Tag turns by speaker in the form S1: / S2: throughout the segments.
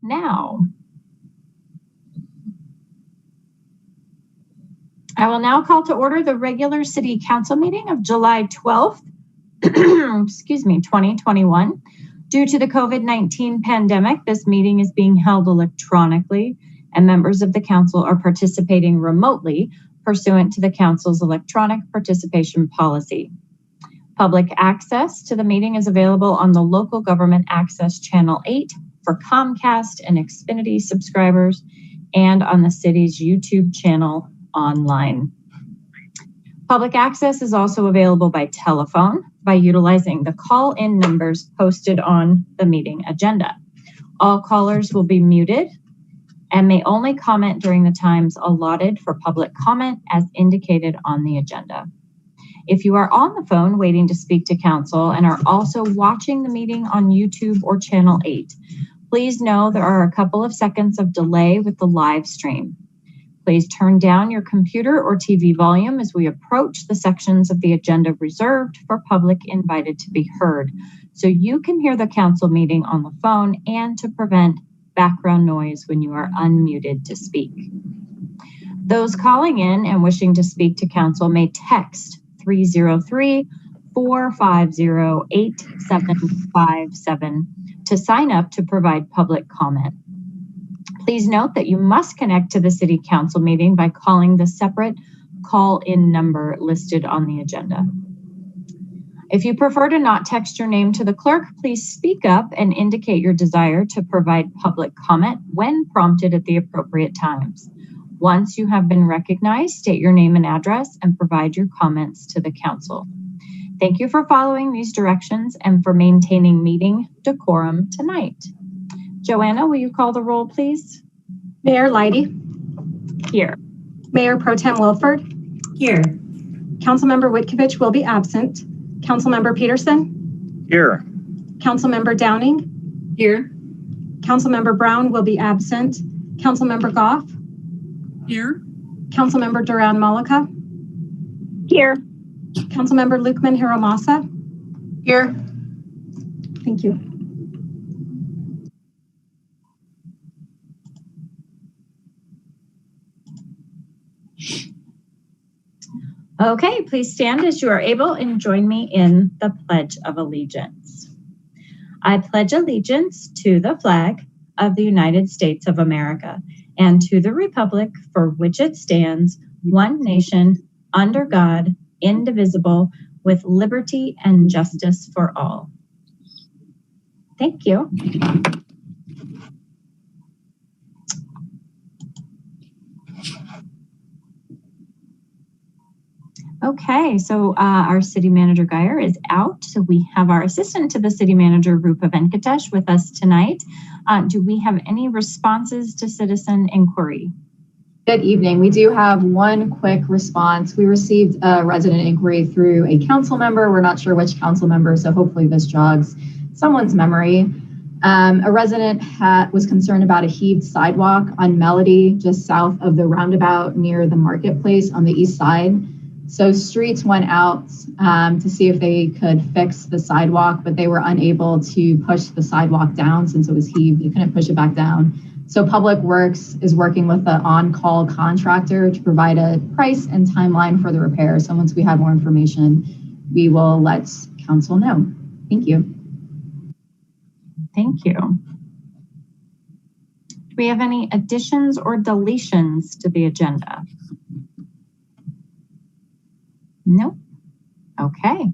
S1: Now, I will now call to order the regular City Council meeting of July 12th, 2021. Due to the COVID-19 pandemic, this meeting is being held electronically, and members of the council are participating remotely pursuant to the council's electronic participation policy. Public access to the meeting is available on the Local Government Access Channel 8 for Comcast and Xfinity subscribers, and on the city's YouTube channel online. Public access is also available by telephone by utilizing the call-in numbers posted on the meeting agenda. All callers will be muted and may only comment during the times allotted for public comment as indicated on the agenda. If you are on the phone waiting to speak to council and are also watching the meeting on YouTube or Channel 8, please know there are a couple of seconds of delay with the live stream. Please turn down your computer or TV volume as we approach the sections of the agenda reserved for public invited to be heard, so you can hear the council meeting on the phone and to prevent background noise when you are unmuted to speak. Those calling in and wishing to speak to council may text 303-450-8757 to sign up to provide public comment. Please note that you must connect to the City Council meeting by calling the separate call-in number listed on the agenda. If you prefer to not text your name to the clerk, please speak up and indicate your desire to provide public comment when prompted at the appropriate times. Once you have been recognized, state your name and address and provide your comments to the council. Thank you for following these directions and for maintaining meeting decorum tonight. Joanna, will you call the roll, please?
S2: Mayor Leidy.
S1: Here.
S2: Mayor Pro Tem Wilford.
S3: Here.
S2: Councilmember Witkovich will be absent. Councilmember Peterson.
S4: Here.
S2: Councilmember Downing.
S3: Here.
S2: Councilmember Brown will be absent. Councilmember Goff.
S3: Here.
S2: Councilmember Duran Malika.
S5: Here.
S2: Councilmember Lukman Hiromasa.
S3: Here.
S2: Thank you.
S1: Okay, please stand as you are able and join me in the Pledge of Allegiance. I pledge allegiance to the flag of the United States of America and to the republic for which it stands, one nation, under God, indivisible, with liberty and justice for all. Thank you. Okay, so our city manager Geyer is out. So we have our assistant to the city manager, Rupa Venkatesh, with us tonight. Do we have any responses to citizen inquiry?
S6: Good evening. We do have one quick response. We received a resident inquiry through a council member. We're not sure which council member, so hopefully this jogs someone's memory. A resident was concerned about a heaved sidewalk on Melody, just south of the roundabout near the marketplace on the east side. So streets went out to see if they could fix the sidewalk, but they were unable to push the sidewalk down since it was heaved. They couldn't push it back down. So Public Works is working with the on-call contractor to provide a price and timeline for the repair. So once we have more information, we will let council know. Thank you.
S1: Thank you. Do we have any additions or deletions to the agenda? Nope. Okay.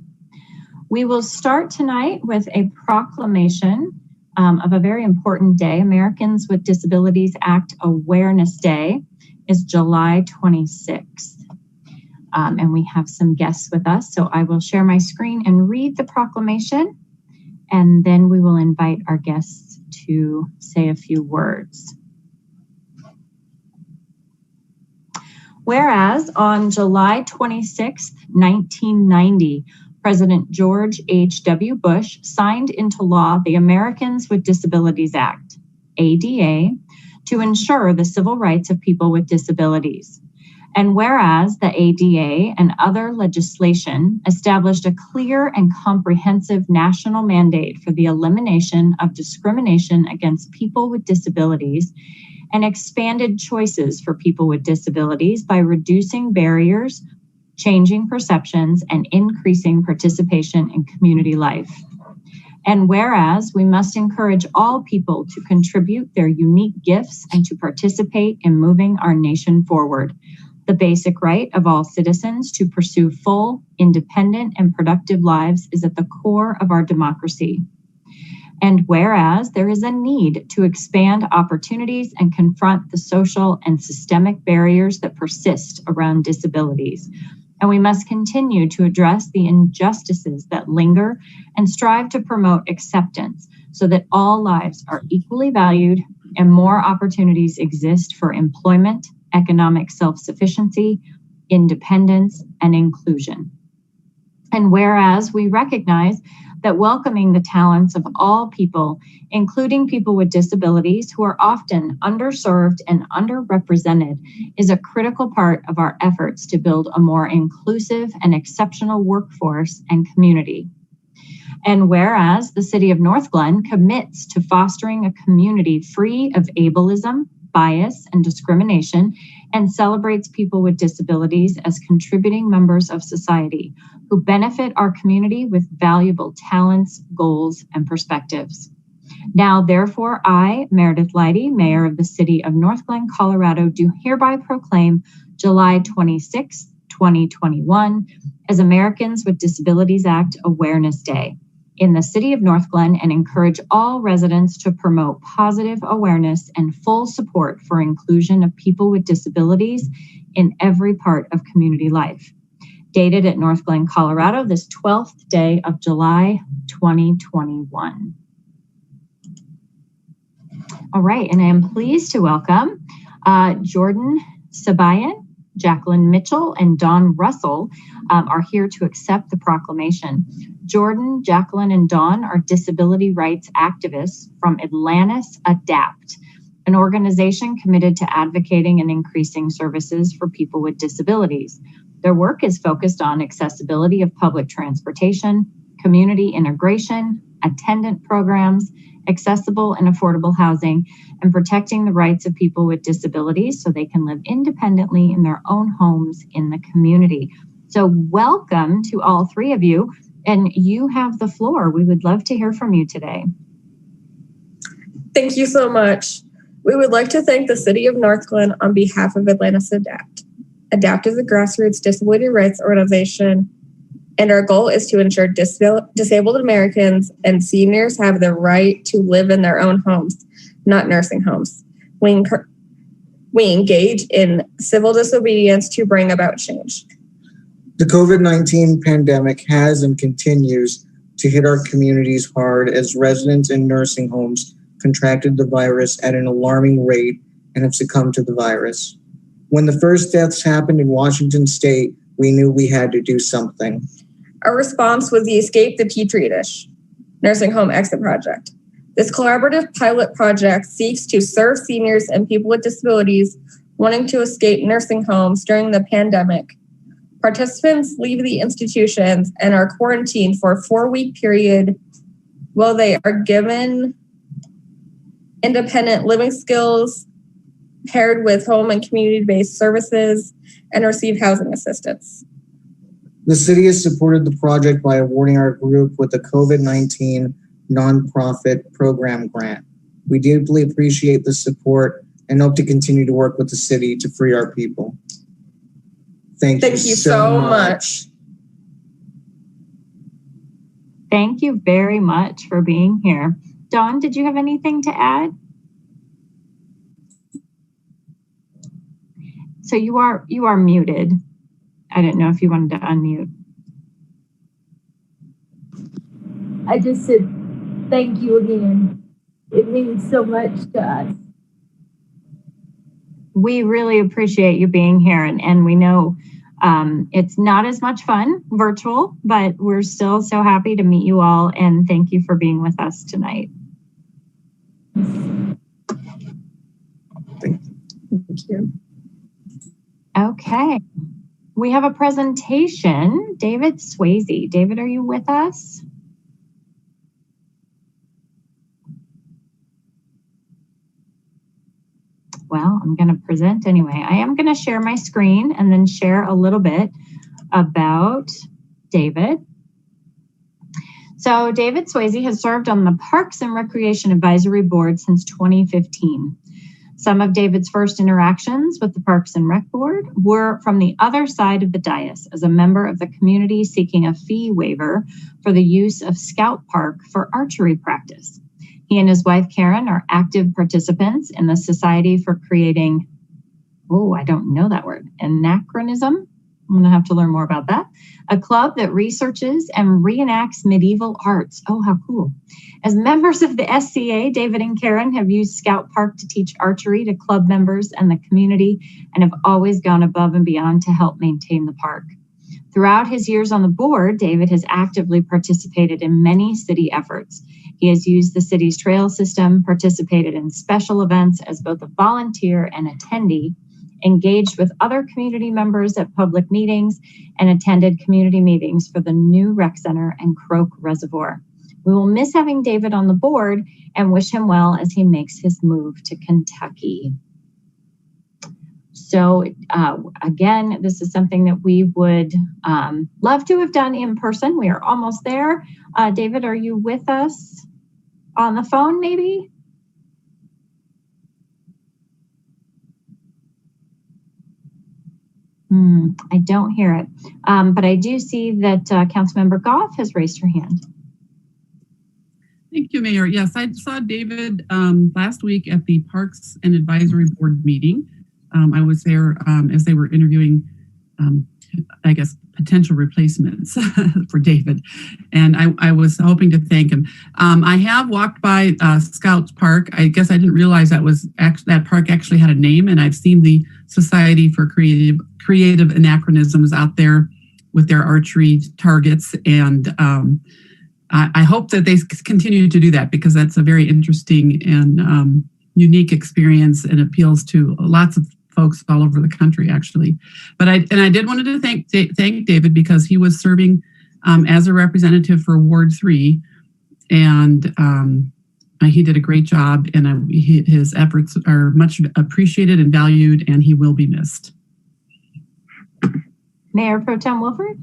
S1: We will start tonight with a proclamation of a very important day. Americans with Disabilities Act Awareness Day is July 26th. And we have some guests with us. So I will share my screen and read the proclamation, and then we will invite our guests to say a few words. Whereas on July 26, 1990, President George H.W. Bush signed into law the Americans with Disabilities Act, ADA, to ensure the civil rights of people with disabilities. And whereas the ADA and other legislation established a clear and comprehensive national mandate for the elimination of discrimination against people with disabilities and expanded choices for people with disabilities by reducing barriers, changing perceptions, and increasing participation in community life. And whereas we must encourage all people to contribute their unique gifts and to participate in moving our nation forward, the basic right of all citizens to pursue full, independent, and productive lives is at the core of our democracy. And whereas there is a need to expand opportunities and confront the social and systemic barriers that persist around disabilities, and we must continue to address the injustices that linger and strive to promote acceptance so that all lives are equally valued and more opportunities exist for employment, economic self-sufficiency, independence, and inclusion. And whereas we recognize that welcoming the talents of all people, including people with disabilities who are often underserved and underrepresented, is a critical part of our efforts to build a more inclusive and exceptional workforce and community. And whereas the City of Northglenn commits to fostering a community free of ableism, bias, and discrimination, and celebrates people with disabilities as contributing members of society who benefit our community with valuable talents, goals, and perspectives. Now, therefore, I, Meredith Leidy, Mayor of the City of Northglenn, Colorado, do hereby proclaim July 26, 2021 as Americans with Disabilities Act Awareness Day in the City of Northglenn, and encourage all residents to promote positive awareness and full support for inclusion of people with disabilities in every part of community life. Dated at Northglenn, Colorado, this 12th day of July, 2021. All right, and I am pleased to welcome Jordan Sabayan, Jacqueline Mitchell, and Dawn Russell are here to accept the proclamation. Jordan, Jacqueline, and Dawn are disability rights activists from Atlantis Adapt, an organization committed to advocating and increasing services for people with disabilities. Their work is focused on accessibility of public transportation, community integration, attendant programs, accessible and affordable housing, and protecting the rights of people with disabilities so they can live independently in their own homes in the community. So welcome to all three of you, and you have the floor. We would love to hear from you today.
S4: Thank you so much. We would like to thank the City of Northglenn on behalf of Atlantis Adapt. Adapt is a grassroots disability rights organization, and our goal is to ensure disabled Americans and seniors have the right to live in their own homes, not nursing homes. We engage in civil disobedience to bring about change.
S7: The COVID-19 pandemic has and continues to hit our communities hard as residents in nursing homes contracted the virus at an alarming rate and have succumbed to the virus. When the first deaths happened in Washington State, we knew we had to do something.
S4: Our response was the Escape the Petri Dish Nursing Home Exit Project. This collaborative pilot project seeks to serve seniors and people with disabilities wanting to escape nursing homes during the pandemic. Participants leave the institutions and are quarantined for a 4-week period while they are given independent living skills paired with home and community-based services and receive housing assistance.
S7: The city has supported the project by awarding our group with a COVID-19 nonprofit program grant. We deeply appreciate the support and hope to continue to work with the city to free our people. Thank you so much.
S1: Thank you very much for being here. Dawn, did you have anything to add? So you are muted. I didn't know if you wanted to unmute.
S8: I just said thank you again. It means so much to us.
S1: We really appreciate you being here, and we know it's not as much fun virtual, but we're still so happy to meet you all, and thank you for being with us tonight.
S4: Thank you.
S1: Okay. We have a presentation. David Swayze. David, are you with us? Well, I'm going to present anyway. I am going to share my screen and then share a little bit about David. So David Swayze has served on the Parks and Recreation Advisory Board since 2015. Some of David's first interactions with the Parks and Rec Board were from the other side of the dais as a member of the community seeking a fee waiver for the use of Scout Park for archery practice. He and his wife, Karen, are active participants in the Society for Creating, I don't know that word, anachronism. I'm going to have to learn more about that. A club that researches and reenacts medieval arts. Oh, how cool. As members of the SCA, David and Karen have used Scout Park to teach archery to club members and the community and have always gone above and beyond to help maintain the park. Throughout his years on the board, David has actively participated in many city efforts. He has used the city's trail system, participated in special events as both a volunteer and attendee, engaged with other community members at public meetings, and attended community meetings for the new rec center and Croak Reservoir. We will miss having David on the board and wish him well as he makes his move to Kentucky. So again, this is something that we would love to have done in person. We are almost there. David, are you with us on the phone maybe? I don't hear it, but I do see that Councilmember Goff has raised her hand.
S3: Thank you, Mayor. Yes, I saw David last week at the Parks and Advisory Board meeting. I was there as they were interviewing, I guess, potential replacements for David. And I was hoping to thank him. I have walked by Scouts Park. I guess I didn't realize that park actually had a name, and I've seen the Society for Creative Anachronisms out there with their archery targets. And I hope that they continue to do that, because that's a very interesting and unique experience and appeals to lots of folks all over the country, actually. But I did wanted to thank David, because he was serving as a representative for Ward 3, and he did a great job, and his efforts are much appreciated and valued, and he will be missed.
S1: Mayor Pro Tem Wilford?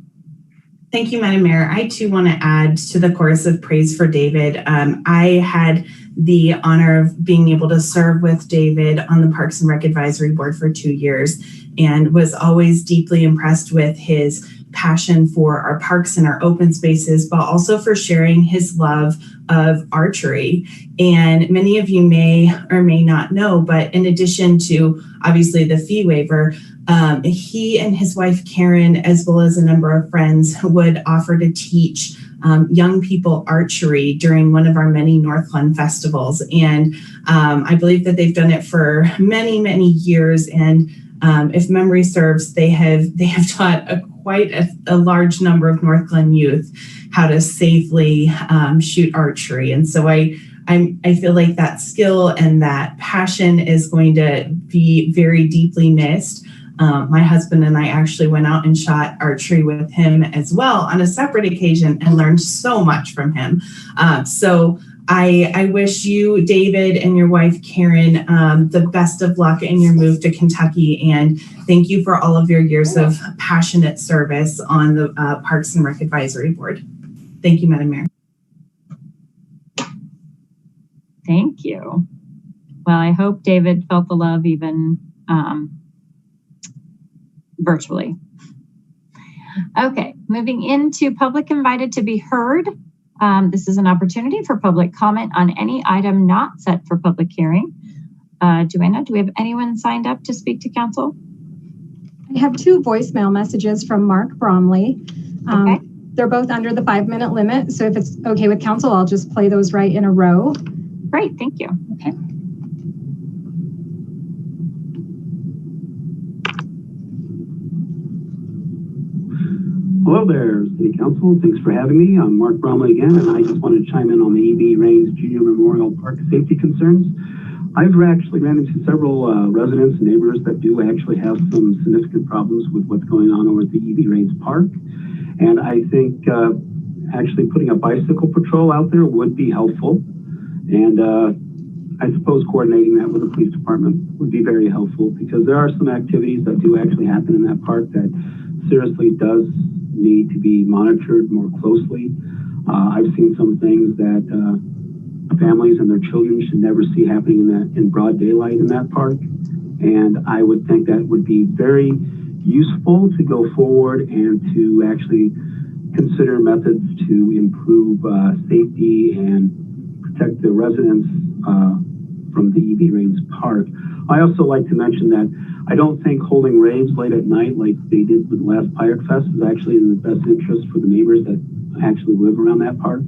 S9: Thank you, Madam Mayor. I too want to add to the chorus of praise for David. I had the honor of being able to serve with David on the Parks and Rec Advisory Board for 2 years, and was always deeply impressed with his passion for our parks and our open spaces, but also for sharing his love of archery. And many of you may or may not know, but in addition to obviously the fee waiver, he and his wife Karen, as well as a number of friends, would offer to teach young people archery during one of our many Northglenn festivals. And I believe that they've done it for many, many years. And if memory serves, they have taught quite a large number of Northglenn youth how to safely shoot archery. And so I feel like that skill and that passion is going to be very deeply missed. My husband and I actually went out and shot archery with him as well on a separate occasion and learned so much from him. So I wish you, David, and your wife, Karen, the best of luck in your move to Kentucky. And thank you for all of your years of passionate service on the Parks and Rec Advisory Board. Thank you, Madam Mayor.
S1: Thank you. Well, I hope David felt the love even virtually. Okay, moving into public invited to be heard. This is an opportunity for public comment on any item not set for public hearing. Joanna, do we have anyone signed up to speak to council?
S2: I have 2 voicemail messages from Mark Bromley.
S1: Okay.
S2: They're both under the 5-minute limit. So if it's okay with council, I'll just play those right in a row.
S1: Great, thank you.
S2: Okay.
S10: Hello there, City Council. Thanks for having me. I'm Mark Bromley again, and I just want to chime in on the EB Reigns Junior Memorial Park safety concerns. I've actually ran into several residents and neighbors that do actually have some significant problems with what's going on over at the EV Range Park. And I think actually putting a bicycle patrol out there would be helpful. And I suppose coordinating that with the police department would be very helpful, because there are some activities that do actually happen in that park that seriously does need to be monitored more closely. I've seen some things that families and their children should never see happening in broad daylight in that park. And I would think that would be very useful to go forward and to actually consider methods to improve safety and protect the residents from the EV Range Park. I also like to mention that I don't think holding raves late at night like they did with the last Pirate Fest is actually in the best interest for the neighbors that actually live around that park,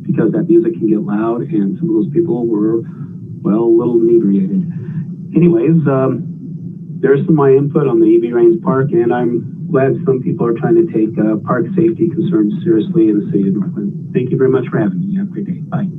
S10: because that music can get loud and some of those people were, well, a little inebriated. Anyways, there's some of my input on the EV Range Park, and I'm glad some people are trying to take park safety concerns seriously in the city of Northglenn. Thank you very much for having me. Have a great day. Bye.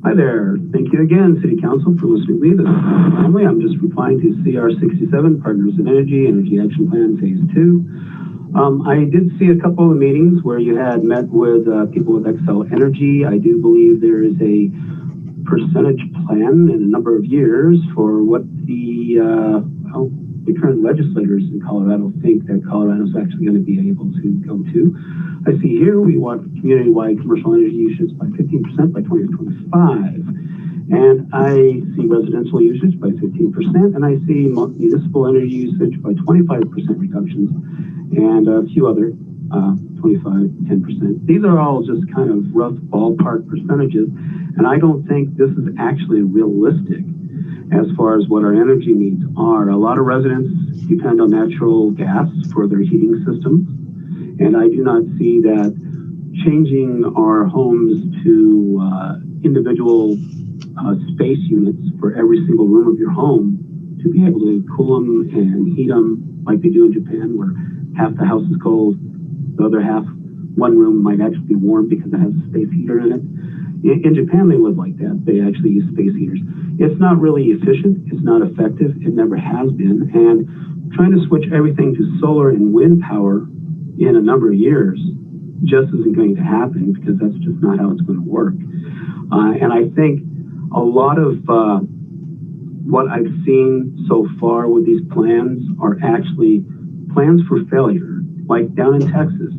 S10: Hi there. Thank you again, City Council, for listening to me. This is Conley. I'm just replying to CR 67, Partners in Energy Action Plan Phase 2. I did see a couple of meetings where you had met with people with Xcel Energy. I do believe there is a percentage plan in a number of years for what the current legislators in Colorado think that Colorado is actually going to be able to go to. I see here we want community-wide commercial energy usage by 15% by 2025. And I see residential usage by 15%, and I see municipal energy usage by 25% reductions, and a few other 10%. These are all just kind of rough ballpark percentages, and I don't think this is actually realistic as far as what our energy needs are. A lot of residents depend on natural gas for their heating systems, and I do not see that changing our homes to individual space units for every single room of your home to be able to cool them and heat them like they do in Japan, where half the house is cold, the other half, one room might actually be warm because it has a space heater in it. In Japan, they live like that. They actually use space heaters. It's not really efficient. It's not effective. It never has been. And trying to switch everything to solar and wind power in a number of years just isn't going to happen, because that's just not how it's going to work. And I think a lot of what I've seen so far with these plans are actually plans for failure. Like down in Texas,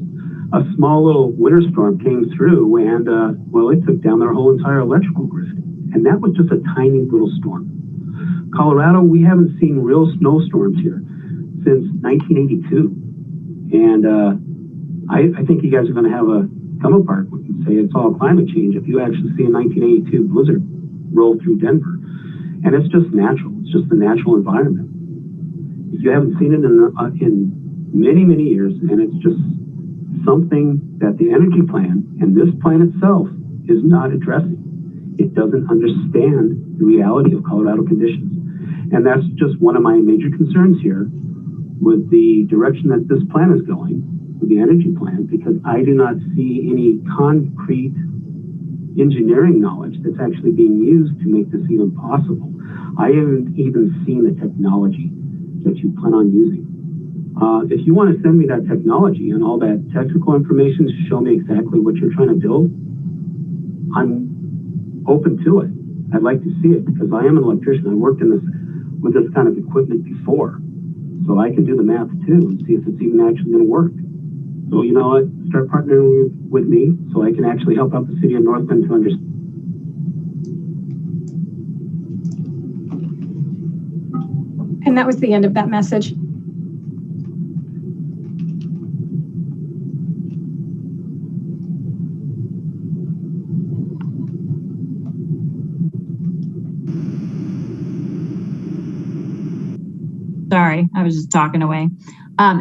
S10: a small little winter storm came through and, well, it took down their whole entire electrical grid. And that was just a tiny little storm. Colorado, we haven't seen real snowstorms here since 1982. And I think you guys are going to have a come apart and say it's all climate change if you actually see a 1982 blizzard roll through Denver. And it's just natural. It's just the natural environment. If you haven't seen it in many, many years, and it's just something that the energy plan and this plan itself is not addressing. It doesn't understand the reality of Colorado conditions. And that's just one of my major concerns here with the direction that this plan is going, with the energy plan, because I do not see any concrete engineering knowledge that's actually being used to make this even possible. I haven't even seen the technology that you plan on using. If you want to send me that technology and all that technical information to show me exactly what you're trying to build, I'm open to it. I'd like to see it, because I am an electrician. I worked in with this kind of equipment before, so I can do the math too and see if it's even actually going to work. So you know what? Start partnering with me so I can actually help out the city of Northglenn to understand.
S2: And that was the end of that message.
S1: Sorry, I was just talking away.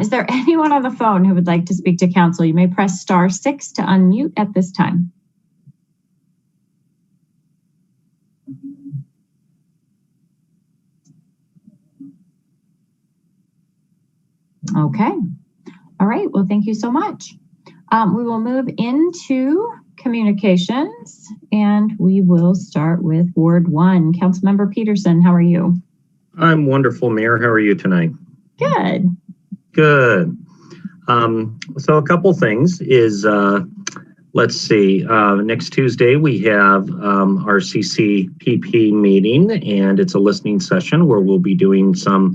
S1: Is there anyone on the phone who would like to speak to council? You may press *6 to unmute at this time. Okay. All right. Well, thank you so much. We will move into communications, and we will start with Ward 1. Councilmember Peterson, how are you?
S11: I'm wonderful, Mayor. How are you tonight?
S1: Good.
S11: Good. So a couple things is, let's see, next Tuesday we have our CCPP meeting, and it's a listening session where we'll be doing some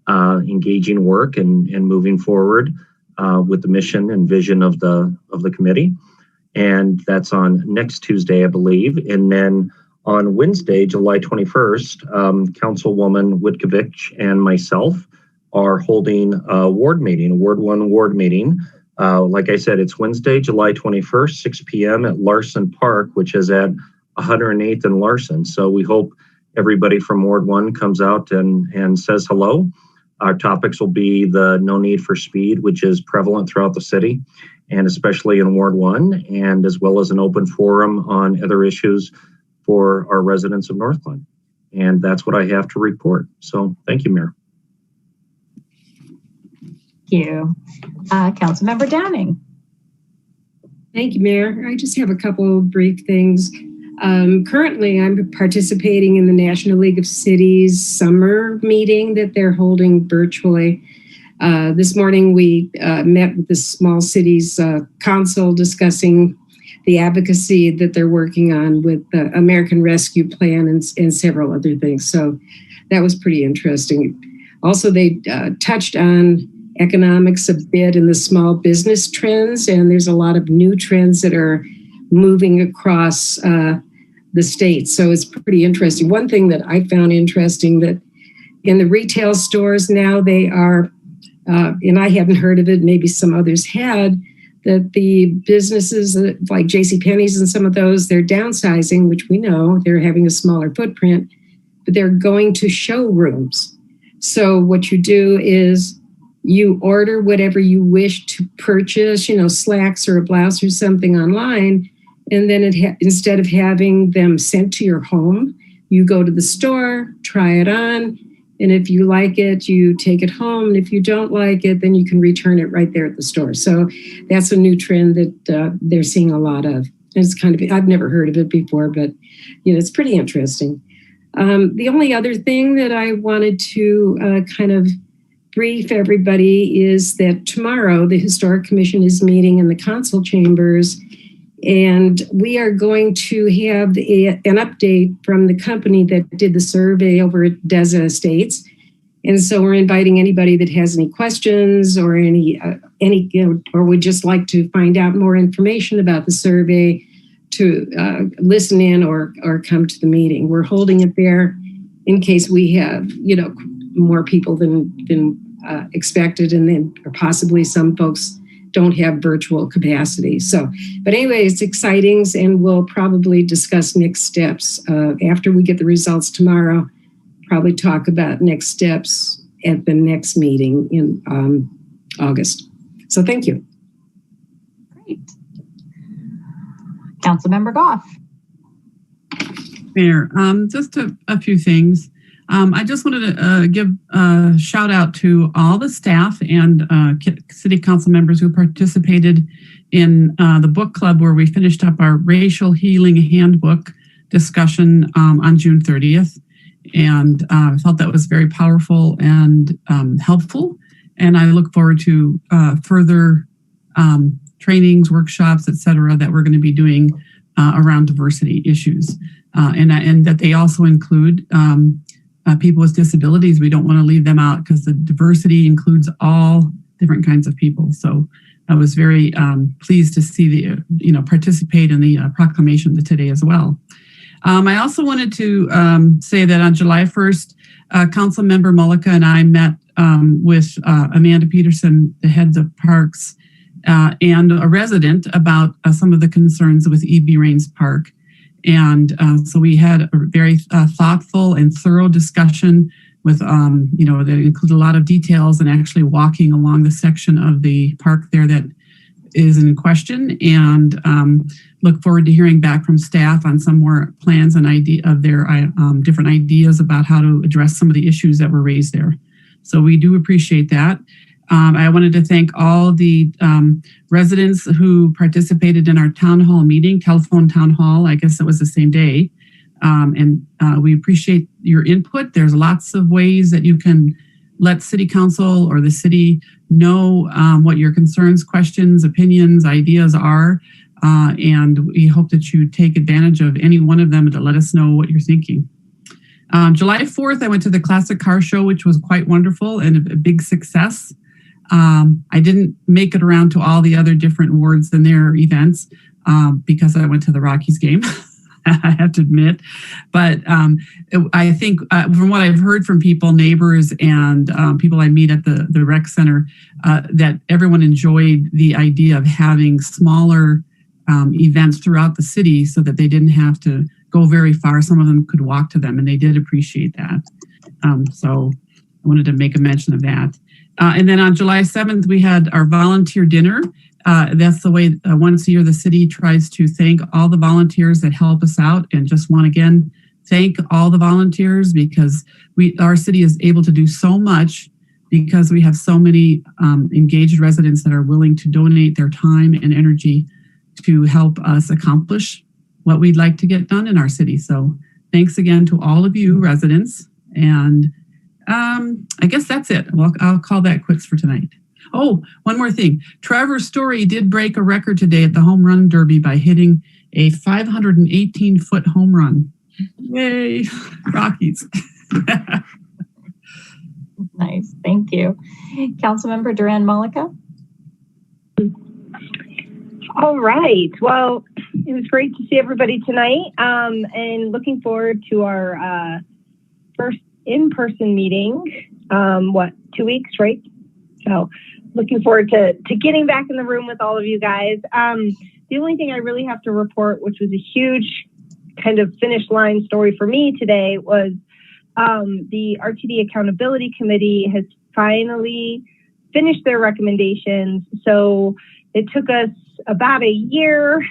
S11: engaging work and moving forward with the mission and vision of the committee. And that's on next Tuesday, I believe. And then on Wednesday, July 21st, Councilwoman Witkovich and myself are holding a Ward 1 ward meeting. Like I said, it's Wednesday, July 21st, 6 p.m. at Larson Park, which is at 108th and Larson. So we hope everybody from Ward 1 comes out and says hello. Our topics will be the no need for speed, which is prevalent throughout the city, and especially in Ward 1, and as well as an open forum on other issues for our residents of Northglenn. And that's what I have to report. So thank you, Mayor.
S1: Thank you. Councilmember Downing.
S12: Thank you, Mayor. I just have a couple brief things. Currently, I'm participating in the National League of Cities summer meeting that they're holding virtually. This morning, we met with the Small Cities Council discussing the advocacy that they're working on with the American Rescue Plan and several other things. So that was pretty interesting. Also, they touched on economics a bit in the small business trends, and there's a lot of new trends that are moving across the state. So it's pretty interesting. One thing that I found interesting that in the retail stores now they are, and I hadn't heard of it, maybe some others had, that the businesses like JCPenney's and some of those, they're downsizing, which we know they're having a smaller footprint, but they're going to showrooms. So what you do is you order whatever you wish to purchase, slacks or a blouse or something online. And then instead of having them sent to your home, you go to the store, try it on. And if you like it, you take it home. And if you don't like it, then you can return it right there at the store. So that's a new trend that they're seeing a lot of. And it's I've never heard of it before, but it's pretty interesting. The only other thing that I wanted to kind of brief everybody is that tomorrow the Historic Commission is meeting in the council chambers, and we are going to have an update from the company that did the survey over at Deza Estates. And so we're inviting anybody that has any questions or or would just like to find out more information about the survey to listen in or come to the meeting. We're holding it there in case we have, more people than expected, and then or possibly some folks don't have virtual capacity. So, but anyway, it's exciting, and we'll probably discuss next steps after we get the results tomorrow. Probably talk about next steps at the next meeting in August. So thank you.
S1: Great. Councilmember Goff.
S3: Mayor, just a few things. I just wanted to give a shout out to all the staff and city council members who participated in the book club where we finished up our racial healing handbook discussion on June 30th. And I felt that was very powerful and helpful. And I look forward to further trainings, workshops, et cetera, that we're going to be doing around diversity issues. And that they also include people with disabilities. We don't want to leave them out because the diversity includes all different kinds of people. So I was very pleased to see participate in the proclamation today as well. I also wanted to say that on July 1st, Council Member Mullica and I met with Amanda Peterson, the heads of parks, and a resident about some of the concerns with E.B. Raines Park. And so we had a very thoughtful and thorough discussion with, that included a lot of details and actually walking along the section of the park there that is in question, and look forward to hearing back from staff on some more plans and idea of their different ideas about how to address some of the issues that were raised there. So we do appreciate that. I wanted to thank all the residents who participated in our town hall meeting, telephone town hall. I guess it was the same day. And we appreciate your input. There's lots of ways that you can let City Council or the city know what your concerns, questions, opinions, ideas are. And we hope that you take advantage of any one of them to let us know what you're thinking. July 4th, I went to the Classic Car Show, which was quite wonderful and a big success. I didn't make it around to all the other different wards and their events because I went to the Rockies game, I have to admit. But I think from what I've heard from people, neighbors, and people I meet at the rec center, that everyone enjoyed the idea of having smaller events throughout the city so that they didn't have to go very far. Some of them could walk to them, and they did appreciate that. So I wanted to make a mention of that. And then on July 7th, we had our volunteer dinner. That's the way once a year the city tries to thank all the volunteers that help us out, and just want to again thank all the volunteers, because our city is able to do so much because we have so many engaged residents that are willing to donate their time and energy to help us accomplish what we'd like to get done in our city. So thanks again to all of you residents. And I guess that's it. Well, I'll call that quits for tonight. Oh, one more thing. Trevor Story did break a record today at the Home Run Derby by hitting a 518-foot home run. Yay, Rockies.
S1: Nice, thank you. Councilmember Duran Malika.
S5: All right. Well, it was great to see everybody tonight, and looking forward to our first in-person meeting. 2 weeks, right? So looking forward to getting back in the room with all of you guys. The only thing I really have to report, which was a huge kind of finish line story for me today, was the RTD Accountability Committee has finally finished their recommendations. So it took us about a year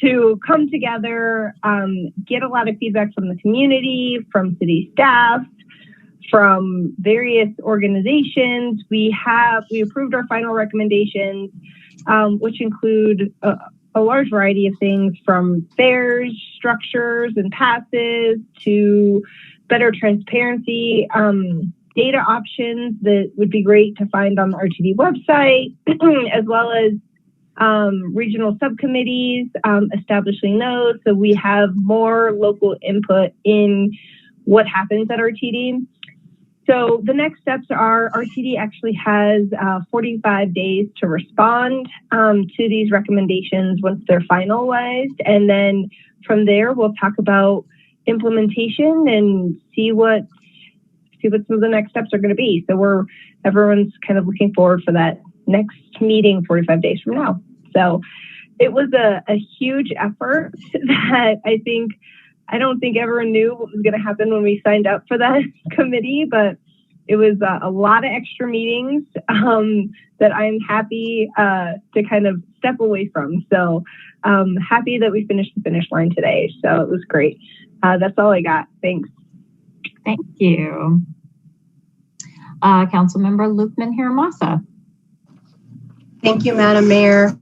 S5: to come together, get a lot of feedback from the community, from city staff, from various organizations. We approved our final recommendations, which include a large variety of things, from fares, structures, and passes, to better transparency, data options that would be great to find on the RTD website, as well as regional subcommittees, establishing those so we have more local input in what happens at RTD. So the next steps are RTD actually has 45 days to respond to these recommendations once they're finalized. And then from there, we'll talk about implementation and see what some of the next steps are going to be. So everyone's kind of looking forward for that next meeting 45 days from now. So it was a huge effort that I don't think everyone knew what was going to happen when we signed up for that committee, but it was a lot of extra meetings that I'm happy to kind of step away from. So happy that we finished the finish line today. So it was great. That's all I got. Thanks.
S1: Thank you. Councilmember Lukman Hiramasa.
S13: Thank you, Madam Mayor.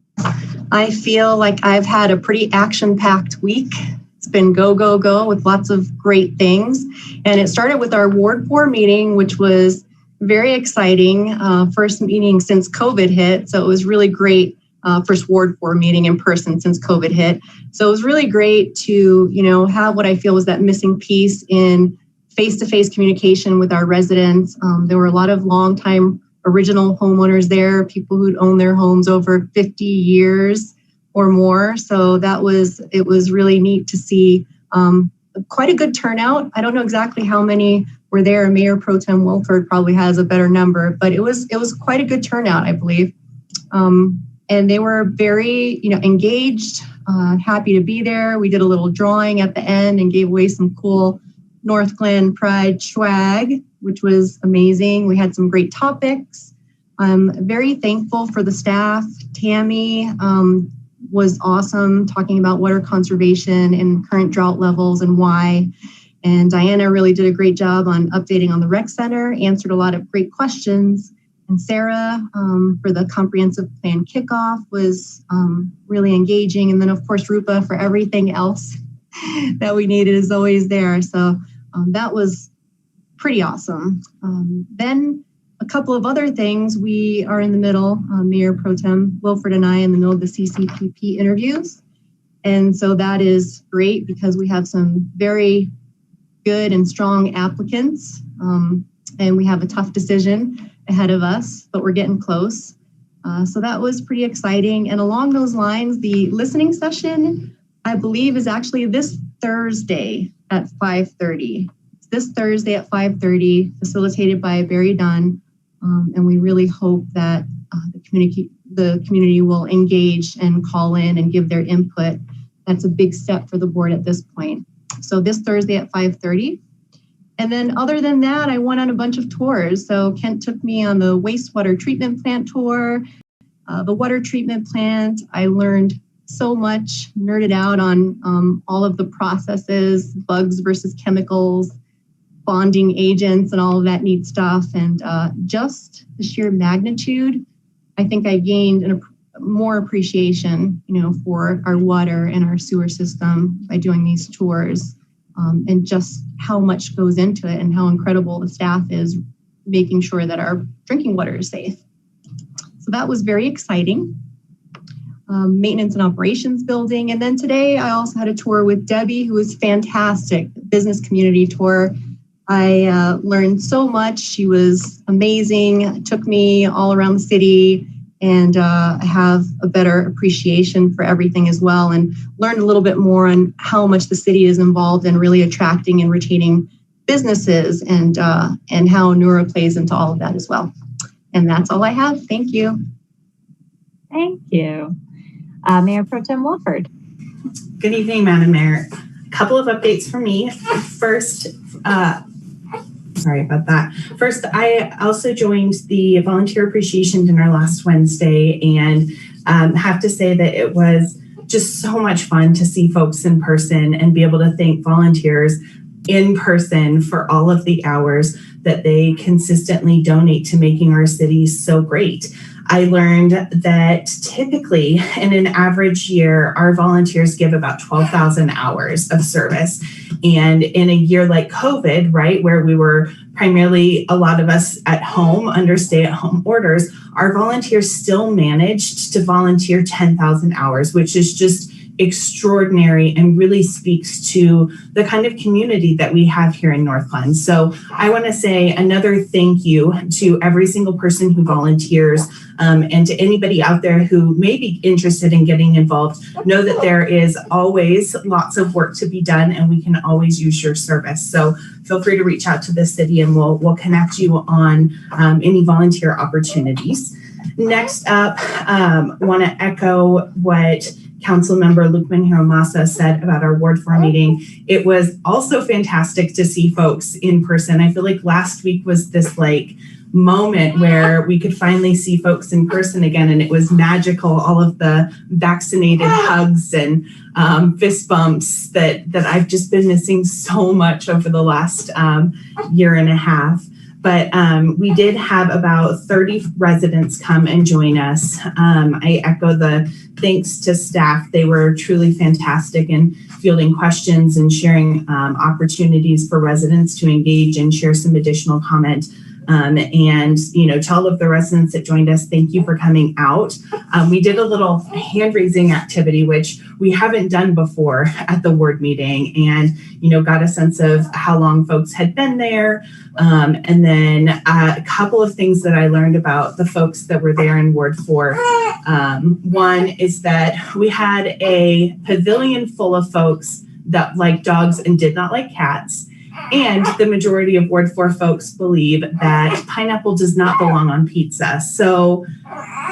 S13: I feel like I've had a pretty action-packed week. It's been go, go, go with lots of great things. And it started with our Ward 4 meeting, which was very exciting. First meeting since COVID hit. So it was really great. First Ward 4 meeting in person since COVID hit. So it was really great to, have what I feel was that missing piece in face-to-face communication with our residents. There were a lot of longtime original homeowners there, people who'd owned their homes over 50 years or more. So it was really neat to see quite a good turnout. I don't know exactly how many were there. Mayor Pro Tem Wilford probably has a better number, but it was quite a good turnout, I believe. And they were very, engaged, happy to be there. We did a little drawing at the end and gave away some cool Northglenn Pride swag, which was amazing. We had some great topics. I'm very thankful for the staff. Tammy was awesome, talking about water conservation and current drought levels and why. And Diana really did a great job on updating on the rec center, answered a lot of great questions. and Sarah for the comprehensive plan kickoff was really engaging. And then of course, Rupa for everything else that we needed is always there. So that was pretty awesome. Then a couple of other things. We are in the middle, Mayor Pro Tem Wilford and I, in the middle of the CCPP interviews. And so that is great because we have some very good and strong applicants. And we have a tough decision ahead of us, but we're getting close. So that was pretty exciting. And along those lines, the listening session, I believe, is actually this Thursday at 5:30. It's this Thursday at 5:30, facilitated by Barry Dunn. And we really hope that the community will engage and call in and give their input. That's a big step for the board at this point. So this Thursday at 5:30. And then other than that, I went on a bunch of tours. So Kent took me on the wastewater treatment plant tour, the water treatment plant. I learned so much, nerded out on all of the processes, bugs versus chemicals, bonding agents and all of that neat stuff. And just the sheer magnitude, I think I gained more appreciation, for our water and our sewer system by doing these tours, and just how much goes into it and how incredible the staff is making sure that our drinking water is safe. So that was very exciting. Maintenance and operations building. And then today I also had a tour with Debbie, who was fantastic, business community tour. I learned so much. She was amazing, took me all around the city, and I have a better appreciation for everything as well, and learned a little bit more on how much the city is involved in really attracting and retaining businesses, and how Nura plays into all of that as well. And that's all I have. Thank you.
S1: Thank you. Mayor Pro Tem Wilford.
S9: Good evening, Madam Mayor. A couple of updates for me. First, sorry about that. First, I also joined the Volunteer Appreciation Dinner last Wednesday, and have to say that it was just so much fun to see folks in person and be able to thank volunteers in person for all of the hours that they consistently donate to making our cities so great. I learned that typically in an average year, our volunteers give about 12,000 hours of service. And in a year like COVID, right, where we were primarily a lot of us at home under stay-at-home orders, our volunteers still managed to volunteer 10,000 hours, which is just extraordinary and really speaks to the kind of community that we have here in Northglenn. So I want to say another thank you to every single person who volunteers, and to anybody out there who may be interested in getting involved. Know that there is always lots of work to be done, and we can always use your service. So feel free to reach out to the city, and we'll connect you on any volunteer opportunities. Next up, want to echo what Councilmember Lukman Hiromasa said about our Ward 4 meeting. It was also fantastic to see folks in person. I feel like last week was this moment where we could finally see folks in person again, and it was magical. All of the vaccinated hugs and fist bumps that I've just been missing so much over the last year and a half. But we did have about 30 residents come and join us. I echo the thanks to staff. They were truly fantastic in fielding questions and sharing opportunities for residents to engage and share some additional comment. And, to all of the residents that joined us, thank you for coming out. We did a little hand raising activity, which we haven't done before at the ward meeting, and, got a sense of how long folks had been there. And then a couple of things that I learned about the folks that were there in Ward 4. One is that we had a pavilion full of folks that like dogs and did not like cats. And the majority of Ward 4 folks believe that pineapple does not belong on pizza. So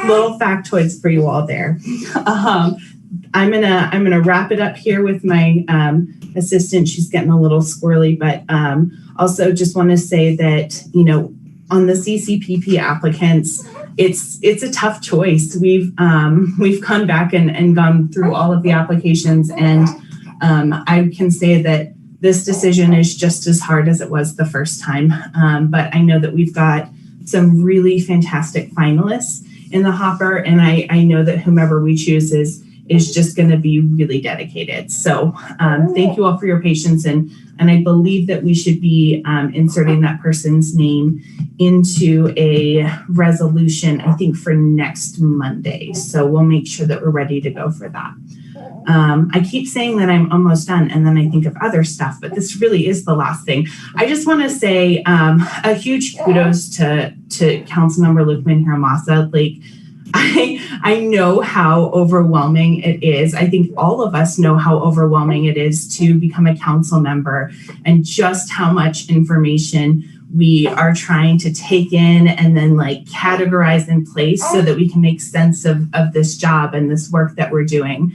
S9: little factoids for you all there. I'm gonna wrap it up here with my assistant. She's getting a little squirrely, but also just want to say that, on the CCPP applicants, it's a tough choice. We've gone back and gone through all of the applications, and I can say that this decision is just as hard as it was the first time. But I know that we've got some really fantastic finalists in the hopper, and I know that whomever we choose is just going to be really dedicated. So thank you all for your patience, and I believe that we should be inserting that person's name into a resolution, I think, for next Monday. So we'll make sure that we're ready to go for that. I keep saying that I'm almost done, and then I think of other stuff, but this really is the last thing. I just want to say a huge kudos to Councilmember Luqman-Hiramasa. Like, I know how overwhelming it is. I think all of us know how overwhelming it is to become a council member, and just how much information we are trying to take in and then like categorize in place so that we can make sense of this job and this work that we're doing.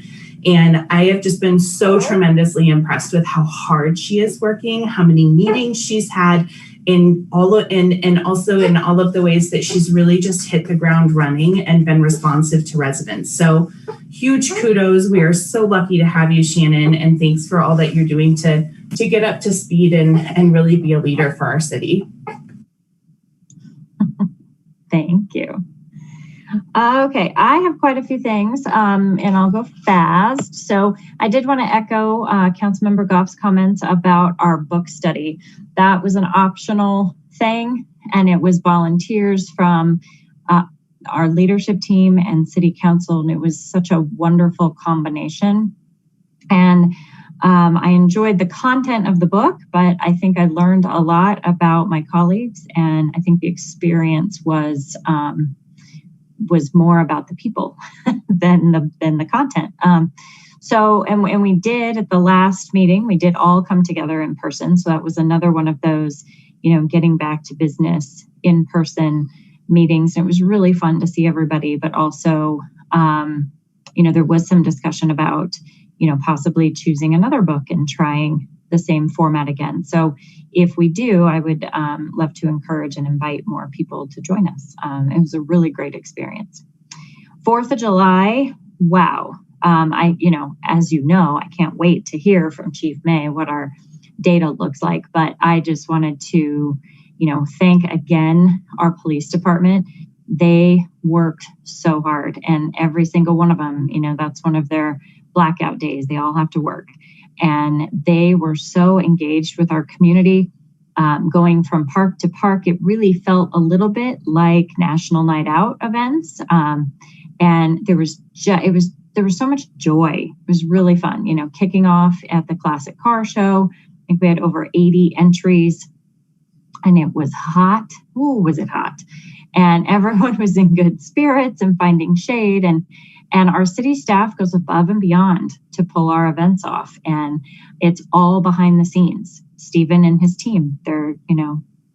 S9: And I have just been so tremendously impressed with how hard she is working, how many meetings she's had, and also in all of the ways that she's really just hit the ground running and been responsive to residents. So huge kudos. We are so lucky to have you, Shannon, and thanks for all that you're doing to get up to speed and really be a leader for our city.
S1: Thank you. Okay, I have quite a few things, and I'll go fast. So I did want to echo Councilmember Goff's comments about our book study. That was an optional thing, and it was volunteers from our leadership team and city council, and it was such a wonderful combination. And I enjoyed the content of the book, but I think I learned a lot about my colleagues, and I think the experience was more about the people than the content. So we did at the last meeting, we did all come together in person. So that was another one of those, getting back to business in person meetings. And it was really fun to see everybody, but also, there was some discussion about, possibly choosing another book and trying the same format again. So if we do, I would love to encourage and invite more people to join us. It was a really great experience. 4th of July, wow. As you know, I can't wait to hear from Chief May what our data looks like, but I just wanted to, thank again our police department. They worked so hard, and every single one of them, that's one of their blackout days. They all have to work. And they were so engaged with our community, going from park to park. It really felt a little bit like National Night Out events. And there was so much joy. It was really fun, kicking off at the Classic Car Show. I think we had over 80 entries, and it was hot. Ooh, was it hot? And everyone was in good spirits and finding shade. And our city staff goes above and beyond to pull our events off. And it's all behind the scenes. Stephen and his team, they're,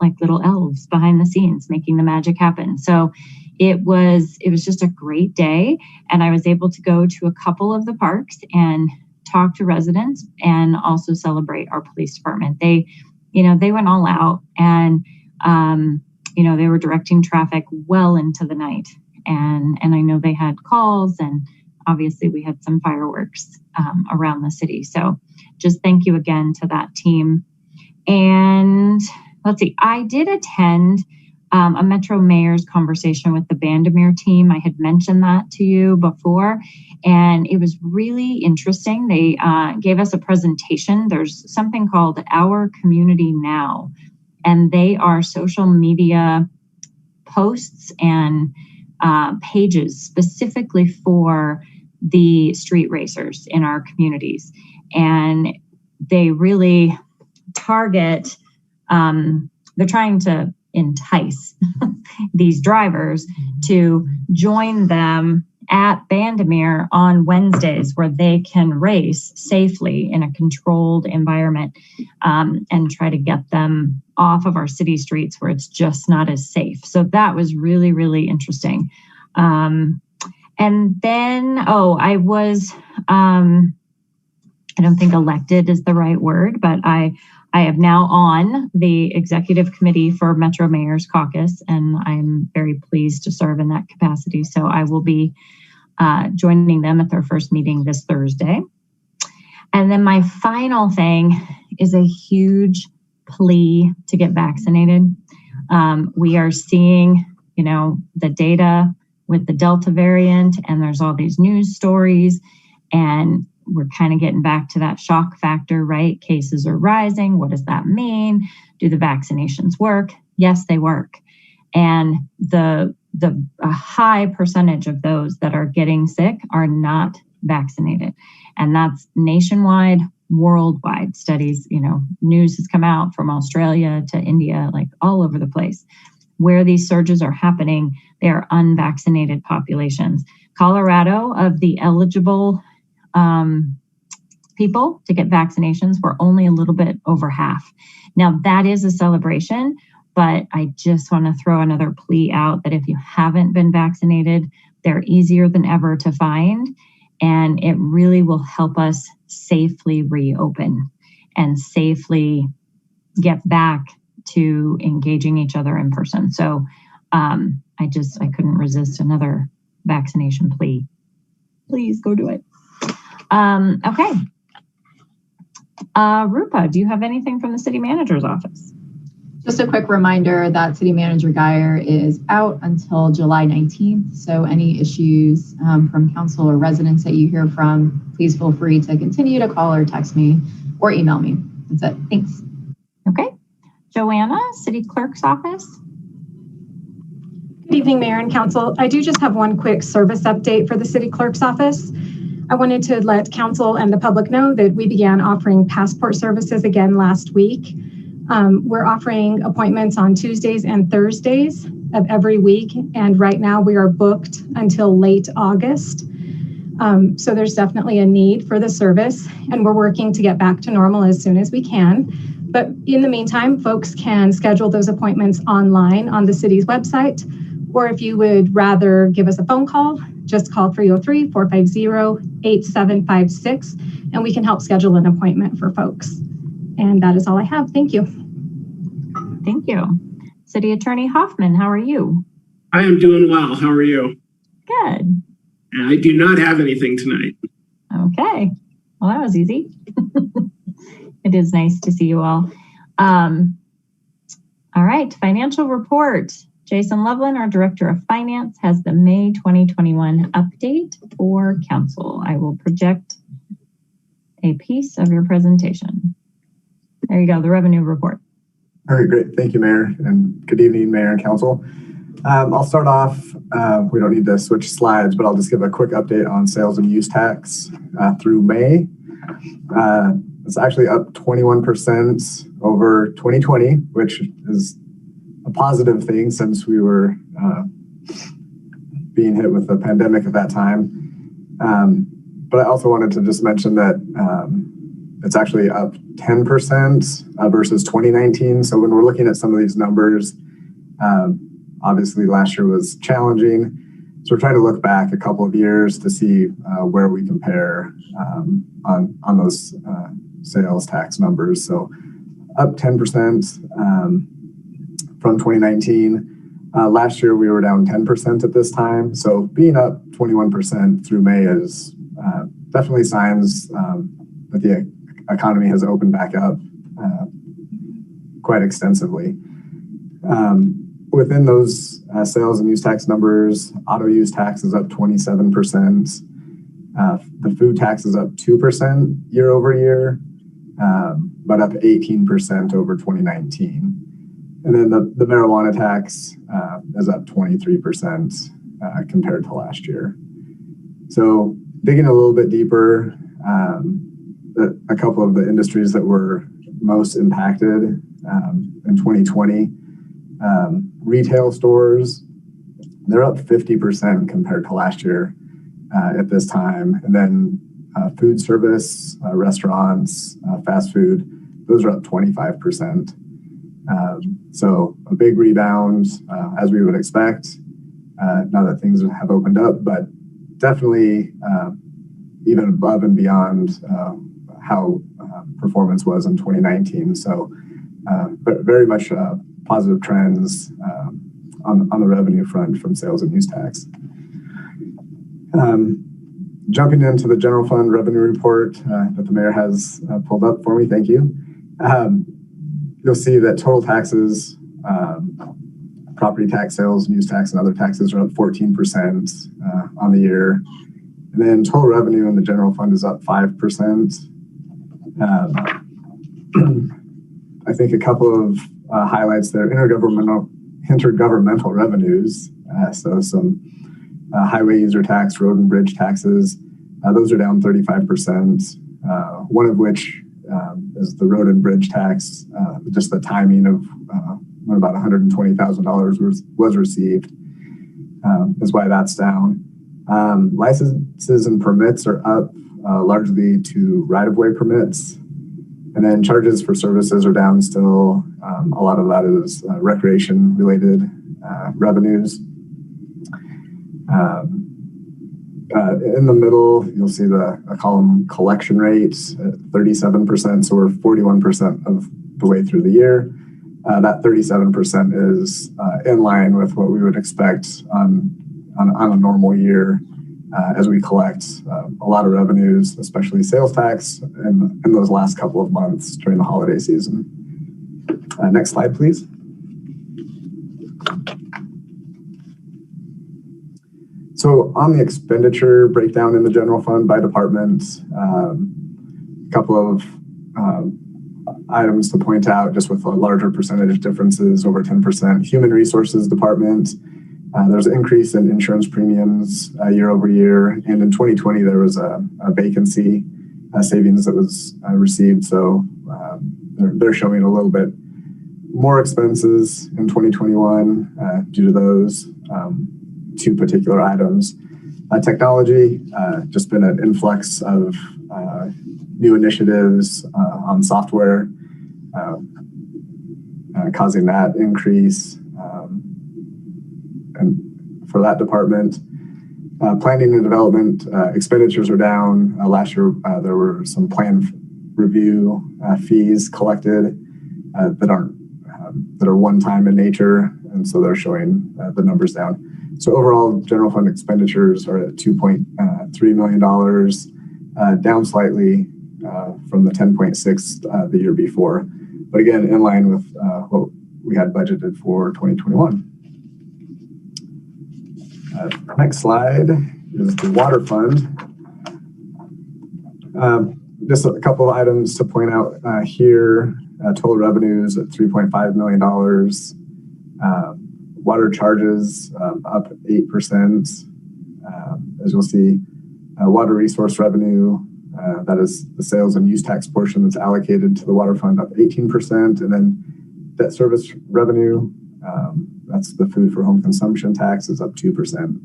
S1: like little elves behind the scenes, making the magic happen. So it was just a great day. And I was able to go to a couple of the parks and talk to residents and also celebrate our police department. They went all out, and, they were directing traffic well into the night. And I know they had calls, and obviously we had some fireworks around the city. So just thank you again to that team. And let's see, I did attend a Metro Mayor's conversation with the Vandermeer team. I had mentioned that to you before, and it was really interesting. They gave us a presentation. There's something called Our Community Now, and they are social media posts and pages specifically for the street racers in our communities. And they really target, they're trying to entice these drivers to join them at Vandermeer on Wednesdays, where they can race safely in a controlled environment, and try to get them off of our city streets where it's just not as safe. So that was really, really interesting. And then, I was, I don't think elected is the right word, but I am now on the executive committee for Metro Mayor's Caucus, and I'm very pleased to serve in that capacity. So I will be joining them at their first meeting this Thursday. And then my final thing is a huge plea to get vaccinated. We are seeing, the data with the Delta variant, and there's all these news stories, and we're kind of getting back to that shock factor, right? Cases are rising. What does that mean? Do the vaccinations work? Yes, they work. And a high percentage of those that are getting sick are not vaccinated. And that's nationwide, worldwide studies. News has come out from Australia to India, like all over the place. Where these surges are happening, they are unvaccinated populations. Colorado, of the eligible people to get vaccinations, we're only a little bit over half. Now, that is a celebration, but I just want to throw another plea out that if you haven't been vaccinated, they're easier than ever to find, and it really will help us safely reopen and safely get back to engaging each other in person. So I couldn't resist another vaccination plea. Please go do it. Okay. Rupa, do you have anything from the city manager's office?
S6: Just a quick reminder that City Manager Geyer is out until July 19th. So any issues from council or residents that you hear from, please feel free to continue to call or text me or email me. That's it. Thanks.
S1: Okay. Joanna, City Clerk's office.
S2: Good evening, Mayor and Council. I do just have one quick service update for the City Clerk's office. I wanted to let Council and the public know that we began offering passport services again last week. We're offering appointments on Tuesdays and Thursdays of every week, and right now we are booked until late August. So there's definitely a need for the service, and we're working to get back to normal as soon as we can. But in the meantime, folks can schedule those appointments online on the city's website, or if you would rather give us a phone call, just call 303-450-8756, and we can help schedule an appointment for folks. And that is all I have. Thank you.
S1: Thank you. City Attorney Hoffman, how are you?
S14: I am doing well. How are you?
S1: Good.
S14: I do not have anything tonight.
S1: Okay. Well, that was easy. It is nice to see you all. All right. Financial report. Jason Loveland, our Director of Finance, has the May 2021 update for Council. I will project a piece of your presentation. There you go, the revenue report.
S15: All right, great. Thank you, Mayor, and good evening, Mayor and Council. I'll start off, we don't need to switch slides, but I'll just give a quick update on sales and use tax through May. It's actually up 21% over 2020, which is a positive thing since we were being hit with the pandemic at that time. But I also wanted to just mention that it's actually up 10% versus 2019. So when we're looking at some of these numbers, obviously last year was challenging. So we're trying to look back a couple of years to see where we compare on those sales tax numbers. So up 10% from 2019. Last year we were down 10% at this time. So being up 21% through May is definitely signs that the economy has opened back up quite extensively. Within those sales and use tax numbers, auto use tax is up 27%. The food tax is up 2% year over year, but up 18% over 2019. And then the marijuana tax is up 23% compared to last year. So digging a little bit deeper, a couple of the industries that were most impacted in 2020, retail stores, they're up 50% compared to last year at this time. And then food service, restaurants, fast food, those are up 25%. So a big rebound as we would expect now that things have opened up, but definitely even above and beyond how performance was in 2019. So but very much positive trends on the revenue front from sales and use tax. Jumping into the general fund revenue report that the mayor has pulled up for me, thank you. You'll see that total taxes Property tax, sales, use tax, and other taxes are up 14% on the year. And then total revenue in the general fund is up 5%. I think a couple of highlights there: intergovernmental revenues. So some highway user tax, road and bridge taxes. Those are down 35%. One of which is the road and bridge tax. Just the timing of when about $120,000 was received is why that's down. Licenses and permits are up largely to right-of-way permits. And then charges for services are down still. A lot of that is recreation-related revenues. In the middle, you'll see a column collection rates at 37%. So we're 41% of the way through the year. That 37% is in line with what we would expect on a normal year as we collect a lot of revenues, especially sales tax, in those last couple of months during the holiday season. Next slide, please. So on the expenditure breakdown in the general fund by department, a couple of items to point out, just with a larger percentage differences, over 10%. Human Resources Department, there's an increase in insurance premiums year over year. And in 2020, there was a vacancy savings that was received. So they're showing a little bit more expenses in 2021 due to those two particular items. Technology, just been an influx of new initiatives on software, causing that increase. And for that department, planning and development expenditures are down. Last year, there were some plan review fees collected that are one-time in nature, and so they're showing the numbers down. So overall, general fund expenditures are at $2.3 million, down slightly from the 10.6 the year before, but again, in line with what we had budgeted for 2021. Next slide is the water fund. Just a couple of items to point out here. Total revenues at $3.5 million. Water charges up 8%. As you'll see, water resource revenue, that is the sales and use tax portion that's allocated to the water fund, up 18%. And then debt service revenue, that's the food for home consumption tax, is up 2%.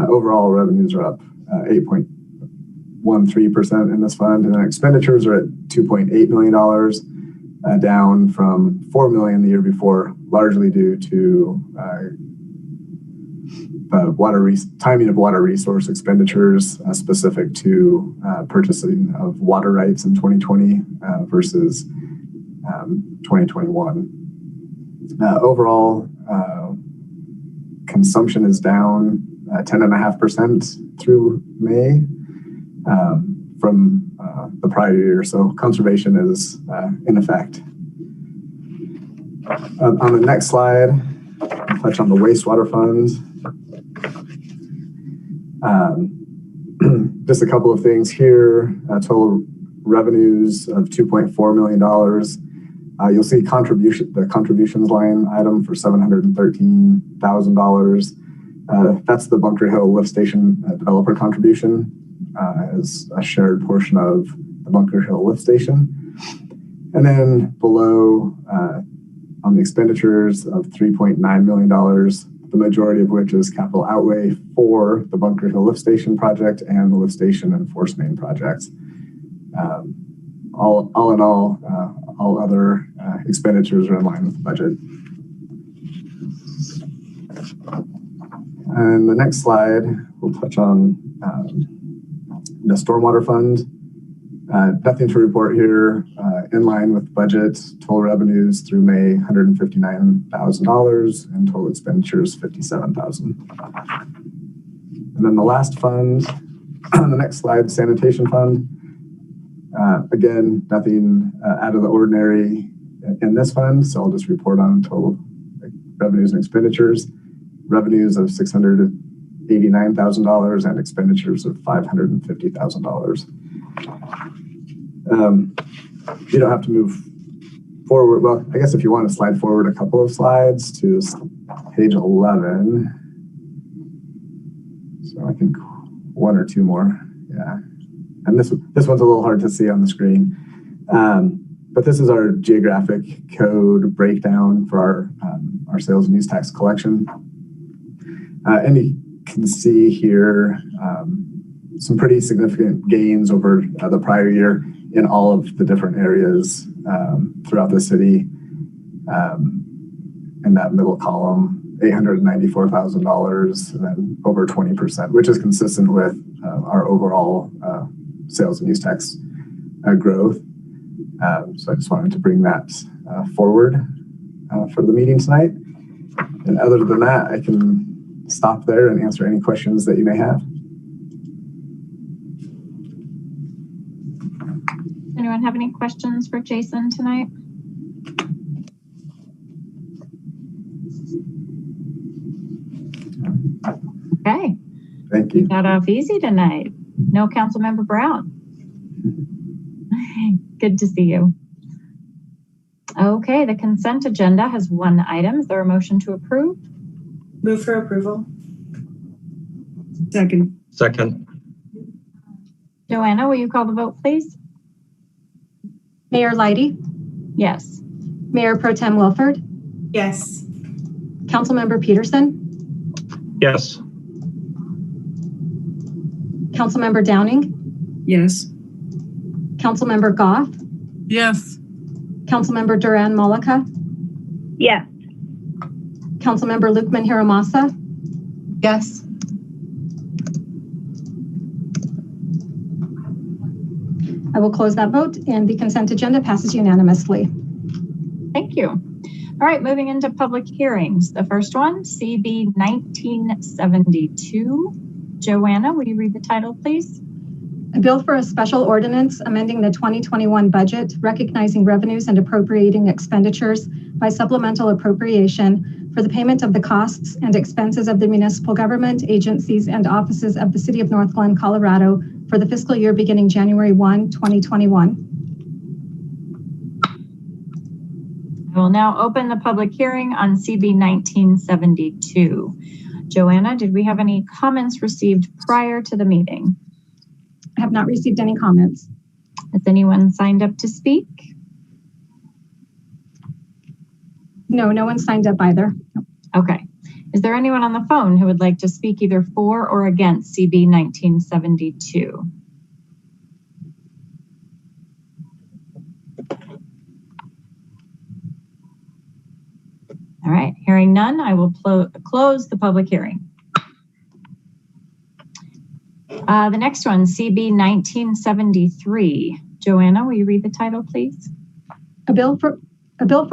S15: Overall revenues are up 8.13% in this fund. And then expenditures are at $2.8 million, down from $4 million the year before, largely due to timing of water resource expenditures specific to purchasing of water rights in 2020 versus 2021. Overall, consumption is down 10.5% through May from the prior year. So conservation is in effect. On the next slide, I'll touch on the wastewater fund. Just a couple of things here. Total revenues of $2.4 million. You'll see the contributions line item for $713,000. That's the Bunker Hill Lift Station developer contribution as a shared portion of the Bunker Hill Lift Station. And then below on the expenditures of $3.9 million, the majority of which is capital outlay for the Bunker Hill Lift Station project and the lift station and force main projects. All in all other expenditures are in line with the budget. And the next slide, we'll touch on the stormwater fund. Nothing to report here. In line with budget, total revenues through May, $159,000, and total expenditures, $57,000. And then the last fund, on the next slide, sanitation fund. Again, nothing out of the ordinary in this fund, so I'll just report on total revenues and expenditures. Revenues of $689,000 and expenditures of $550,000. You don't have to move forward. Well, I guess if you want to slide forward a couple of slides to page 11. So I think one or two more. Yeah. And this one's a little hard to see on the screen. But this is our geographic code breakdown for our sales and use tax collection. And you can see here some pretty significant gains over the prior year in all of the different areas throughout the city. In that middle column, $894,000 and then over 20%, which is consistent with our overall sales and use tax growth. So I just wanted to bring that forward for the meeting tonight. And other than that, I can stop there and answer any questions that you may have.
S1: Anyone have any questions for Jason tonight? Okay.
S15: Thank you.
S1: Got off easy tonight. No Councilmember Brown. Good to see you. Okay, the consent agenda has one item. Is there a motion to approve?
S9: Move for approval.
S12: Second.
S11: Second.
S1: Joanna, will you call the vote, please?
S2: Mayor Leidy,
S1: Yes.
S2: Mayor Pro Tem Wilford,
S9: Yes.
S2: Councilmember Peterson,
S11: Yes.
S2: Councilmember Downing,
S12: Yes.
S2: Councilmember Goff,
S3: Yes.
S2: Councilmember Duran Malika,
S5: Yes.
S2: Councilmember Lukman Hiramasa,
S13: Yes.
S2: I will close that vote and the consent agenda passes unanimously.
S1: Thank you. All right, moving into public hearings. The first one, CB 1972. Joanna, will you read the title, please?
S2: A bill for a special ordinance amending the 2021 budget, recognizing revenues and appropriating expenditures by supplemental appropriation for the payment of the costs and expenses of the municipal government, agencies, and offices of the City of Northglenn, Colorado for the fiscal year beginning January 1, 2021.
S1: I will now open the public hearing on CB 1972. Joanna, did we have any comments received prior to the meeting?
S2: I have not received any comments.
S1: Has anyone signed up to speak?
S2: No, no one signed up either.
S1: Okay. Is there anyone on the phone who would like to speak either for or against CB 1972? All right, hearing none, I will close the public hearing. The next one, CB 1973. Joanna, will you read the title, please?
S2: A bill for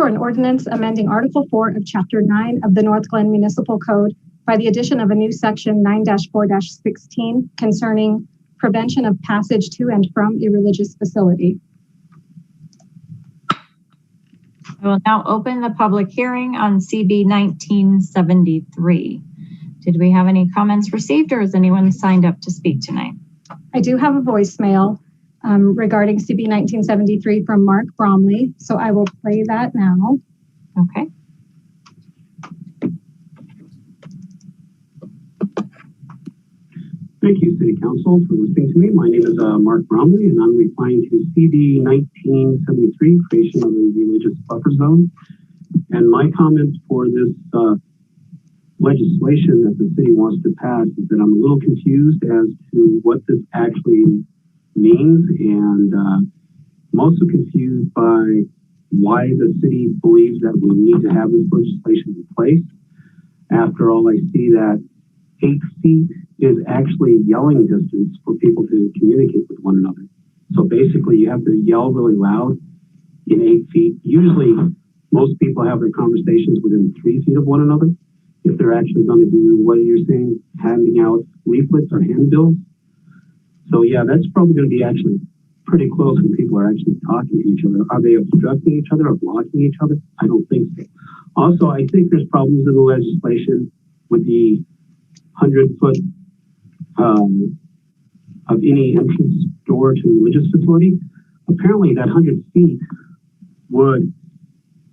S2: an ordinance amending Article 4 of Chapter 9 of the Northglenn Municipal Code by the addition of a new section 9-4-16 concerning prevention of passage to and from a religious facility.
S1: I will now open the public hearing on CB 1973. Did we have any comments received or has anyone signed up to speak tonight?
S2: I do have a voicemail regarding CB 1973 from Mark Bromley, so I will play that now.
S1: Okay.
S10: Thank you, City Council, for listening to me. My name is Mark Bromley, and I'm replying to CD 1973, creation of a religious buffer zone. And my comments for this legislation that the city wants to pass is that I'm a little confused as to what this actually means, and I'm also confused by why the city believes that we need to have this legislation in place. After all, I see that 8 feet is actually yelling distance for people to communicate with one another. So basically you have to yell really loud in 8 feet. Usually most people have their conversations within 3 feet of one another. If they're actually going to do what you're saying, handing out leaflets or handbills. So yeah, that's probably going to be actually pretty close when people are actually talking to each other. Are they obstructing each other or blocking each other? I don't think so. Also, I think there's problems in the legislation with the 100-foot of any entrance door to a religious facility. Apparently that 100 feet would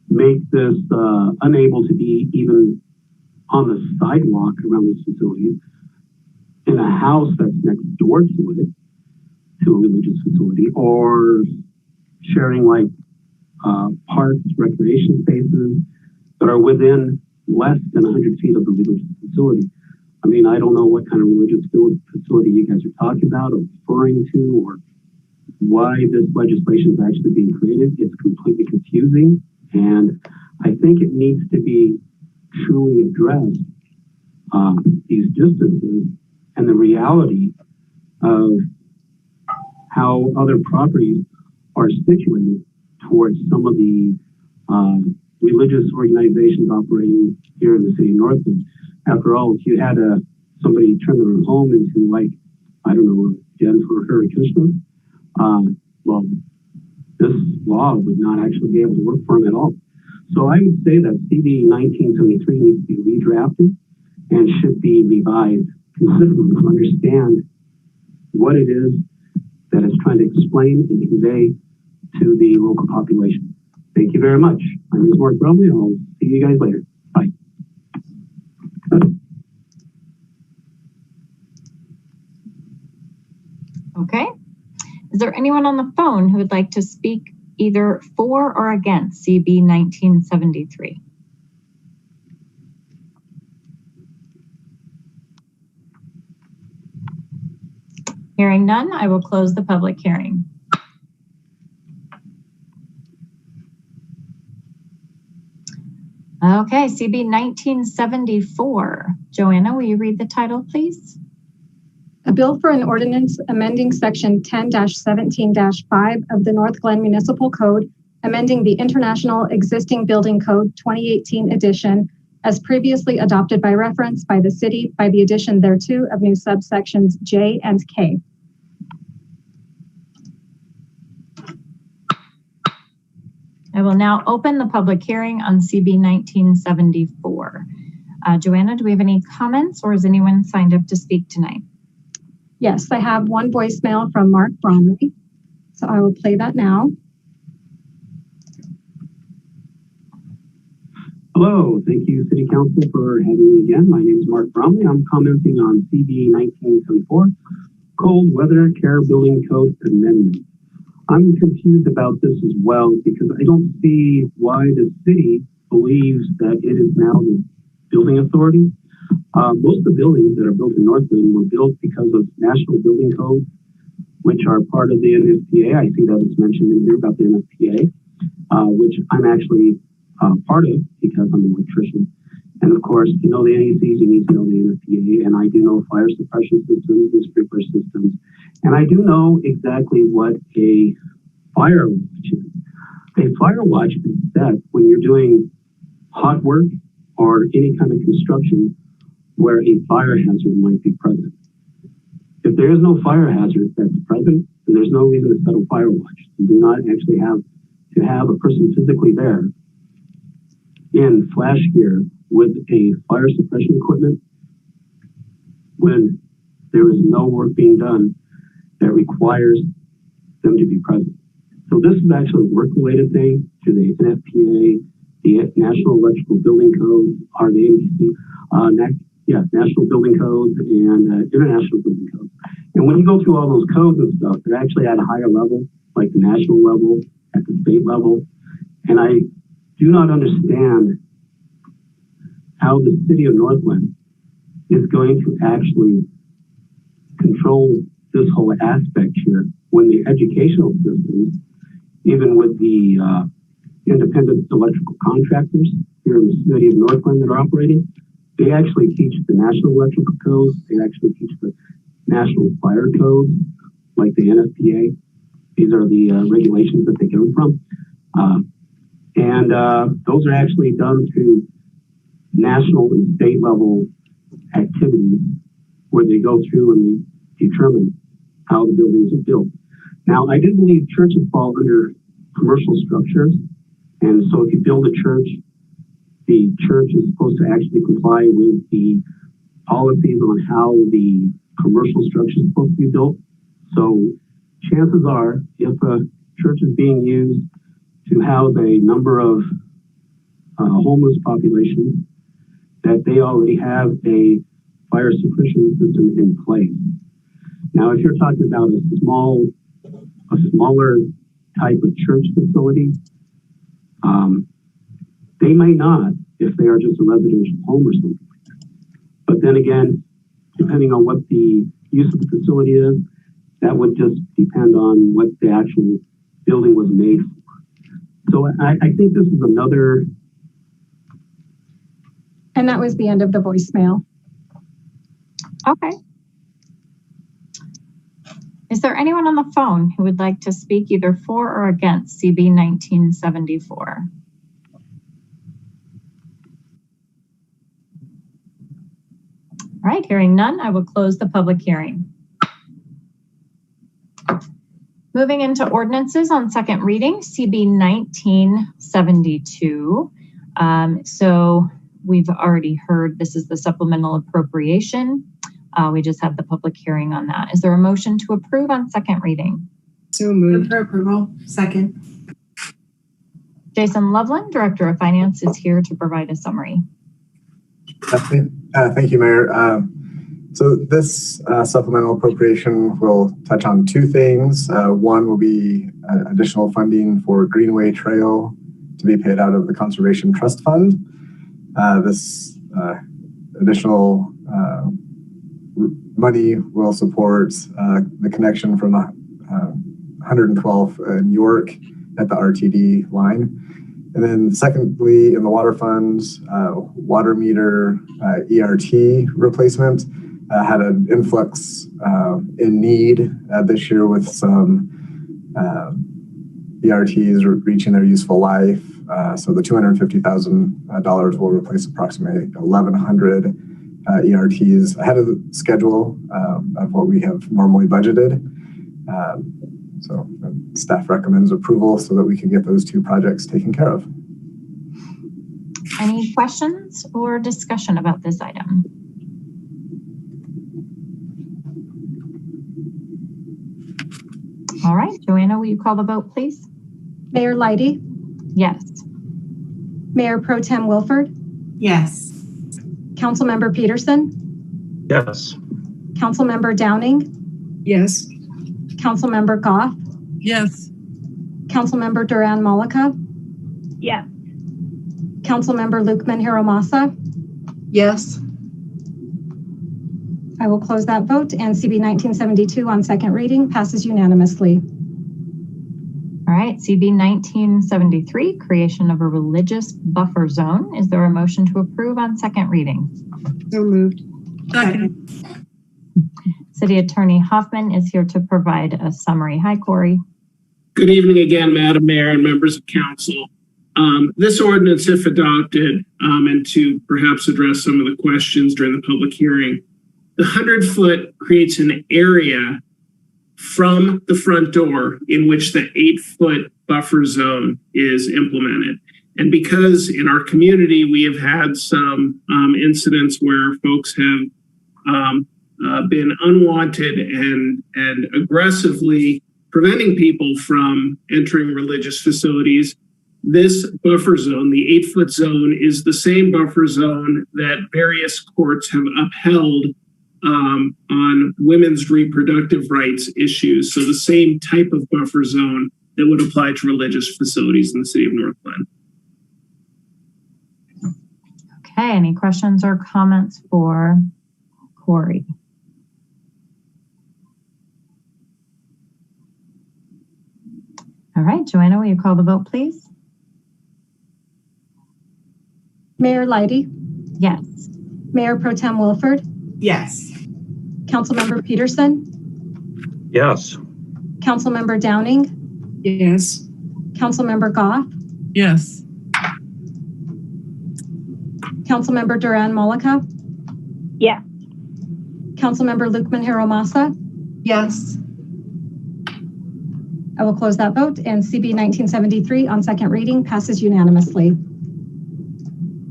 S10: make this unable to be even on the sidewalk around this facility in a house that's next door to it, to a religious facility, or sharing like parks, recreation spaces that are within less than 100 feet of the religious facility. I mean, I don't know what kind of religious facility you guys are talking about or referring to, or why this legislation is actually being created. It's completely confusing, and I think it needs to be truly addressed, these distances and the reality of how other properties are situated towards some of the religious organizations operating here in the city of Northglenn. After all, if you had somebody turn their home into, like, I don't know, den for Hare Krishna, well, this law would not actually be able to work for them at all. So I would say that CB 1973 needs to be redrafted and should be revised considerably to understand what it is that it's trying to explain and convey to the local population. Thank you very much. My name is Mark Brumley. I'll see you guys later. Bye.
S1: Okay. Is there anyone on the phone who would like to speak either for or against CB 1973? Hearing none, I will close the public hearing. Okay, CB 1974. Joanna, will you read the title, please?
S2: A bill for an ordinance amending section 10-17-5 of the Northglenn Municipal Code, amending the International Existing Building Code 2018 edition, as previously adopted by reference by the city by the addition thereto of new subsections J and K.
S1: I will now open the public hearing on CB 1974. Joanna, do we have any comments, or is anyone signed up to speak tonight?
S2: Yes, I have one voicemail from Mark Bromley, so I will play that now.
S10: Hello, thank you, City Council, for having me again. My name is Mark Bromley. I'm commenting on CB 1974, Cold Weather Care Building Code Amendment. I'm confused about this as well because I don't see why the city believes that it is now the building authority. Most of the buildings that are built in Northglenn were built because of national building codes, which are part of the NFPA. I see that it's mentioned in here about the NFPA, which I'm actually part of because I'm an electrician. And of course, to know the NECs, you need to know the NFPA. And I do know fire suppression systems and sprinkler systems. And I do know exactly what a fire watch is. A fire watch is set when you're doing hot work or any kind of construction where a fire hazard might be present. If there is no fire hazard that's present, then there's no reason to set a fire watch. You do not actually have to have a person physically there in flash gear with a fire suppression equipment when there is no work being done that requires them to be present. So this is actually a work-related thing to the NFPA, the National Electrical Building Code, or the NGTV, National Building Codes and International Building Codes. And when you go through all those codes and stuff, they're actually at a higher level, like the national level, at the state level. And I do not understand how the city of Northglenn is going to actually control this whole aspect here when the educational systems, even with the independent electrical contractors here in the city of Northglenn that are operating, they actually teach the national electrical codes. They actually teach the national fire codes, like the NFPA. These are the regulations that they come from. And those are actually done through national and state level activities where they go through and determine how the buildings are built. Now, I do believe churches fall under commercial structures. And so if you build a church, the church is supposed to actually comply with the policies on how the commercial structure is supposed to be built. So chances are, if a church is being used to house a number of homeless populations, that they already have a fire suppression system in place. Now, if you're talking about a smaller type of church facility, they might not if they are just a residential home or something like that. But then again, depending on what the use of the facility is, that would just depend on what the actual building was made for. So I think this is another.
S2: And that was the end of the voicemail.
S1: Okay. Is there anyone on the phone who would like to speak either for or against CB 1974? All right, hearing none, I will close the public hearing. Moving into ordinances on second reading, CB 1972. So we've already heard this is the supplemental appropriation. We just had the public hearing on that. Is there a motion to approve on second reading?
S12: So moved.
S9: For approval. Second.
S1: Jason Loveland, Director of Finance, is here to provide a summary.
S15: Thank you, Mayor. So this supplemental appropriation will touch on two things. One will be additional funding for Greenway Trail to be paid out of the Conservation Trust Fund. This additional money will support the connection from 112th and York at the RTD line. And then secondly, in the water funds, water meter ERT replacement had an influx in need this year with some ERTs reaching their useful life. So the $250,000 will replace approximately 1,100 ERTs ahead of the schedule of what we have normally budgeted. So staff recommends approval so that we can get those two projects taken care of.
S1: Any questions or discussion about this item? All right, Joanna, will you call the vote, please?
S2: Mayor Leidy?
S1: Yes.
S2: Mayor Pro Tem Wilford?
S9: Yes.
S2: Councilmember Peterson?
S11: Yes.
S2: Councilmember Downing?
S12: Yes.
S2: Councilmember Goff?
S3: Yes.
S2: Councilmember Duran Malika?
S5: Yes.
S2: Councilmember Lukman Hiromasa?
S13: Yes.
S2: I will close that vote, and CB 1972 on second reading passes unanimously.
S1: All right, CB 1973, creation of a religious buffer zone. Is there a motion to approve on second reading?
S12: So moved.
S3: Second.
S1: City Attorney Hoffman is here to provide a summary. Hi, Corey.
S14: Good evening again, Madam Mayor and members of council. This ordinance, if adopted, and to perhaps address some of the questions during the public hearing, the 100-foot creates an area from the front door in which the 8-foot buffer zone is implemented. And because in our community, we have had some incidents where folks have been unwanted and aggressively preventing people from entering religious facilities, this buffer zone, the 8-foot zone, is the same buffer zone that various courts have upheld on women's reproductive rights issues. So the same type of buffer zone that would apply to religious facilities in the city of Northglenn.
S1: Okay, any questions or comments for Corey? All right, Joanna, will you call the vote, please?
S2: Mayor Leidy?
S1: Yes.
S2: Mayor Pro Tem Wilford?
S9: Yes.
S2: Councilmember Peterson?
S11: Yes.
S2: Councilmember Downing?
S12: Yes.
S2: Councilmember Goff?
S3: Yes.
S2: Councilmember Duran Malika?
S5: Yes.
S2: Councilmember Lukman Hiromasa?
S13: Yes.
S2: I will close that vote, and CB 1973 on second reading passes unanimously.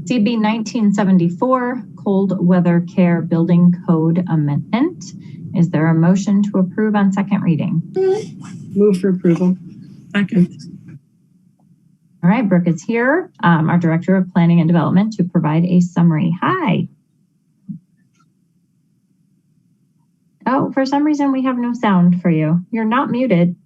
S1: CB 1974, Cold Weather Care Building Code Amendment. Is there a motion to approve on second reading?
S12: Move for approval.
S3: Second.
S1: All right, Brooke is here, our Director of Planning and Development, to provide a summary. Hi. Oh, for some reason we have no sound for you. You're not muted.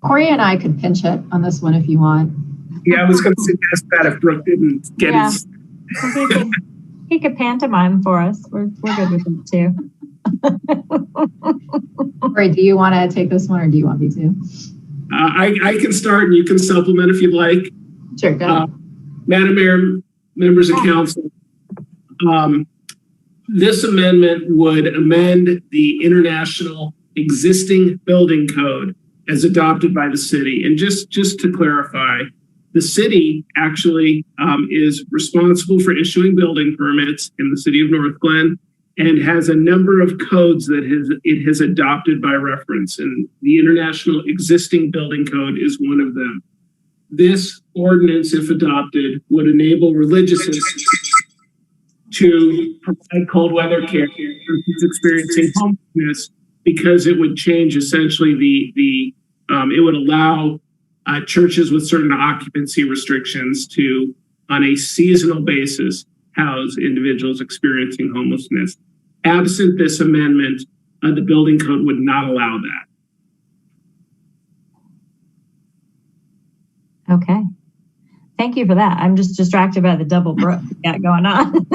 S6: Corey and I could pinch it on this one if you want.
S14: Yeah, I was going to suggest that if Brooke didn't get his.
S1: He could pantomime for us. We're good with it too.
S6: Corey, do you want to take this one or do you want me to?
S14: I can start and you can supplement if you'd like.
S6: Sure, go ahead.
S14: Madam Mayor, members of council, this amendment would amend the international existing building code as adopted by the city. And just to clarify, the city actually is responsible for issuing building permits in the city of Northglenn and has a number of codes that it has adopted by reference. And the international existing building code is one of them. This ordinance, if adopted, would enable religious institutions to provide cold weather care for persons experiencing homelessness, because it would change essentially it would allow churches with certain occupancy restrictions to, on a seasonal basis, house individuals experiencing homelessness. Absent this amendment, the building code would not allow that.
S1: Okay. Thank you for that. I'm just distracted by the double Brooke we got going on.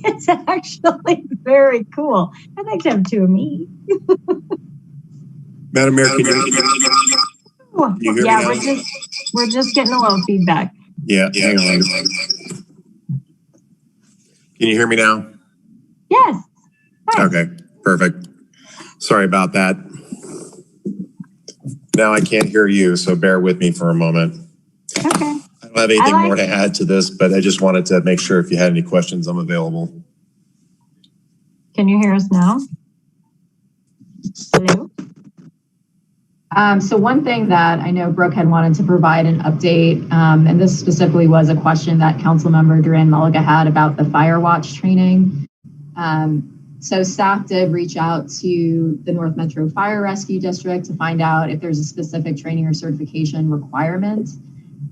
S1: It's actually very cool. I'd like to have two of me.
S16: Madam Mayor, can you hear me now?
S1: we're just getting a little feedback.
S16: Yeah, hang on. Can you hear me now?
S1: Yes. Hi.
S16: Okay, perfect. Sorry about that. Now I can't hear you, so bear with me for a moment.
S1: Okay.
S16: I don't have anything more to add to this, but I just wanted to make sure if you had any questions, I'm available.
S1: Can you hear us now? Hello?
S6: So one thing that I know Brooke had wanted to provide an update, and this specifically was a question that Councilmember Duran Mulliga had about the fire watch training. So staff did reach out to the North Metro Fire Rescue District to find out if there's a specific training or certification requirement.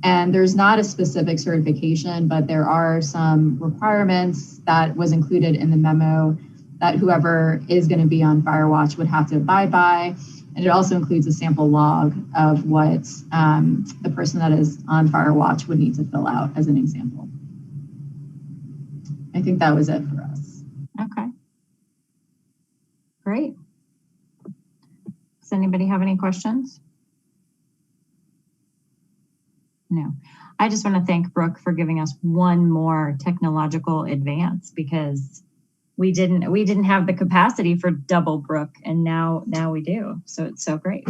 S6: And there's not a specific certification, but there are some requirements that was included in the memo that whoever is going to be on fire watch would have to abide by. And it also includes a sample log of what the person that is on fire watch would need to fill out as an example. I think that was it for us.
S1: Okay. Great. Does anybody have any questions? No. I just want to thank Brooke for giving us one more technological advance, because we didn't have the capacity for double Brooke, and now we do. So it's so great.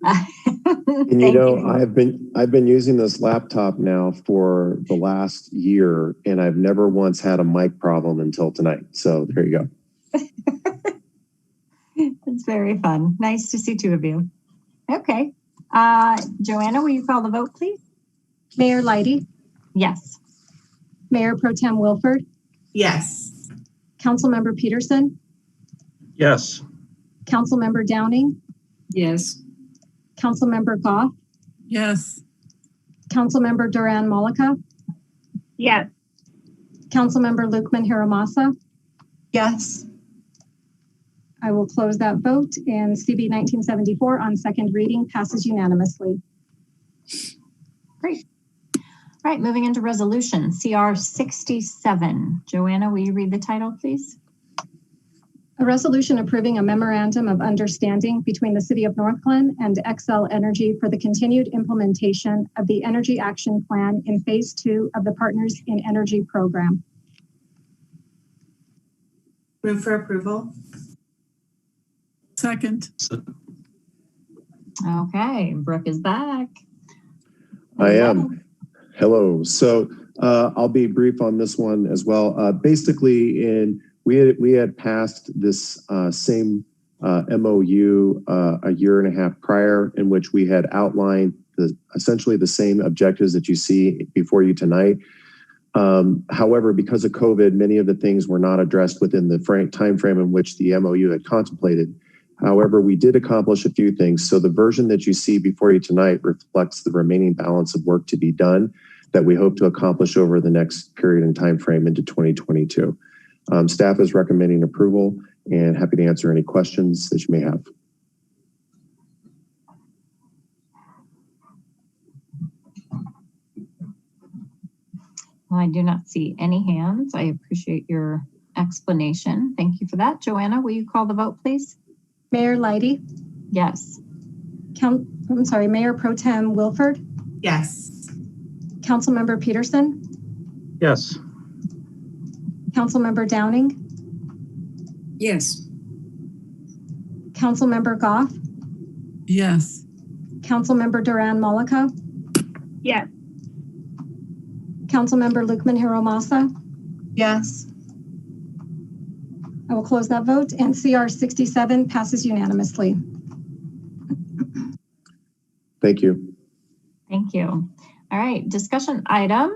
S17: And you know, I've been using this laptop now for the last year, and I've never once had a mic problem until tonight. So there you go.
S1: It's very fun. Nice to see two of you. Okay. Joanna, will you call the vote, please?
S2: Mayor Leidy?
S1: Yes.
S2: Mayor Pro Tem Wilford?
S9: Yes.
S2: Councilmember Peterson?
S11: Yes.
S2: Councilmember Downing?
S12: Yes.
S2: Councilmember Goff?
S3: Yes.
S2: Councilmember Duran Mulliga?
S5: Yes.
S2: Councilmember Lukman Hiramasa?
S13: Yes.
S2: I will close that vote, and CB 1974 on second reading passes unanimously.
S1: Great. All right, moving into resolution CR 67. Joanna, will you read the title, please?
S2: resolution approving a memorandum of understanding between the City of Northglenn and Xcel Energy for the continued implementation of the Energy Action Plan in Phase 2 of the Partners in Energy program.
S9: Move for approval.
S3: Second.
S1: Okay, Brooke is back.
S17: I am. Hello. So I'll be brief on this one as well. Basically, we had passed this same MOU a year and a half prior, in which we had outlined essentially the same objectives that you see before you tonight. However, because of COVID, many of the things were not addressed within the time frame in which the MOU had contemplated. However, we did accomplish a few things. So the version that you see before you tonight reflects the remaining balance of work to be done that we hope to accomplish over the next period and time frame into 2022. Staff is recommending approval and happy to answer any questions that you may have.
S1: Well, I do not see any hands. I appreciate your explanation. Thank you for that. Joanna, will you call the vote, please?
S2: Mayor Leidy?
S1: Yes.
S2: Mayor Pro Tem Wilford?
S9: Yes.
S2: Councilmember Peterson?
S11: Yes.
S2: Councilmember Downing?
S12: Yes.
S2: Councilmember Goff?
S3: Yes.
S2: Councilmember Duran Mollica?
S5: Yes.
S2: Councilmember Lukman Hiromasa?
S13: Yes.
S2: I will close that vote, and CR 67 passes unanimously.
S17: Thank you.
S1: Thank you. All right, discussion item,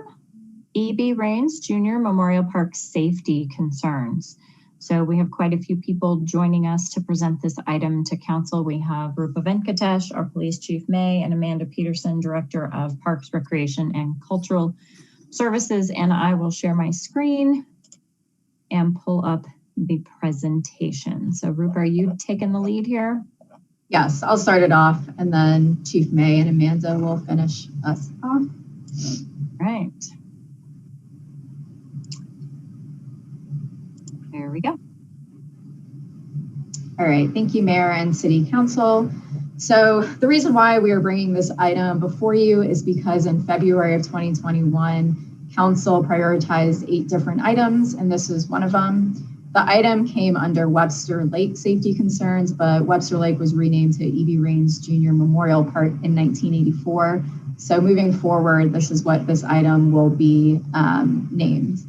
S1: E.B. Raines Jr. Memorial Park safety concerns. So we have quite a few people joining us to present this item to council. We have Rupa Venkatesh, our police chief May, and Amanda Peterson, director of Parks, Recreation, and Cultural Services. And I will share my screen and pull up the presentation. So Rupa, are you taking the lead here?
S6: Yes, I'll start it off, and then Chief May and Amanda will finish us off.
S1: Right. There we go.
S6: All right, thank you, Mayor and City Council. So the reason why we are bringing this item before you is because in February of 2021, Council prioritized 8 different items, and this is one of them. The item came under Webster Lake safety concerns, but Webster Lake was renamed to E.B. Raines Jr. Memorial Park in 1984. So moving forward, this is what this item will be named.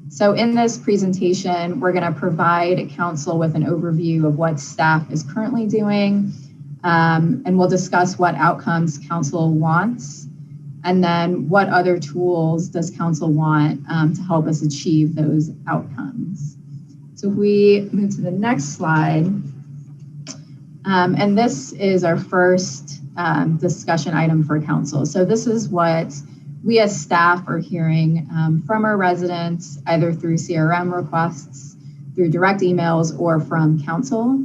S6: So in this presentation, we're going to provide council with an overview of what staff is currently doing, and we'll discuss what outcomes council wants, and then what other tools does council want to help us achieve those outcomes. So if we move to the next slide, and this is our first discussion item for council. So this is what we as staff are hearing from our residents, either through CRM requests, through direct emails, or from council.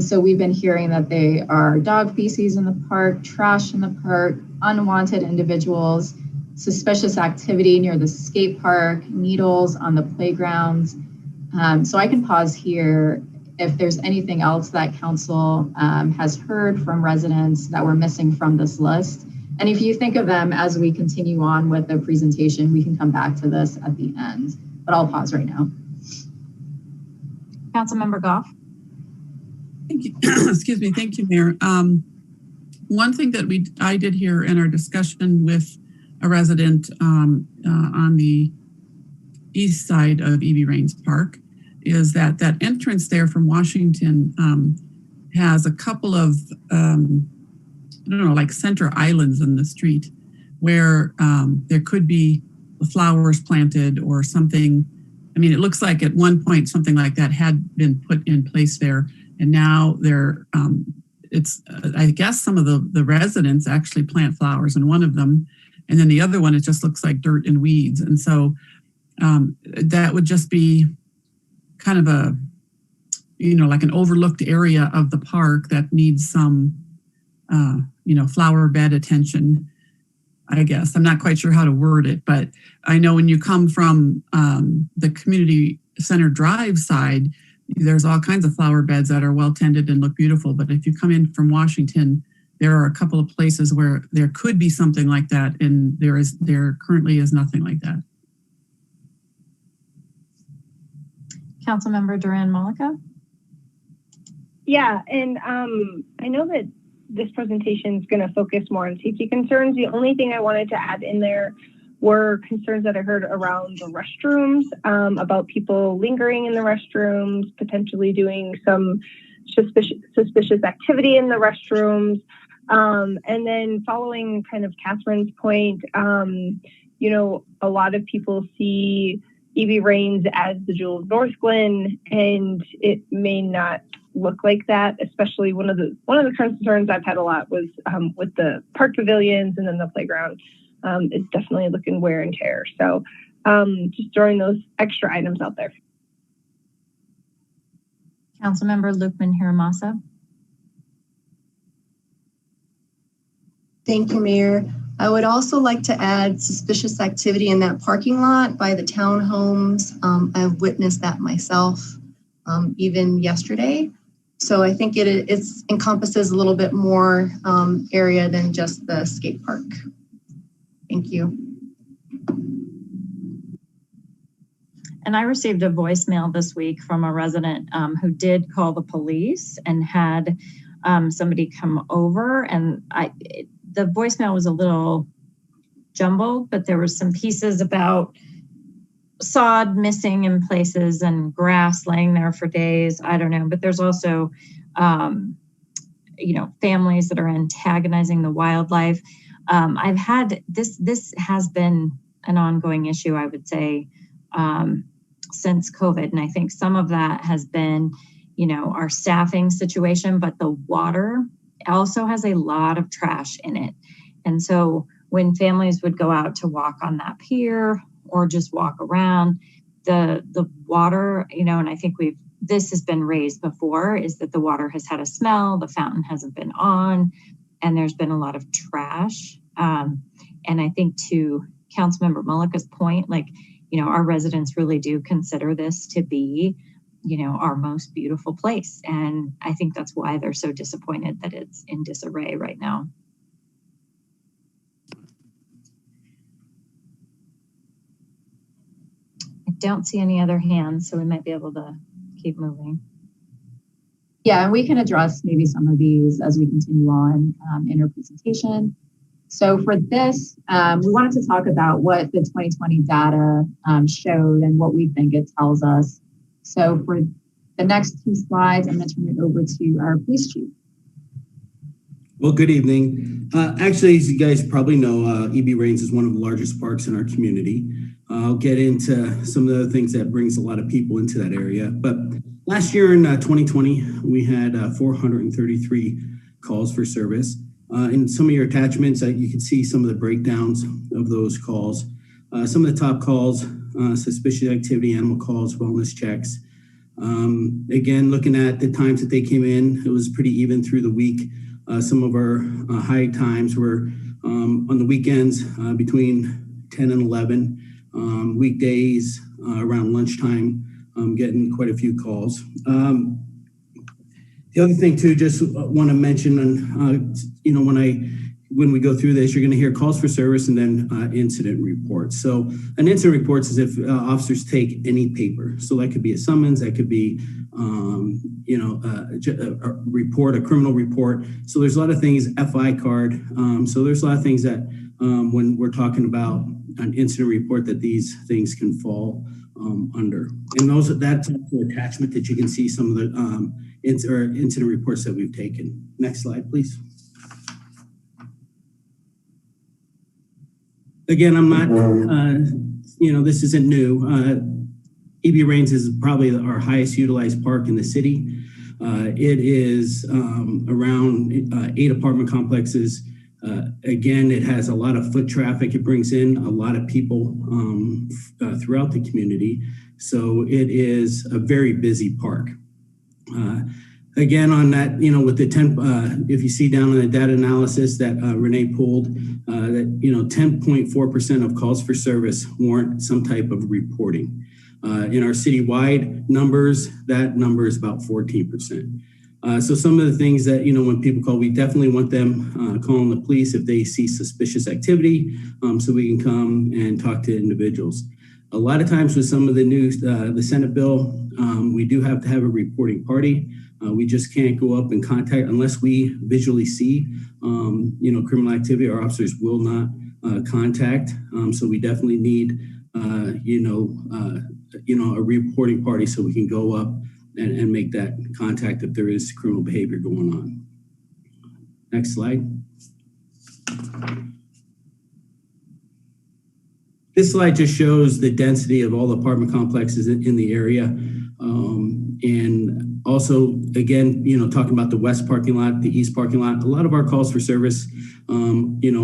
S6: So we've been hearing that they are dog feces in the park, trash in the park, unwanted individuals, suspicious activity near the skate park, needles on the playgrounds. So I can pause here if there's anything else that council has heard from residents that we're missing from this list. And if you think of them as we continue on with the presentation, we can come back to this at the end, but I'll pause right now.
S1: Councilmember Goff.
S3: Thank you. Excuse me. Thank you, Mayor. One thing that I did hear in our discussion with a resident on the east side of E.B. Raines Park is that entrance there from Washington has a couple of, I don't know, like center islands in the street where there could be flowers planted or something. I mean, it looks like at one point something like that had been put in place there, and now I guess some of the residents actually plant flowers in one of them, and then the other one, it just looks like dirt and weeds. And so that would just be kind of a, like an overlooked area of the park that needs some, flower bed attention, I guess. I'm not quite sure how to word it, but I know when you come from the community center drive side, there's all kinds of flower beds that are well tended and look beautiful. But if you come in from Washington, there are a couple of places where there could be something like that, and there currently is nothing like that.
S1: Councilmember Duran Malika.
S5: Yeah, and I know that this presentation is going to focus more on safety concerns. The only thing I wanted to add in there were concerns that I heard around the restrooms, about people lingering in the restrooms, potentially doing some suspicious activity in the restrooms. And then following kind of Catherine's point, you know, a lot of people see EB Rains as the jewel of Northglenn, and it may not look like that. Especially one of the concerns I've had a lot was with the park pavilions and then the playground. It's definitely looking wear and tear. So just throwing those extra items out there.
S1: Councilmember Lukman Hiramasa.
S13: Thank you, Mayor. I would also like to add suspicious activity in that parking lot by the townhomes. I've witnessed that myself, even yesterday. So I think it encompasses a little bit more area than just the skate park. Thank you.
S1: And I received a voicemail this week from a resident who did call the police and had somebody come over, and the voicemail was a little jumbled, but there was some pieces about sod missing in places and grass laying there for days. I don't know, but there's also, you know, families that are antagonizing the wildlife. I've had this has been an ongoing issue, I would say, since COVID. And I think some of that has been, you know, our staffing situation, but the water also has a lot of trash in it. And so when families would go out to walk on that pier or just walk around, the water, you know, and I think this has been raised before, is that the water has had a smell, the fountain hasn't been on, and there's been a lot of trash. And I think to Councilmember Mullica's point, like, you know, our residents really do consider this to be, you know, our most beautiful place. And I think that's why they're so disappointed that it's in disarray right now. I don't see any other hands, so we might be able to keep moving.
S6: Yeah, and we can address maybe some of these as we continue on in our presentation. So for this, we wanted to talk about what the 2020 data showed and what we think it tells us. So for the next two slides, I'm going to turn it over to our police chief.
S18: Well, good evening. Actually, as you guys probably know, EB Rains is one of the largest parks in our community. I'll get into some of the things that brings a lot of people into that area. But last year in 2020, we had 433 calls for service. In some of your attachments, you can see some of the breakdowns of those calls. Some of the top calls, suspicious activity, animal calls, wellness checks. Again, looking at the times that they came in, it was pretty even through the week. Some of our high times were on the weekends between 10 and 11, weekdays around lunchtime, getting quite a few calls. The other thing too, just want to mention, you know, when we go through this, you're going to hear calls for service and then incident reports. So an incident report is if officers take any paper. So that could be a summons, that could be, you know, a report, a criminal report. So there's a lot of things, FI card. So there's a lot of things that when we're talking about an incident report that these things can fall under. And that's also an attachment that you can see some of the incident reports that we've taken. Next slide, please. Again, I'm not, you know, this isn't new. EB Rains is probably our highest utilized park in the city. It is around 8 apartment complexes. Again, it has a lot of foot traffic. It brings in a lot of people throughout the community. So it is a very busy park. Again, on that, you know, with the 10, if you see down in the data analysis that Renee pulled, that, you know, 10.4% of calls for service warrant some type of reporting. In our citywide numbers, that number is about 14%. So some of the things that, when people call, we definitely want them calling the police if they see suspicious activity, so we can come and talk to individuals. A lot of times with some of the news, the Senate bill, we do have to have a reporting party. We just can't go up and contact unless we visually see, criminal activity. Our officers will not contact. So we definitely need, a reporting party so we can go up and make that contact if there is criminal behavior going on. Next slide. This slide just shows the density of all the apartment complexes in the area. And also, again, talking about the west parking lot, the east parking lot, a lot of our calls for service,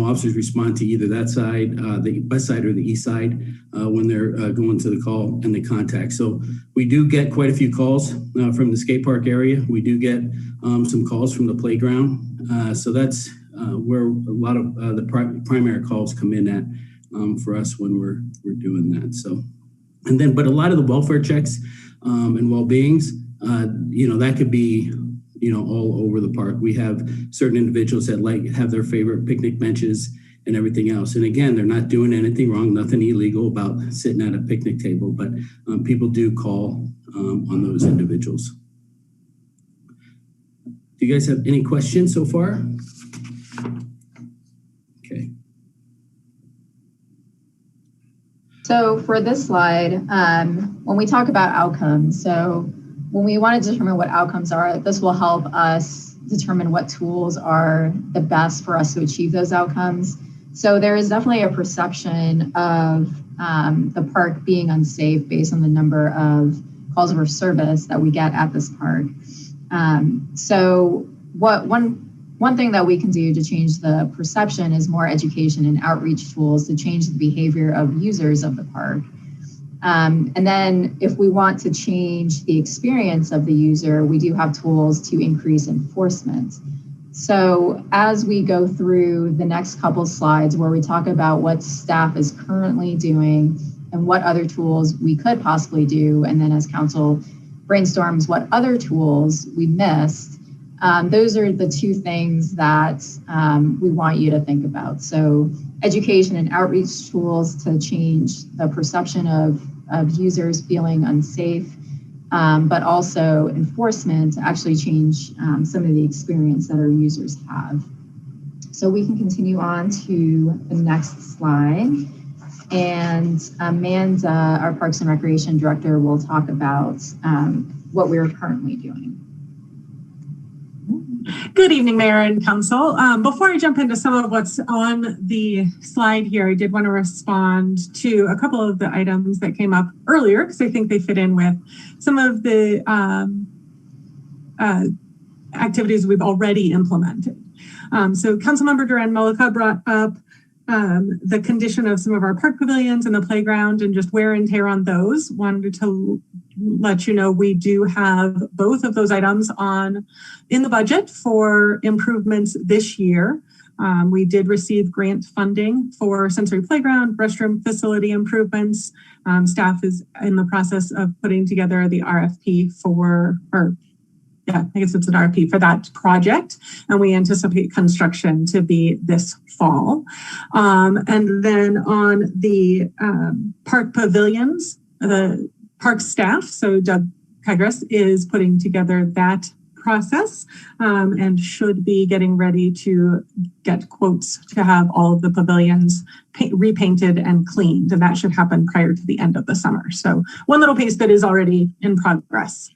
S18: officers respond to either that side, the west side or the east side when they're going to the call and the contact. So we do get quite a few calls from the skate park area. We do get some calls from the playground. So that's where a lot of the primary calls come in at for us when we're doing that. So, but a lot of the welfare checks and well-beings, that could be, all over the park. We have certain individuals that have their favorite picnic benches and everything else. And again, they're not doing anything wrong, nothing illegal about sitting at a picnic table, but people do call on those individuals. Do you guys have any questions so far? Okay.
S6: So for this slide, when we talk about outcomes, so when we want to determine what outcomes are, this will help us determine what tools are the best for us to achieve those outcomes. So there is definitely a perception of the park being unsafe based on the number of calls for service that we get at this park. So one thing that we can do to change the perception is more education and outreach tools to change the behavior of users of the park. And then if we want to change the experience of the user, we do have tools to increase enforcement. So as we go through the next couple slides where we talk about what staff is currently doing and what other tools we could possibly do, and then as council brainstorms what other tools we missed, those are the two things that we want you to think about. So education and outreach tools to change the perception of users feeling unsafe, but also enforcement to actually change some of the experience that our users have. So we can continue on to the next slide. And Amanda, our Parks and Recreation Director, will talk about what we're currently doing.
S19: Good evening, Mayor and Council. Before I jump into some of what's on the slide here, I did want to respond to a couple of the items that came up earlier because I think they fit in with some of the activities we've already implemented. So Councilmember Duran Mullica brought up the condition of some of our park pavilions and the playground and just wear and tear on those. Wanted to let you know we do have both of those items in the budget for improvements this year. We did receive grant funding for sensory playground, restroom facility improvements. Staff is in the process of putting together the RFP I guess it's an RFP for that project, and we anticipate construction to be this fall. And then on the park pavilions, the park staff, so Doug Pegras is putting together that process and should be getting ready to get quotes to have all of the pavilions repainted and cleaned, and that should happen prior to the end of the summer. So one little piece that is already in progress.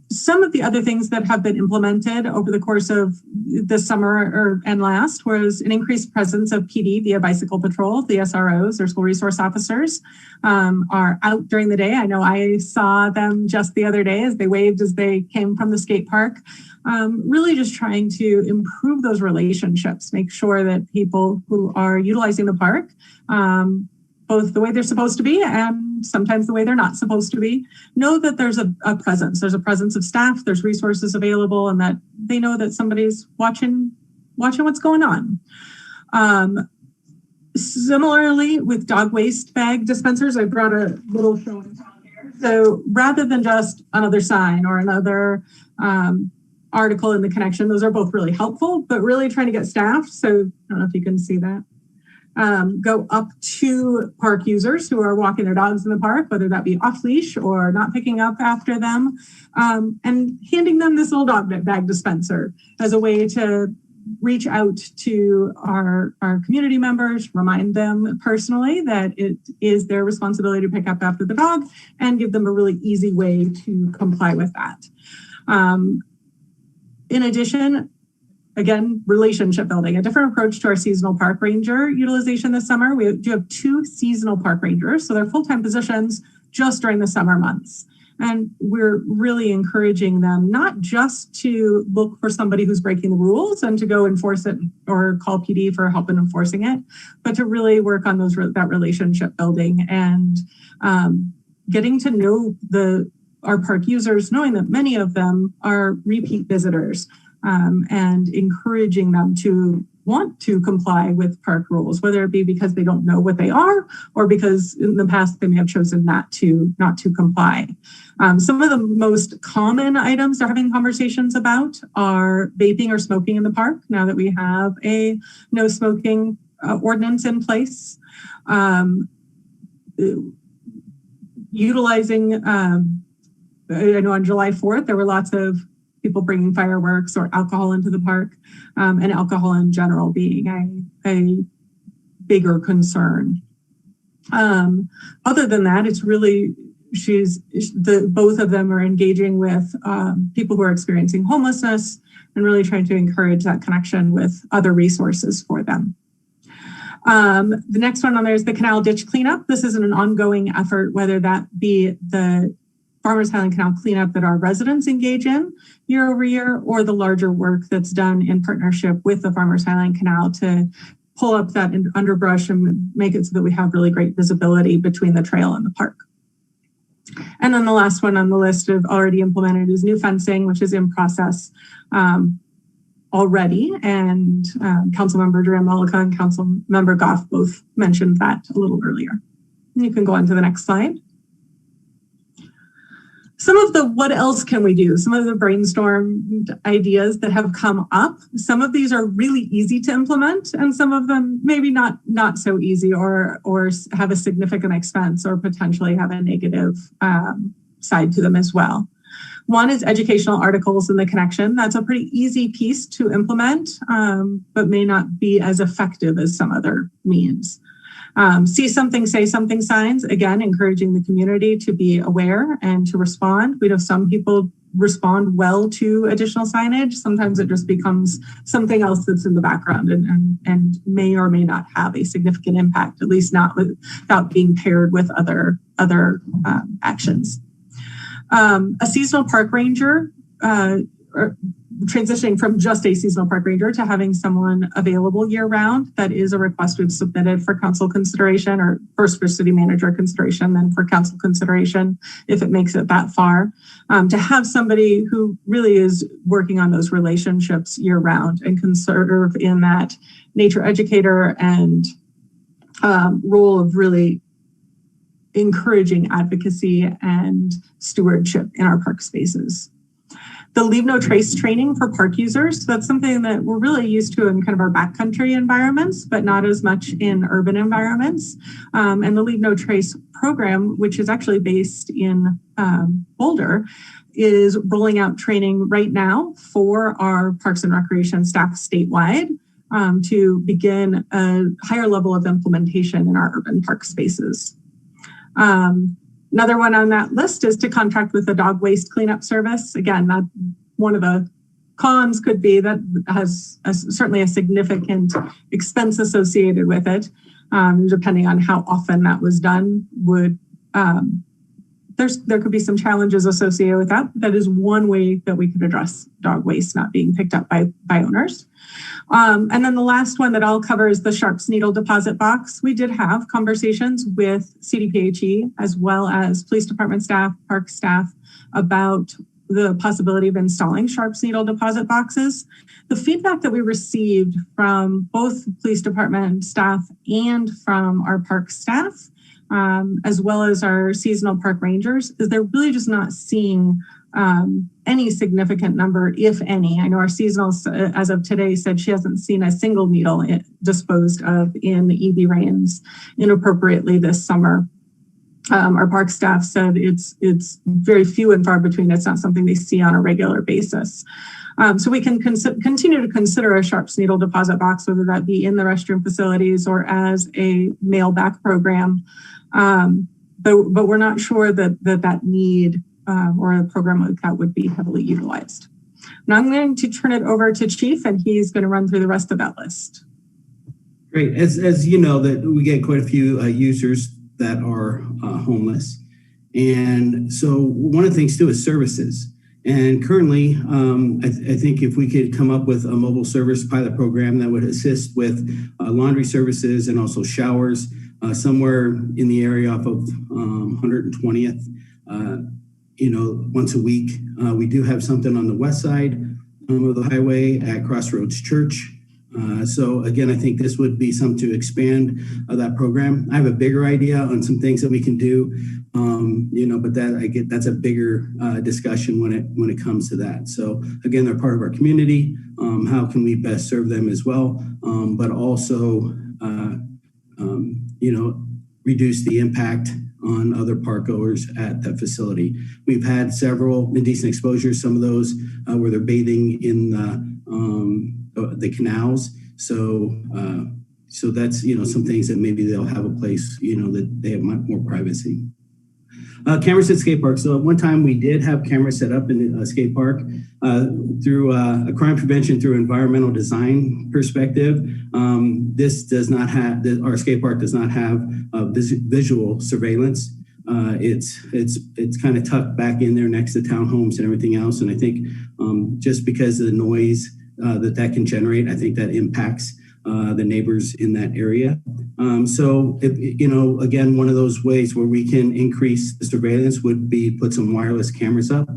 S19: Some of the other things that have been implemented over the course of this summer and last was an increased presence of PD via bicycle patrol. The SROs, or school resource officers, are out during the day. I know I saw them just the other day as they waved as they came from the skate park. Really just trying to improve those relationships, make sure that people who are utilizing the park, both the way they're supposed to be and sometimes the way they're not supposed to be, know that there's a presence. There's a presence of staff, there's resources available, and that they know that somebody's watching what's going on. Similarly, with dog waste bag dispensers, I brought a little show and tell here. So rather than just another sign or another article in the connection, those are both really helpful, but really trying to get staff. So I don't know if you can see that. Go up to park users who are walking their dogs in the park, whether that be off leash or not picking up after them, and handing them this little dog bag dispenser as a way to reach out to our community members, remind them personally that it is their responsibility to pick up after the dog, and give them a really easy way to comply with that. In addition, again, relationship building, a different approach to our seasonal park ranger utilization this summer. We do have 2 seasonal park rangers, so they're full-time positions just during the summer months. And we're really encouraging them not just to look for somebody who's breaking the rules and to go enforce it or call PD for help in enforcing it, but to really work on that relationship building and getting to know our park users, knowing that many of them are repeat visitors, and encouraging them to want to comply with park rules, whether it be because they don't know what they are or because in the past they may have chosen not to comply. Some of the most common items they're having conversations about are vaping or smoking in the park now that we have a no smoking ordinance in place. Utilizing, I know on July 4th, there were lots of people bringing fireworks or alcohol into the park, and alcohol in general being a bigger concern. Other than that, it's really, both of them are engaging with people who are experiencing homelessness and really trying to encourage that connection with other resources for them. The next one on there is the canal ditch cleanup. This is an ongoing effort, whether that be the Farmers Highland Canal cleanup that our residents engage in year over year, or the larger work that's done in partnership with the Farmers Highland Canal to pull up that underbrush and make it so that we have really great visibility between the trail and the park. And then the last one on the list of already implemented is new fencing, which is in process already. And Councilmember Duran-Mullica and Councilmember Goff both mentioned that a little earlier. And you can go on to the next slide. Some of the what else can we do? Some of the brainstormed ideas that have come up. Some of these are really easy to implement, and some of them maybe not so easy or have a significant expense or potentially have a negative side to them as well. One is educational articles in the connection. That's a pretty easy piece to implement, but may not be as effective as some other means. See something, say something signs, again, encouraging the community to be aware and to respond. We know some people respond well to additional signage. Sometimes it just becomes something else that's in the background and may or may not have a significant impact, at least not without being paired with other actions. A seasonal park ranger, transitioning from just a seasonal park ranger to having someone available year round. That is a request we've submitted for council consideration, or first for city manager consideration, then for council consideration, if it makes it that far. To have somebody who really is working on those relationships year round and can serve in that nature educator and role of really encouraging advocacy and stewardship in our park spaces. The leave no trace training for park users. That's something that we're really used to in kind of our backcountry environments, but not as much in urban environments. And the leave no trace program, which is actually based in Boulder, is rolling out training right now for our Parks and Recreation staff statewide to begin a higher level of implementation in our urban park spaces. Another one on that list is to contract with a dog waste cleanup service. Again, that one of the cons could be that has certainly a significant expense associated with it. Depending on how often that was done, there could be some challenges associated with that. That is one way that we could address dog waste not being picked up by owners. And then the last one that I'll cover is the Sharps Needle Deposit Box. We did have conversations with CDPHE as well as police department staff, park staff about the possibility of installing Sharps needle deposit boxes. The feedback that we received from both the police department staff and from our park staff, as well as our seasonal park rangers, is they're really just not seeing any significant number, if any. I know our seasonal, as of today, said she hasn't seen a single needle disposed of in EB Rains inappropriately this summer. Our park staff said it's very few and far between. It's not something they see on a regular basis. So we can continue to consider a Sharps needle deposit box, whether that be in the restroom facilities or as a mail back program. But we're not sure that need or a program like that would be heavily utilized. Now I'm going to turn it over to Chief, and he's going to run through the rest of that list.
S18: Great. As you know, that we get quite a few users that are homeless. And so one of the things too is services. And currently, I think if we could come up with a mobile service pilot program that would assist with laundry services and also showers somewhere in the area off of 120th, once a week. We do have something on the west side of the highway at Crossroads Church. So again, I think this would be something to expand that program. I have a bigger idea on some things that we can do, but that's a bigger discussion when it comes to that. So again, they're part of our community. How can we best serve them as well, but also reduce the impact on other park goers at that facility. We've had several indecent exposures, some of those where they're bathing in the canals. So that's, some things that maybe they'll have a place, that they have more privacy. Cameras at skate parks. So at one time we did have cameras set up in a skate park through a crime prevention through environmental design perspective. This does not have, our skate park does not have visual surveillance. It's kind of tucked back in there next to townhomes and everything else. And I think just because of the noise that can generate, I think that impacts the neighbors in that area. Again, one of those ways where we can increase the surveillance would be put some wireless cameras up.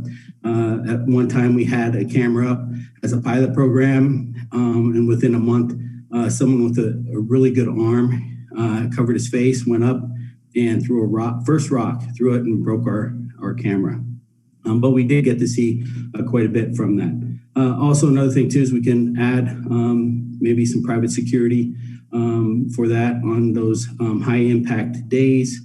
S18: At one time we had a camera up as a pilot program, and within a month, someone with a really good arm covered his face, went up and threw first rock, threw it and broke our camera. But we did get to see quite a bit from that. Also, another thing too is we can add maybe some private security for that on those high impact days.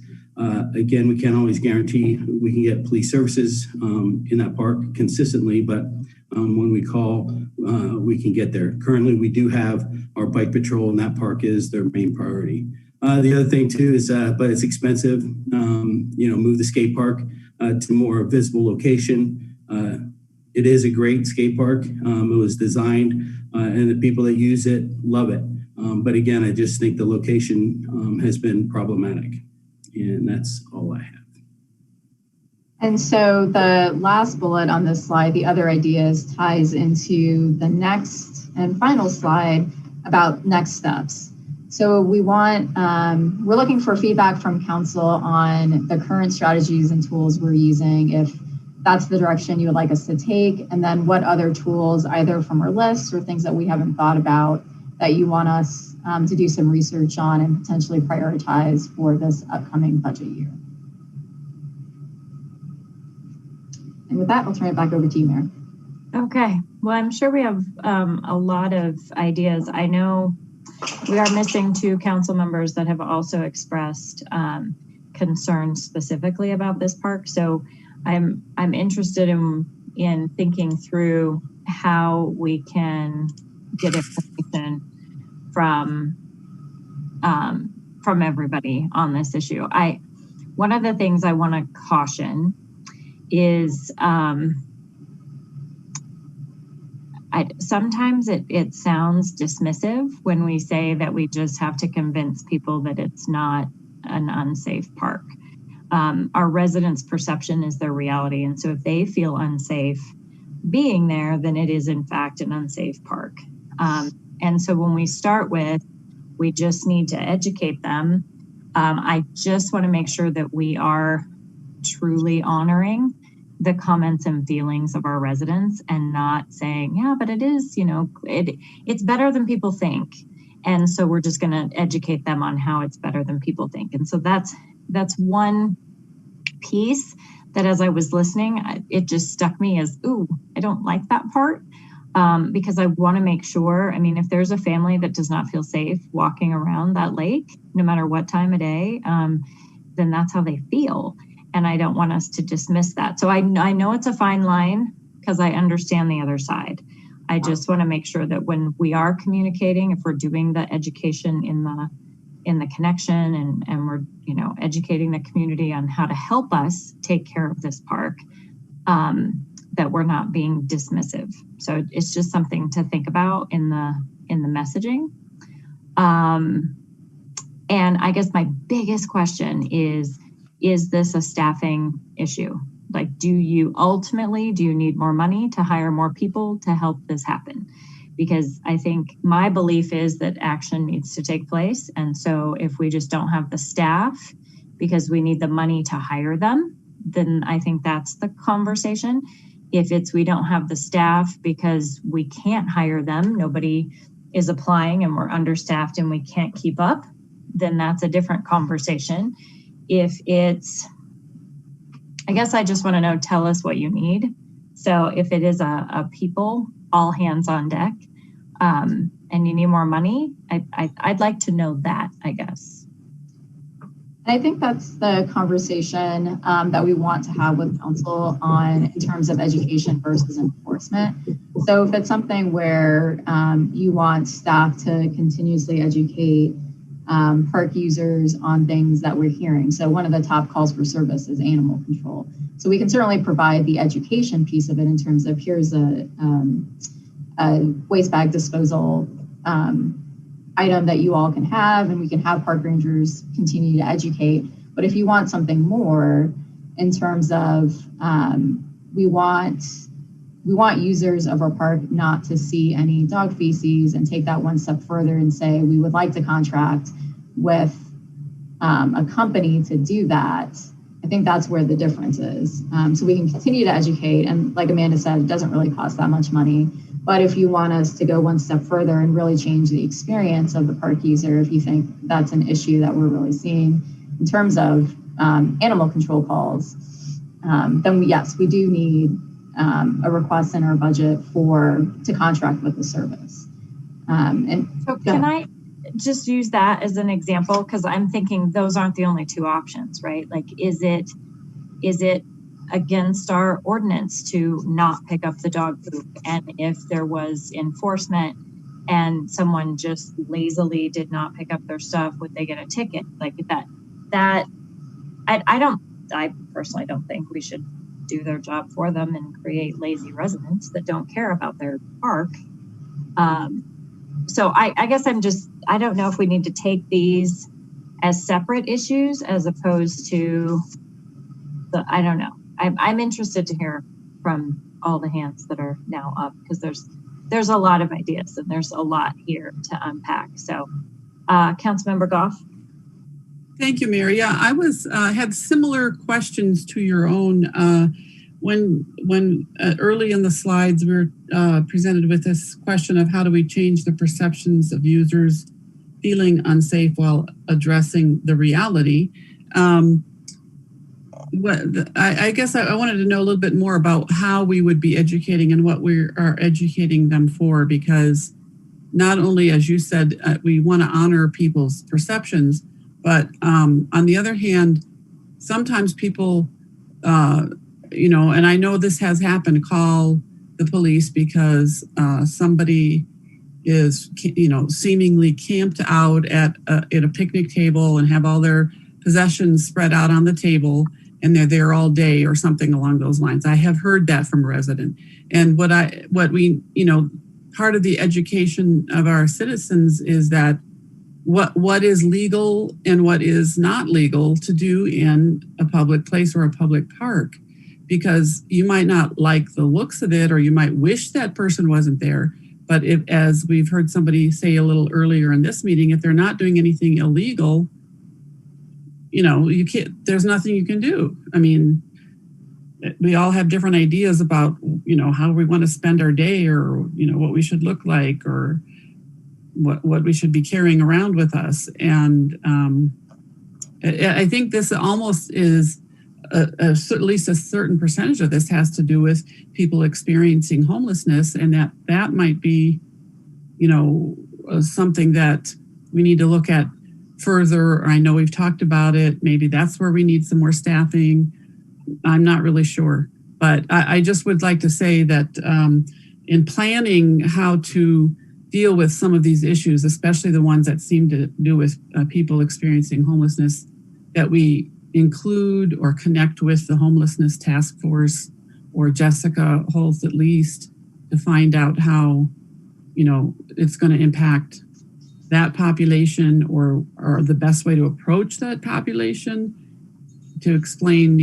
S18: Again, we can't always guarantee we can get police services in that park consistently, but when we call, we can get there. Currently, we do have our bike patrol, and that park is their main priority. The other thing too is, but it's expensive, move the skate park to a more visible location. It is a great skate park. It was designed and the people that use it love it. But again, I just think the location has been problematic, and that's all I have.
S6: And so the last bullet on this slide, the other ideas, ties into the next and final slide about next steps. So we're looking for feedback from council on the current strategies and tools we're using, if that's the direction you would like us to take, and then what other tools, either from our list or things that we haven't thought about, that you want us to do some research on and potentially prioritize for this upcoming budget year. And with that, I'll turn it back over to you, Mayor.
S1: Okay. Well, I'm sure we have a lot of ideas. I know we are missing 2 council members that have also expressed concerns specifically about this park. So I'm interested in thinking through how we can get information from everybody on this issue. One of the things I want to caution is sometimes it sounds dismissive when we say that we just have to convince people that it's not an unsafe park. Our residents' perception is their reality. And so if they feel unsafe being there, then it is in fact an unsafe park. And so when we start with, we just need to educate them. I just want to make sure that we are truly honoring the comments and feelings of our residents and not saying, yeah, but it is, it's better than people think. And so we're just going to educate them on how it's better than people think. And so that's one piece that as I was listening, it just stuck me as, ooh, I don't like that part. Because I want to make sure, if there's a family that does not feel safe walking around that lake, no matter what time of day, then that's how they feel. And I don't want us to dismiss that. So I know it's a fine line because I understand the other side. I just want to make sure that when we are communicating, if we're doing the education in the connection and we're, educating the community on how to help us take care of this park, that we're not being dismissive. So it's just something to think about in the messaging. And I guess my biggest question is this a staffing issue? Like, do you need more money to hire more people to help this happen? Because I think my belief is that action needs to take place. And so if we just don't have the staff because we need the money to hire them, then I think that's the conversation. If it's we don't have the staff because we can't hire them, nobody is applying and we're understaffed and we can't keep up, then that's a different conversation. If it's, I guess I just want to know, tell us what you need. So if it is a people, all hands on deck, and you need more money, I'd like to know that, I guess.
S6: I think that's the conversation that we want to have with council in terms of education versus enforcement. So if it's something where you want staff to continuously educate park users on things that we're hearing. So one of the top calls for service is animal control. So we can certainly provide the education piece of it in terms of here's a waste bag disposal item that you all can have, and we can have park rangers continue to educate. But if you want something more in terms of we want users of our park not to see any dog feces, and take that one step further and say we would like to contract with a company to do that. I think that's where the difference is. So we can continue to educate, and like Amanda said, it doesn't really cost that much money. But if you want us to go one step further and really change the experience of the park user, if you think that's an issue that we're really seeing in terms of animal control calls, then yes, we do need a request in our budget to contract with the service.
S1: So can I just use that as an example? Because I'm thinking those aren't the only two options, right? Like, is it against our ordinance to not pick up the dog poop? And if there was enforcement and someone just lazily did not pick up their stuff, would they get a ticket? Like that I personally don't think we should do their job for them and create lazy residents that don't care about their park. So I guess I don't know if we need to take these as separate issues as opposed to I don't know. I'm interested to hear from all the hands that are now up, because there's a lot of ideas and there's a lot here to unpack. So, Councilmember Goff.
S3: Thank you, Mayor. Yeah, I had similar questions to your own. When early in the slides we were presented with this question of how do we change the perceptions of users feeling unsafe while addressing the reality. I guess I wanted to know a little bit more about how we would be educating and what we are educating them for, because not only, as you said, we want to honor people's perceptions, but on the other hand, sometimes people, and I know this has happened, call the police because somebody is, seemingly camped out at a picnic table and have all their possessions spread out on the table, and they're there all day or something along those lines. I have heard that from a resident. And what we part of the education of our citizens is that what is legal and what is not legal to do in a public place or a public park, because you might not like the looks of it, or you might wish that person wasn't there. But if, as we've heard somebody say a little earlier in this meeting, if they're not doing anything illegal, you can't, there's nothing you can do. I mean, we all have different ideas about, how we want to spend our day, or, what we should look like, or what we should be carrying around with us. And I think this almost is at least a certain percentage of this has to do with people experiencing homelessness, and that might be, something that we need to look at further. I know we've talked about it. Maybe that's where we need some more staffing. I'm not really sure, but I just would like to say that in planning how to deal with some of these issues, especially the ones that seem to do with people experiencing homelessness, that we include or connect with the homelessness task force, or Jessica Holtz at least, to find out how, it's going to impact that population, or the best way to approach that population, to explain,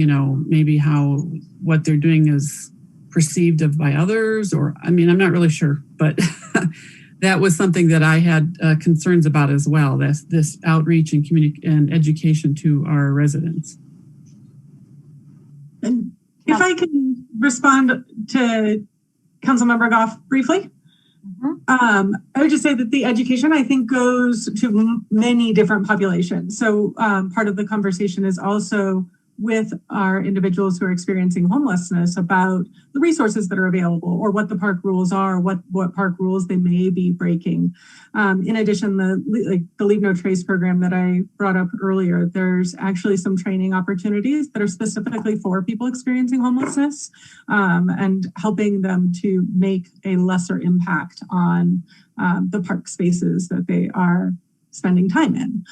S3: maybe how what they're doing is perceived of by others, or, I'm not really sure, but that was something that I had concerns about as well, this outreach and education to our residents.
S19: And if I can respond to Councilmember Goff briefly. I would just say that the education, I think, goes to many different populations. So part of the conversation is also with our individuals who are experiencing homelessness about the resources that are available, or what the park rules are, what park rules they may be breaking. In addition, the Leave No Trace program that I brought up earlier, there's actually some training opportunities that are specifically for people experiencing homelessness, and helping them to make a lesser impact on the park spaces that they are spending time in.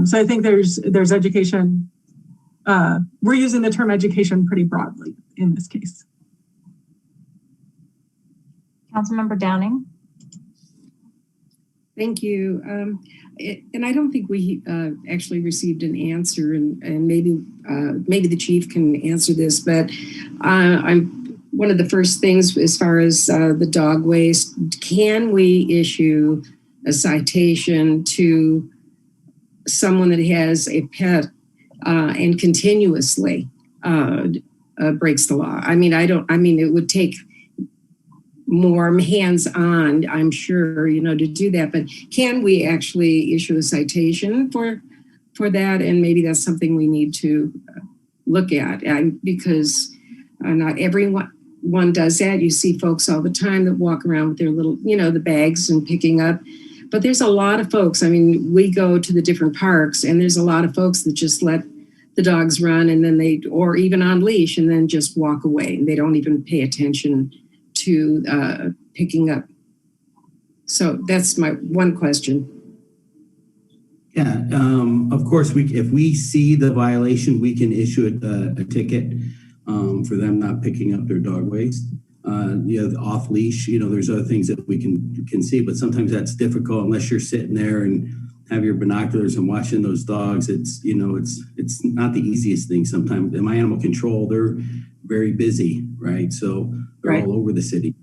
S19: So I think there's education. We're using the term education pretty broadly in this case.
S1: Councilmember Downing.
S12: Thank you. And I don't think we actually received an answer, and maybe the chief can answer this, but I'm one of the first things as far as the dog waste. Can we issue a citation to someone that has a pet and continuously breaks the law? It would take more hands-on, I'm sure, to do that, but can we actually issue a citation for that? And maybe that's something we need to look at, because not everyone does that. You see folks all the time that walk around with their little, the bags and picking up. But there's a lot of folks, we go to the different parks, and there's a lot of folks that just let the dogs run, and then or even on leash, and then just walk away, and they don't even pay attention to picking up. So that's my one question.
S18: Yeah, of course, if we see the violation, we can issue a ticket for them not picking up their dog waste. The off leash, there's other things that we can see, but sometimes that's difficult unless you're sitting there and have your binoculars and watching those dogs. It's not the easiest thing sometimes. In my animal control, they're very busy, right? So they're all over the city.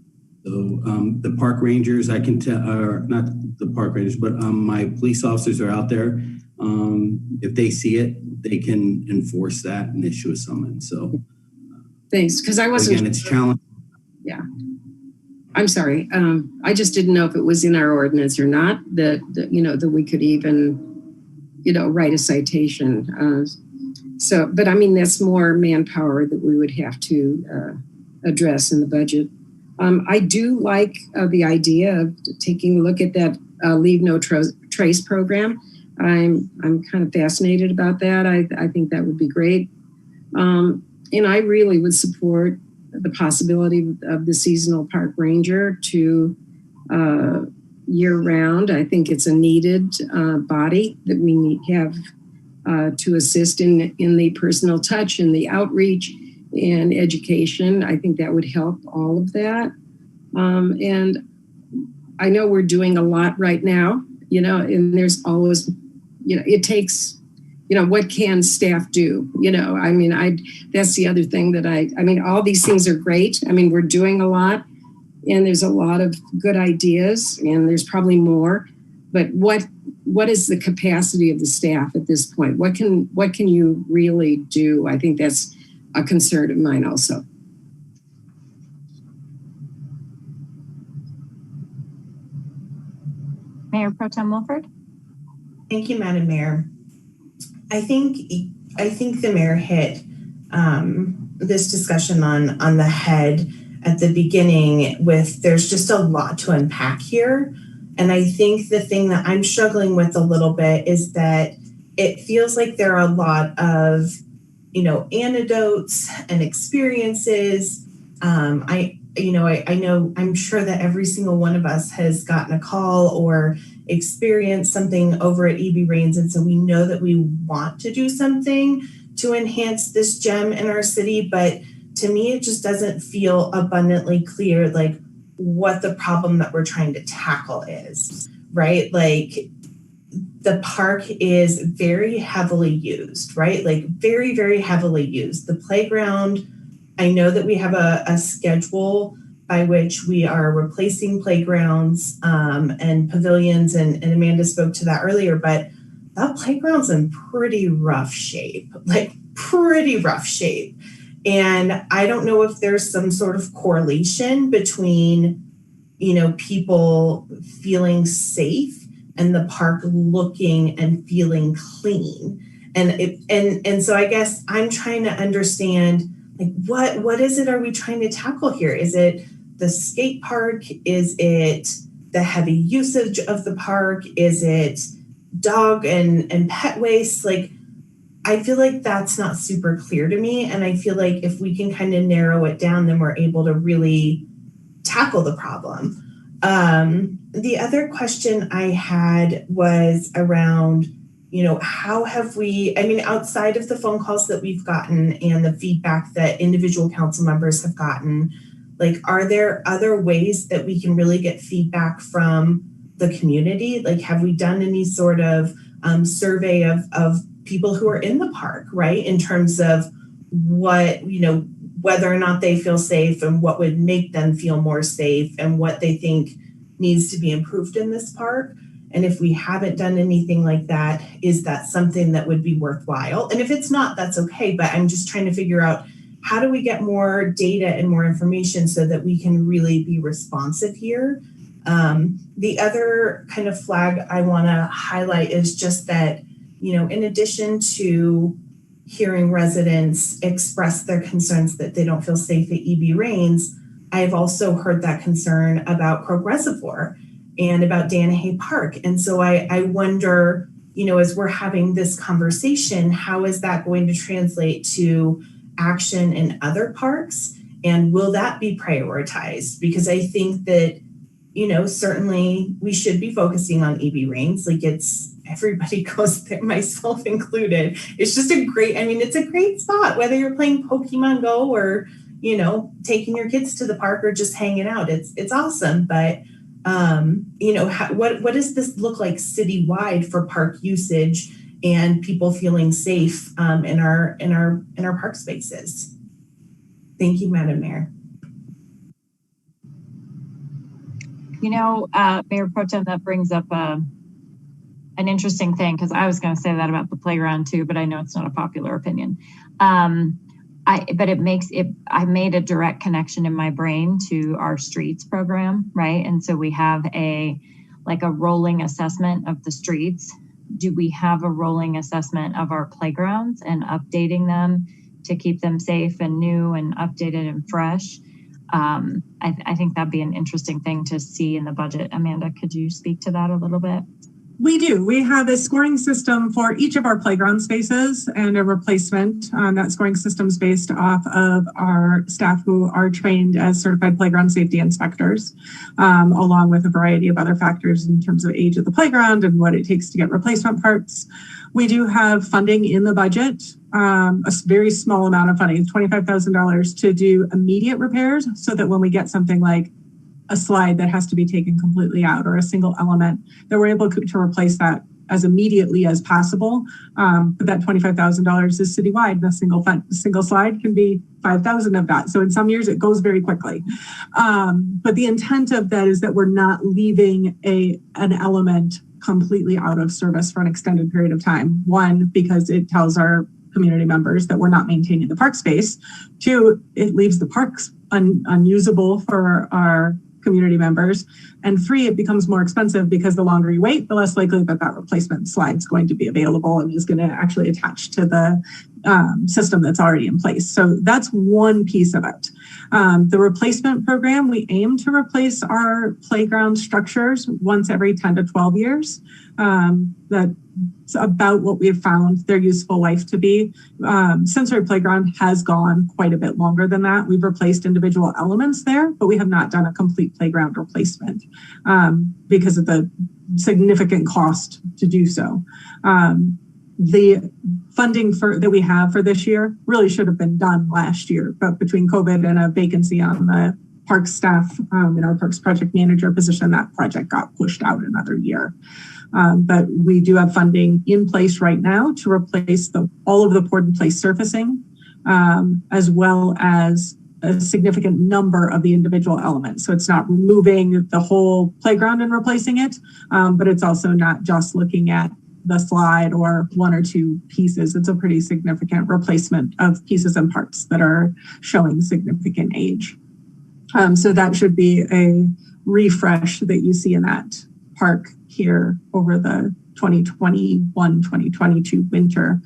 S18: So the park rangers, I can tell, or not the park rangers, but my police officers are out there. If they see it, they can enforce that and issue a summons. So
S12: thanks, because I wasn't.
S18: Again, it's challenging.
S12: Yeah, I'm sorry. I just didn't know if it was in our ordinance or not. That we could even, write a citation. But that's more manpower that we would have to address in the budget. I do like the idea of taking a look at that Leave No Trace program. I'm kind of fascinated about that. I think that would be great. And I really would support the possibility of the seasonal park ranger to year round. I think it's a needed body that we have to assist in the personal touch and the outreach and education. I think that would help all of that. And I know we're doing a lot right now, and there's always, it takes, what can staff do? That's the other thing that all these things are great. We're doing a lot, and there's a lot of good ideas, and there's probably more, but what is the capacity of the staff at this point? What can you really do? I think that's a concern of mine also.
S1: Mayor Pro Tem Wilford.
S9: Thank you, Madam Mayor. I think the mayor hit this discussion on the head at the beginning with there's just a lot to unpack here. And I think the thing that I'm struggling with a little bit is that it feels like there are a lot of, anecdotes and experiences. I know, I'm sure that every single one of us has gotten a call or experienced something over at EB Rains. And so we know that we want to do something to enhance this gem in our city. But to me, it just doesn't feel abundantly clear, like what the problem that we're trying to tackle is, right? Like the park is very heavily used, right? Like very, very heavily used. The playground, I know that we have a schedule by which we are replacing playgrounds and pavilions, and Amanda spoke to that earlier, but that playground's in pretty rough shape, like pretty rough shape. And I don't know if there's some sort of correlation between, people feeling safe and the park looking and feeling clean. And so I guess I'm trying to understand, like, what is it are we trying to tackle here? Is it the skate park? Is it the heavy usage of the park? Is it dog and pet waste? Like, I feel like that's not super clear to me. And I feel like if we can kind of narrow it down, then we're able to really tackle the problem. The other question I had was around, how have we, outside of the phone calls that we've gotten and the feedback that individual council members have gotten, like, are there other ways that we can really get feedback from the community? Like, have we done any sort of survey of people who are in the park, right? In terms of what, whether or not they feel safe and what would make them feel more safe and what they think needs to be improved in this park. And if we haven't done anything like that, is that something that would be worthwhile? And if it's not, that's okay. But I'm just trying to figure out, how do we get more data and more information so that we can really be responsive here? The other kind of flag I want to highlight is just that, in addition to hearing residents express their concerns that they don't feel safe at EB Rains, I've also heard that concern about Croak Reservoir and about Danahay Park. And so I wonder, as we're having this conversation, how is that going to translate to action in other parks? And will that be prioritized? Because I think that, certainly we should be focusing on EB Rains. Like, everybody goes there, myself included. It's just it's a great spot, whether you're playing Pokemon Go or, taking your kids to the park or just hanging out. It's awesome. But, what does this look like citywide for park usage and people feeling safe in our park spaces? Thank you, Madam Mayor.
S1: Mayor Pro Tem, that brings up an interesting thing, because I was going to say that about the playground too, but I know it's not a popular opinion. I made a direct connection in my brain to our streets program, right? And so we have a rolling assessment of the streets. Do we have a rolling assessment of our playgrounds and updating them to keep them safe and new and updated and fresh? I think that'd be an interesting thing to see in the budget. Amanda, could you speak to that a little bit?
S19: We do. We have a scoring system for each of our playground spaces and a replacement. That scoring system is based off of our staff who are trained as certified playground safety inspectors, along with a variety of other factors in terms of age of the playground and what it takes to get replacement parts. We do have funding in the budget, a very small amount of funding, $25,000 to do immediate repairs, so that when we get something like a slide that has to be taken completely out or a single element, that we're able to replace that as immediately as possible. But that $25,000 is citywide. The single slide can be 5,000 of that. So in some years it goes very quickly. But the intent of that is that we're not leaving an element completely out of service for an extended period of time. One, because it tells our community members that we're not maintaining the park space. Two, it leaves the parks unusable for our community members. And three, it becomes more expensive because the longer you wait, the less likely that replacement slide is going to be available and is going to actually attach to the system that's already in place. So that's one piece of it. The replacement program, we aim to replace our playground structures once every 10 to 12 years. That's about what we've found their useful life to be. Sensory Playground has gone quite a bit longer than that. We've replaced individual elements there, but we have not done a complete playground replacement because of the significant cost to do so. The funding that we have for this year really should have been done last year, but between COVID and a vacancy on the park staff in our parks project manager position, that project got pushed out another year. But we do have funding in place right now to replace all of the poured in place surfacing, as well as a significant number of the individual elements. So it's not removing the whole playground and replacing it, but it's also not just looking at the slide or one or two pieces. It's a pretty significant replacement of pieces and parts that are showing significant age. So that should be a refresh that you see in that park here over the 2021-2022 winter.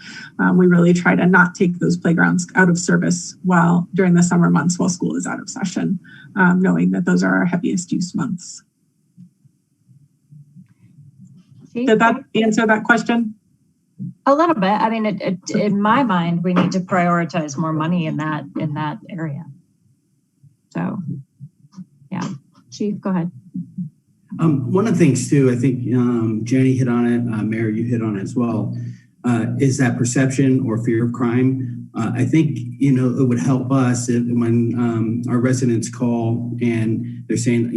S19: We really try to not take those playgrounds out of service during the summer months while school is out of session, knowing that those are our heaviest use months. Did that answer that question?
S1: A little bit. I mean, in my mind, we need to prioritize more money in that area. So, yeah. Chief, go ahead.
S18: One of the things too, I think Jenny hit on it, Mayor, you hit on it as well, is that perception or fear of crime. I think, it would help us when our residents call and they're saying,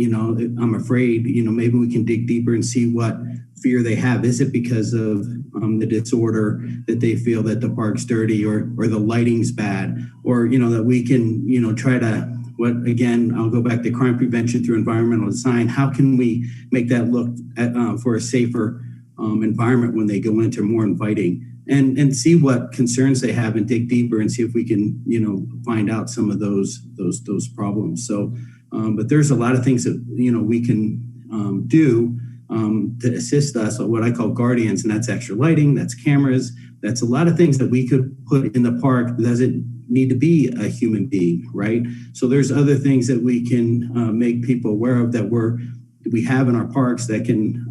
S18: I'm afraid, maybe we can dig deeper and see what fear they have. Is it because of the disorder that they feel that the park's dirty or the lighting's bad, or, that we can, try to, I'll go back to crime prevention through environmental design. How can we make that look for a safer environment when they go into more inviting, and see what concerns they have and dig deeper and see if we can, find out some of those problems. So, but there's a lot of things that, we can do to assist us, or what I call guardians, and that's extra lighting, that's cameras, that's a lot of things that we could put in the park that doesn't need to be a human being, right? So there's other things that we can make people aware of that we have in our parks that can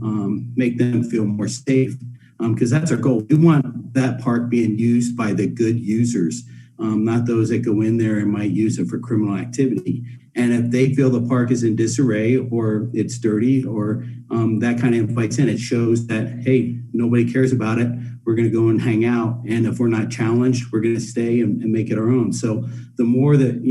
S18: make them feel more safe, because that's our goal. We want that park being used by the good users, not those that go in there and might use it for criminal activity. And if they feel the park is in disarray or it's dirty or that kind of invites in, it shows that, hey, nobody cares about it. We're going to go and hang out. And if we're not challenged, we're going to stay and make it our own. So the more that,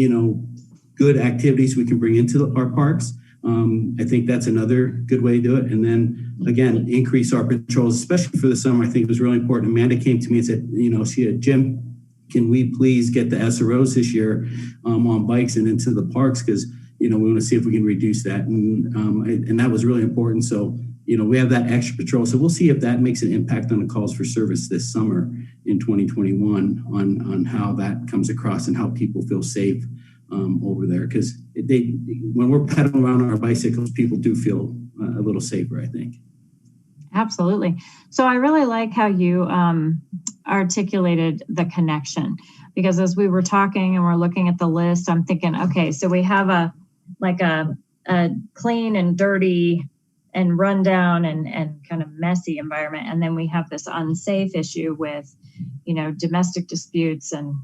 S18: good activities we can bring into our parks, I think that's another good way to do it. And then again, increase our patrols, especially for the summer. I think it was really important. Amanda came to me and said, she said, Jim, can we please get the SROs this year on bikes and into the parks? Because, we want to see if we can reduce that. And that was really important. So, we have that extra patrol. So we'll see if that makes an impact on the calls for service this summer in 2021 on how that comes across and how people feel safe over there. Because when we're pedaling around on our bicycles, people do feel a little safer, I think.
S1: Absolutely. So I really like how you articulated the connection, because as we were talking and we're looking at the list, I'm thinking, okay, so we have a clean and dirty and rundown and kind of messy environment. And then we have this unsafe issue with, domestic disputes and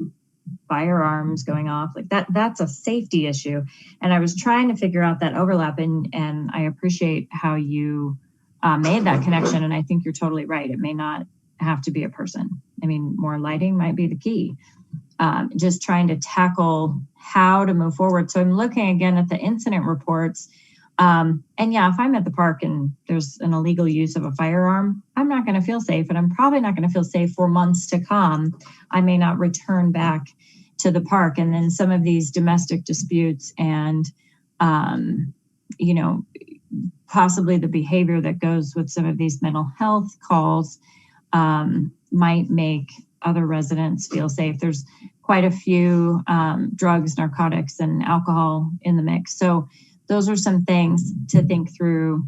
S1: firearms going off like that. That's a safety issue. And I was trying to figure out that overlap, and I appreciate how you made that connection. And I think you're totally right. It may not have to be a person. I mean, more lighting might be the key. Just trying to tackle how to move forward. So I'm looking again at the incident reports. And yeah, if I'm at the park and there's an illegal use of a firearm, I'm not going to feel safe, and I'm probably not going to feel safe for months to come. I may not return back to the park. And then some of these domestic disputes and, possibly the behavior that goes with some of these mental health calls might make other residents feel safe. There's quite a few drugs, narcotics, and alcohol in the mix. So those are some things to think through,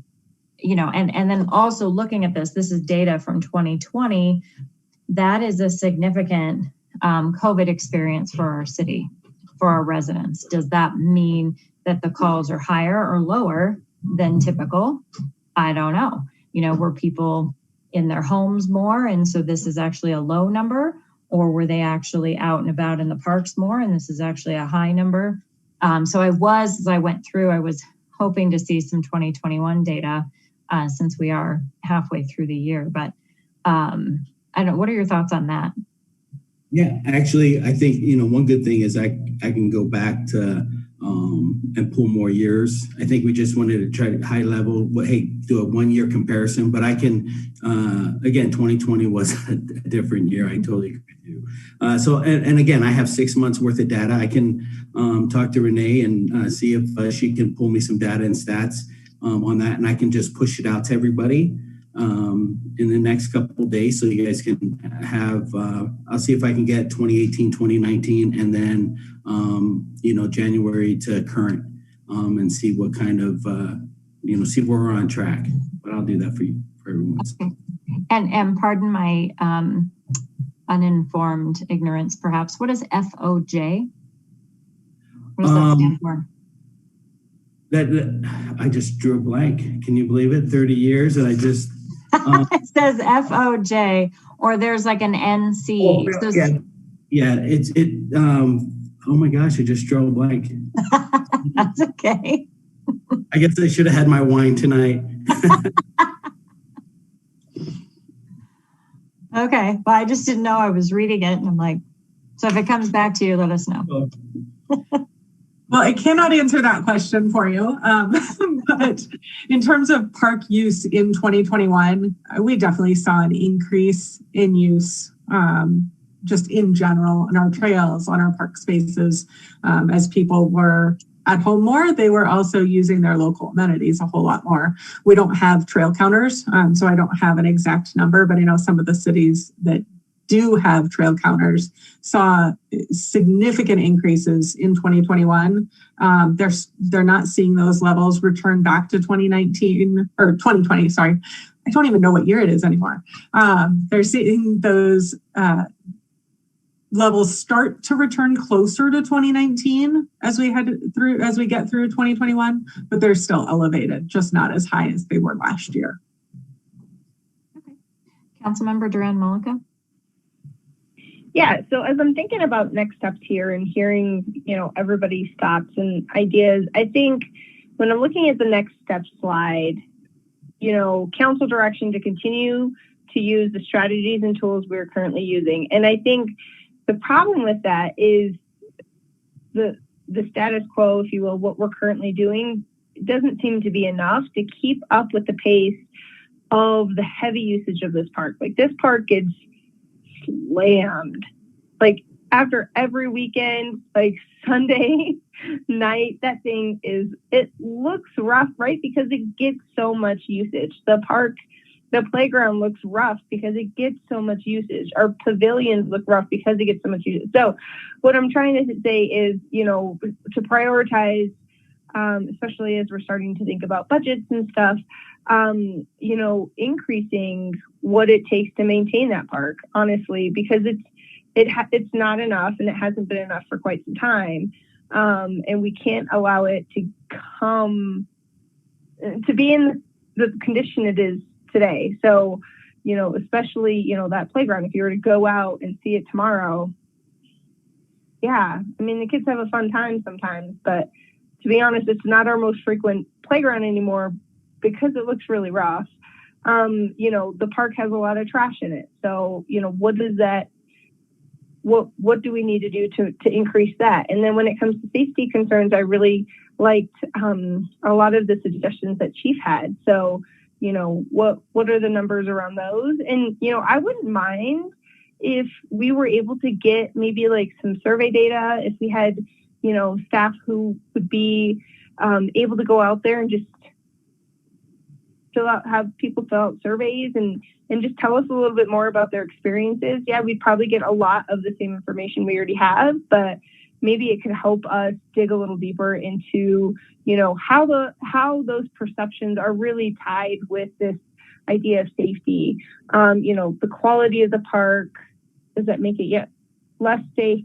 S1: and then also looking at this is data from 2020. That is a significant COVID experience for our city, for our residents. Does that mean that the calls are higher or lower than typical? I don't know. Were people in their homes more, and so this is actually a low number, or were they actually out and about in the parks more, and this is actually a high number? So as I went through, I was hoping to see some 2021 data since we are halfway through the year. But I don't know, what are your thoughts on that?
S18: Yeah, actually, I think, one good thing is I can go back to and pull more years. I think we just wanted to try to high level, do a 1 year comparison, but I can, again, 2020 was a different year. I totally agree with you. So again, I have 6 months worth of data. I can talk to Renee and see if she can pull me some data and stats on that, and I can just push it out to everybody in the next couple of days, so you guys can have, I'll see if I can get 2018, 2019, and then, January to current, and see what kind of, see where we're on track. But I'll do that for you, for everyone.
S1: Okay. And pardon my uninformed ignorance, perhaps. What is FOJ? What does that stand for?
S18: That I just drew a blank. Can you believe it? 30 years, and I just
S1: it says FOJ, or there's like an NC.
S18: Oh my gosh, I just drew a blank.
S1: That's okay.
S18: I guess I should have had my wine tonight.
S1: Okay, well, I just didn't know. I was reading it, and I'm like, so if it comes back to you, let us know.
S19: Well, I cannot answer that question for you. But in terms of park use in 2021, we definitely saw an increase in use just in general on our trails, on our park spaces. As people were at home more, they were also using their local amenities a whole lot more. We don't have trail counters, so I don't have an exact number, but I know some of the cities that do have trail counters saw significant increases in 2021. They're not seeing those levels return back to 2019 or 2020. Sorry, I don't even know what year it is anymore. They're seeing those levels start to return closer to 2019 as we get through 2021, but they're still elevated, just not as high as they were last year.
S1: Okay, Councilmember Duran-Mullica.
S5: Yeah, so as I'm thinking about next steps here and hearing, everybody's thoughts and ideas, I think when I'm looking at the next step slide, council direction to continue to use the strategies and tools we're currently using. And I think the problem with that is the status quo, if you will, what we're currently doing doesn't seem to be enough to keep up with the pace of the heavy usage of this park. Like, this park gets slammed. Like, after every weekend, like Sunday night, that thing it looks rough, right? Because it gets so much usage. The playground looks rough because it gets so much usage. Our pavilions look rough because it gets so much usage. So what I'm trying to say is, to prioritize, especially as we're starting to think about budgets and stuff, increasing what it takes to maintain that park, honestly, because it's not enough, and it hasn't been enough for quite some time. And we can't allow it to be in the condition it is today. So, especially, that playground, if you were to go out and see it tomorrow, yeah, I mean, the kids have a fun time sometimes, but to be honest, it's not our most frequent playground anymore because it looks really rough. The park has a lot of trash in it. So, what do we need to do to increase that? And then when it comes to safety concerns, I really liked a lot of the suggestions that Chief had. So, what are the numbers around those? And, I wouldn't mind if we were able to get maybe like some survey data, if we had, staff who would be able to go out there and just have people fill out surveys and just tell us a little bit more about their experiences. Yeah, we'd probably get a lot of the same information we already have, but maybe it could help us dig a little deeper into, you know, how those perceptions are really tied with this idea of safety. You know, the quality of the park, does that make it yet less safe?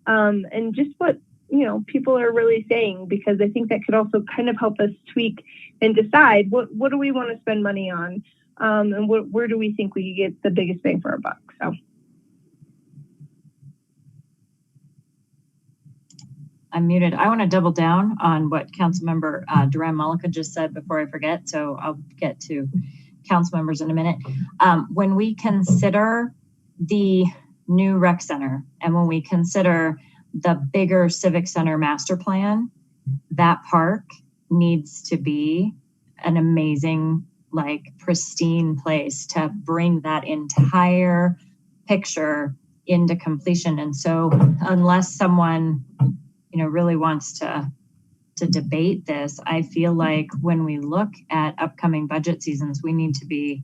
S5: And just what, you know, people are really saying, because I think that could also kind of help us tweak and decide what do we want to spend money on, and where do we think we could get the biggest bang for our buck. So.
S1: I'm muted. I want to double down on what Councilmember Duran Mullica just said before I forget. So I'll get to council members in a minute. When we consider the new rec center and when we consider the bigger civic center master plan, that park needs to be an amazing, like, pristine place to bring that entire picture into completion. And so unless someone, you know, really wants to debate this, I feel like when we look at upcoming budget seasons, we need to be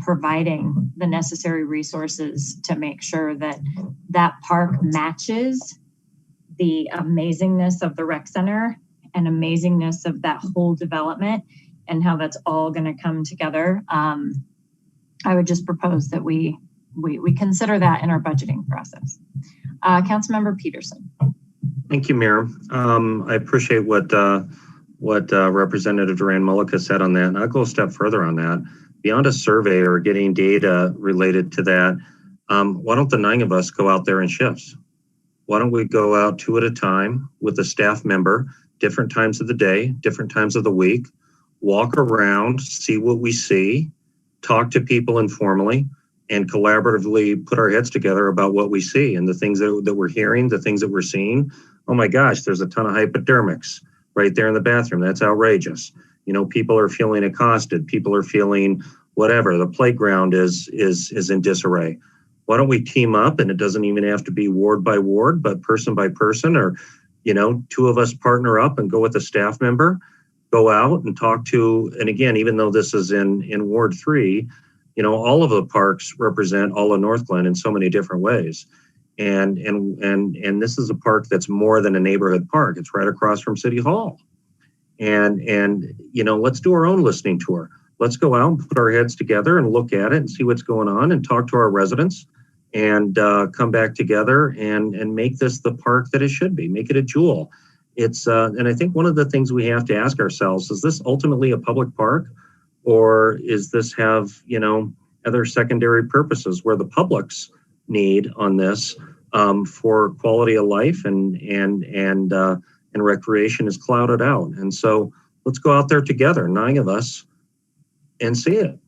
S1: providing the necessary resources to make sure that that park matches the amazingness of the rec center and amazingness of that whole development and how that's all going to come together. I would just propose that we consider that in our budgeting process. Councilmember Peterson.
S11: Thank you, Mayor. I appreciate what Representative Duran Mullica said on that. And I'll go a step further on that. Beyond a survey or getting data related to that, why don't the 9 of us go out there in shifts? Why don't we go out 2 at a time with a staff member, different times of the day, different times of the week, walk around, see what we see, talk to people informally, and collaboratively put our heads together about what we see and the things that we're hearing, the things that we're seeing. Oh my gosh, there's a ton of hypodermics right there in the bathroom. That's outrageous. You know, people are feeling accosted. People are feeling whatever. The playground is in disarray. Why don't we team up? And it doesn't even have to be ward by ward, but person by person, or, you know, 2 of us partner up and go with a staff member, go out and talk to, and again, even though this is in Ward 3, you know, all of the parks represent all of Northglenn in so many different ways. And this is a park that's more than a neighborhood park. It's right across from City Hall. And you know, let's do our own listening tour. Let's go out and put our heads together and look at it and see what's going on and talk to our residents and come back together and make this the park that it should be. Make it a jewel. It's and I think one of the things we have to ask ourselves, is this ultimately a public park, or is this have, you know, other secondary purposes where the public's need on this for quality of life and recreation is clouded out. And so let's go out there together, 9 of us, and see it.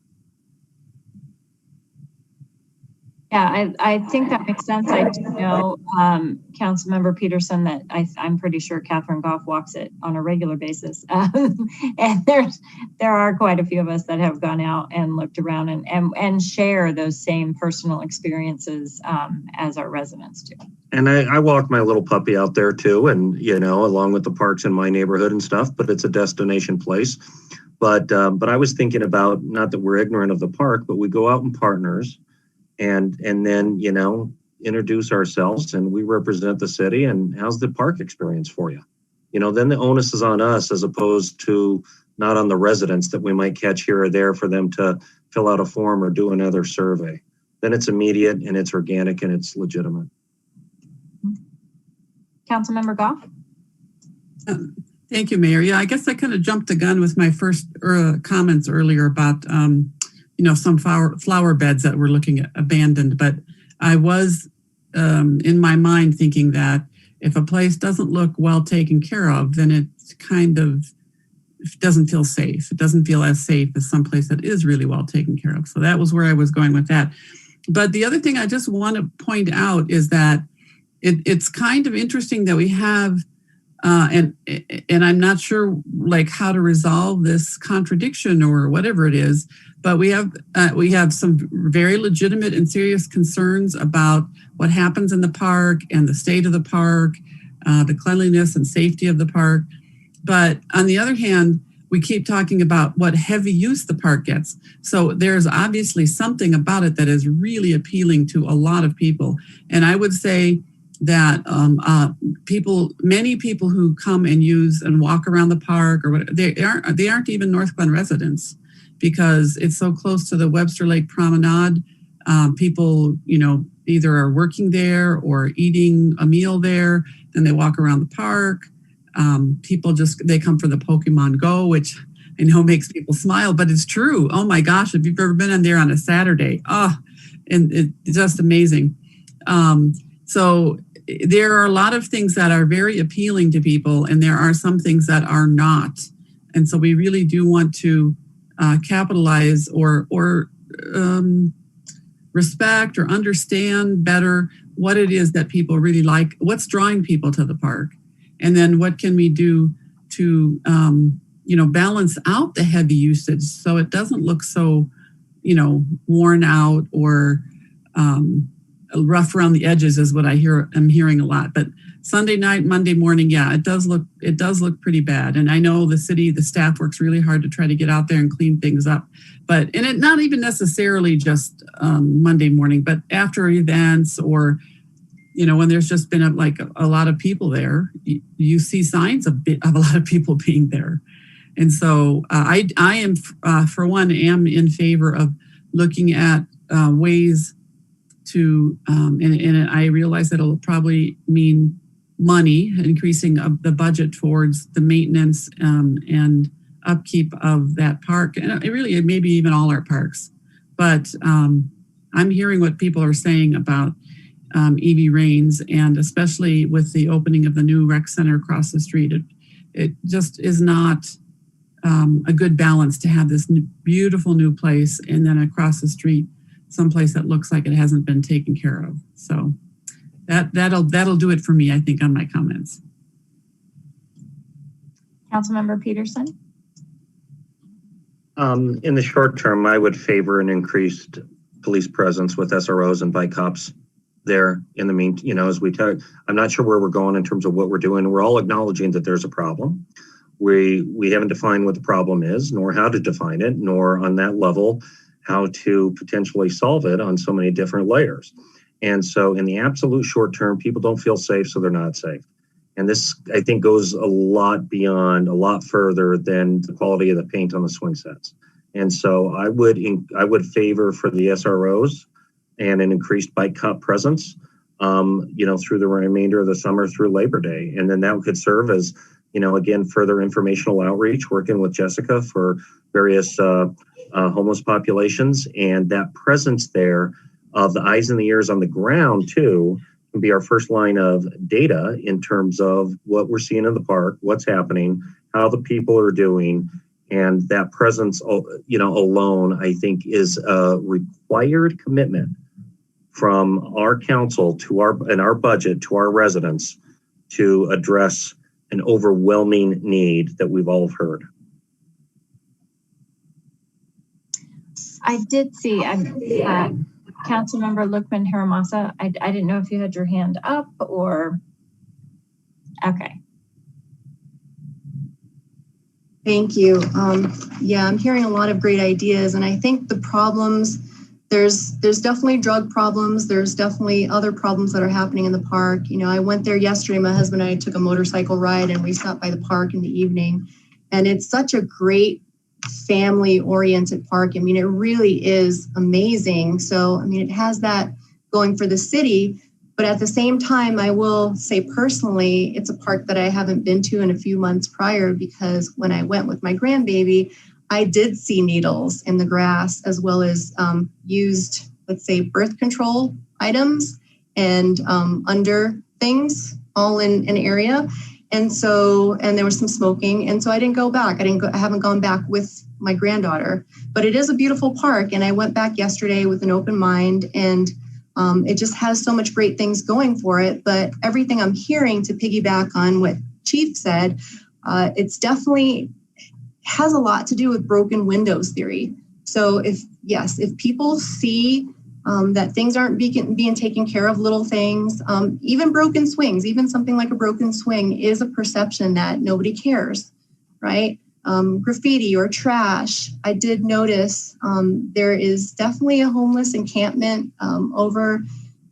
S1: Yeah, I think that makes sense. I do know, Councilmember Peterson, that I'm pretty sure Catherine Goff walks it on a regular basis. And there are quite a few of us that have gone out and looked around and share those same personal experiences as our residents do.
S11: And I walk my little puppy out there too, and, you know, along with the parks in my neighborhood and stuff, but it's a destination place. But I was thinking about, not that we're ignorant of the park, but we go out in partners and then, you know, introduce ourselves and we represent the city, and how's the park experience for you? You know, then the onus is on us as opposed to not on the residents that we might catch here or there for them to fill out a form or do another survey. Then it's immediate and it's organic and it's legitimate.
S1: Councilmember Goff?
S3: Thank you, Mayor. Yeah, I guess I kind of jumped the gun with my first comments earlier about, you know, some flower beds that were looking at abandoned. But I was in my mind thinking that if a place doesn't look well taken care of, then it kind of doesn't feel safe. It doesn't feel as safe as some place that is really well taken care of. So that was where I was going with that. But the other thing I just want to point out is that it's kind of interesting that we have, and I'm not sure like how to resolve this contradiction or whatever it is, but we have some very legitimate and serious concerns about what happens in the park and the state of the park, the cleanliness and safety of the park. But on the other hand, we keep talking about what heavy use the park gets. So there's obviously something about it that is really appealing to a lot of people. And I would say that many people who come and use and walk around the park or whatever, they aren't even Northglenn residents, because it's so close to the Webster Lake Promenade. People, either are working there or eating a meal there, then they walk around the park. People they come for the Pokemon Go, which I know makes people smile, but it's true. Oh my gosh, if you've ever been in there on a Saturday, and it's just amazing. So there are a lot of things that are very appealing to people, and there are some things that are not. And so we really do want to capitalize or respect or understand better what it is that people really like, what's drawing people to the park. And then what can we do to, balance out the heavy usage so it doesn't look so, worn out or rough around the edges is what I'm hearing a lot. But Sunday night, Monday morning, yeah, it does look pretty bad. And I know the staff works really hard to try to get out there and clean things up. And it not even necessarily just Monday morning, but after events or when there's just been a lot of people there, you see signs of a lot of people being there. And so I am, for one, am in favor of looking at ways to, and I realize that it'll probably mean money, increasing of the budget towards the maintenance and upkeep of that park. And it really, maybe even all our parks. But I'm hearing what people are saying about EV Rains, and especially with the opening of the new rec center across the street, it just is not a good balance to have this beautiful new place and then across the street someplace that looks like it hasn't been taken care of. So that'll do it for me, I think, on my comments.
S1: Councilmember Peterson.
S11: In the short term, I would favor an increased police presence with SROs and bike cops there in the meantime, as we talk. I'm not sure where we're going in terms of what we're doing. We're all acknowledging that there's a problem. We haven't defined what the problem is, nor how to define it, nor on that level how to potentially solve it on so many different layers. And so in the absolute short term, people don't feel safe, so they're not safe. And this, I think, goes a lot further than the quality of the paint on the swing sets. And so I would favor for the SROs and an increased bike cop presence, through the remainder of the summer through Labor Day. And then that could serve as, again, further informational outreach, working with Jessica for various homeless populations. And that presence there of the eyes and the ears on the ground too can be our first line of data in terms of what we're seeing in the park, what's happening, how the people are doing. And that presence, alone, I think is a required commitment from our council to our budget to our residents to address an overwhelming need that we've all heard.
S1: I did see Councilmember Lookman-Haramasa. I didn't know if you had your hand up or, okay.
S13: Thank you. I'm hearing a lot of great ideas, and I think the problems, there's definitely drug problems. There's definitely other problems that are happening in the park. I went there yesterday. My husband and I took a motorcycle ride, and we stopped by the park in the evening, and it's such a great family-oriented park. I mean, it really is amazing. So, it has that going for the city, but at the same time, I will say personally, it's a park that I haven't been to in a few months prior, because when I went with my grandbaby, I did see needles in the grass, as well as used, let's say, birth control items and under things all in an area. And there was some smoking. And so I didn't go back. I haven't gone back with my granddaughter, but it is a beautiful park. And I went back yesterday with an open mind, and it just has so much great things going for it. But everything I'm hearing, to piggyback on what Chief said, it's definitely has a lot to do with broken windows theory. So if people see that things aren't being taken care of, little things, even broken swings, even something like a broken swing is a perception that nobody cares, right? graffiti or trash. I did notice there is definitely a homeless encampment over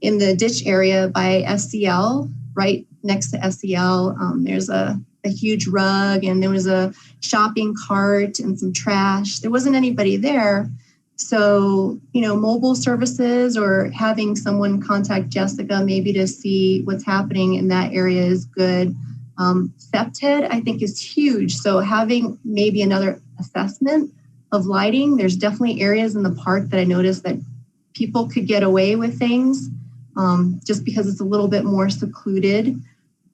S13: in the ditch area by SCL, right next to SCL. There's a huge rug, and there was a shopping cart and some trash. There wasn't anybody there. So, mobile services or having someone contact Jessica maybe to see what's happening in that area is good. Septed, I think, is huge. So having maybe another assessment of lighting, there's definitely areas in the park that I noticed that people could get away with things just because it's a little bit more secluded.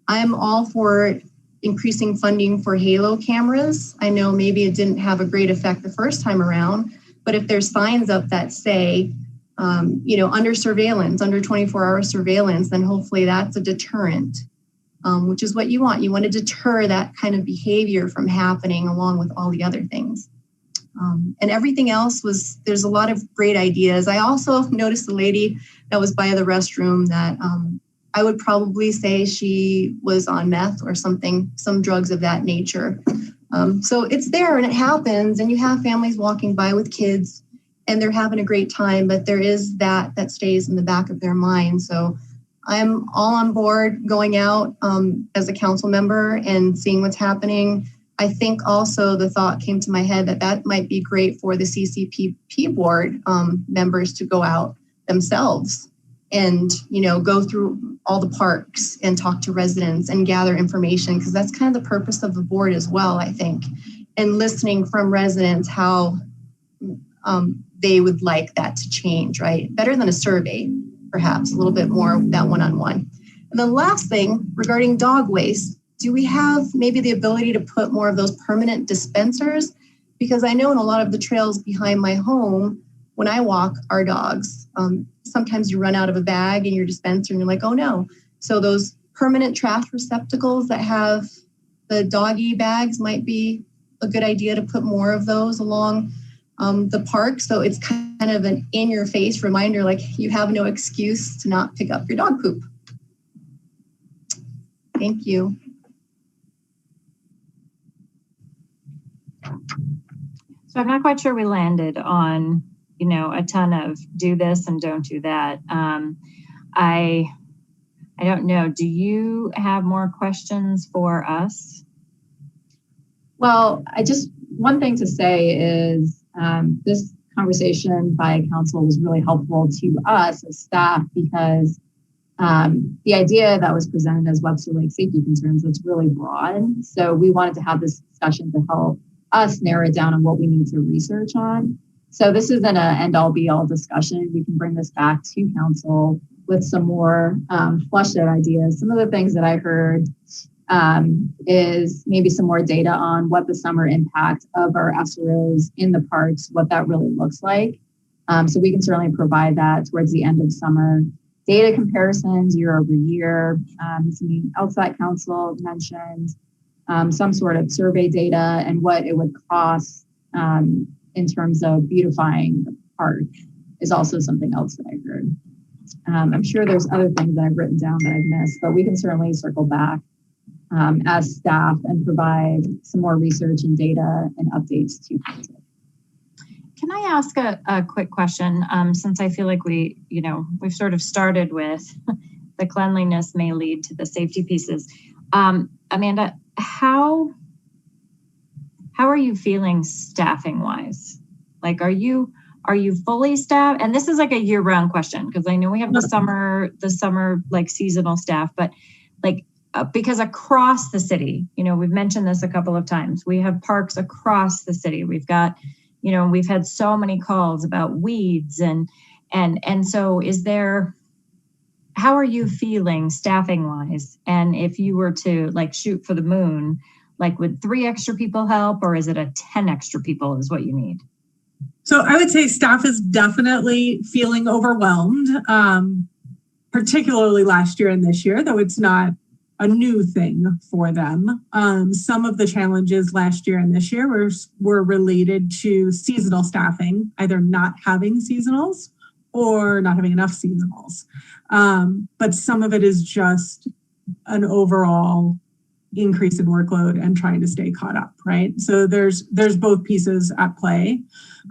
S13: I'm all for increasing funding for halo cameras. I know maybe it didn't have a great effect the first time around, but if there's signs up that say, under surveillance, under 24-hour surveillance, then hopefully that's a deterrent, which is what you want. You want to deter that kind of behavior from happening along with all the other things. And everything else there's a lot of great ideas. I also noticed a lady that was by the restroom that I would probably say she was on meth or something, some drugs of that nature. So it's there and it happens, and you have families walking by with kids and they're having a great time, but there is that stays in the back of their mind. So I'm all on board going out as a council member and seeing what's happening. I think also the thought came to my head that might be great for the CCPP board members to go out themselves and, go through all the parks and talk to residents and gather information, because that's kind of the purpose of the board as well, I think, and listening from residents how they would like that to change, right? Better than a survey, perhaps, a little bit more that one-on-one. And the last thing regarding dog waste, do we have maybe the ability to put more of those permanent dispensers? Because I know in a lot of the trails behind my home, when I walk our dogs, sometimes you run out of a bag in your dispenser and you're like, oh no. So those permanent trash receptacles that have the doggy bags might be a good idea to put more of those along the park. So it's kind of an in-your-face reminder, like you have no excuse to not pick up your dog poop. Thank you.
S1: So I'm not quite sure we landed on, a ton of do this and don't do that. I don't know. Do you have more questions for us?
S6: Well, one thing to say is this conversation by council was really helpful to us as staff, because the idea that was presented as Webster Lake safety concerns, that's really broad. So we wanted to have this discussion to help us narrow it down on what we need to research on. So this isn't an end-all be-all discussion. We can bring this back to council with some more fleshed out ideas. Some of the things that I heard is maybe some more data on what the summer impact of our SROs in the parks, what that really looks like. So we can certainly provide that towards the end of summer. Data comparisons year over year. Some outside council mentioned some sort of survey data and what it would cost in terms of beautifying the park is also something else that I heard. I'm sure there's other things that I've written down that I've missed, but we can certainly circle back as staff and provide some more research and data and updates to council.
S1: Can I ask a quick question? Since I feel like we've sort of started with the cleanliness may lead to the safety pieces. Amanda, how are you feeling staffing wise? Like, are you fully staffed? And this is like a year round question, because I know we have the summer like seasonal staff, but like, because across the city, we've mentioned this a couple of times, we have parks across the city. We've got, we've had so many calls about weeds and so how are you feeling staffing wise? And if you were to like shoot for the moon, like would 3 extra people help, or is it a 10 extra people is what you need?
S19: So I would say staff is definitely feeling overwhelmed, particularly last year and this year, though it's not a new thing for them. Some of the challenges last year and this year were related to seasonal staffing, either not having seasonals or not having enough seasonals. But some of it is just an overall increase in workload and trying to stay caught up, right? So there's both pieces at play.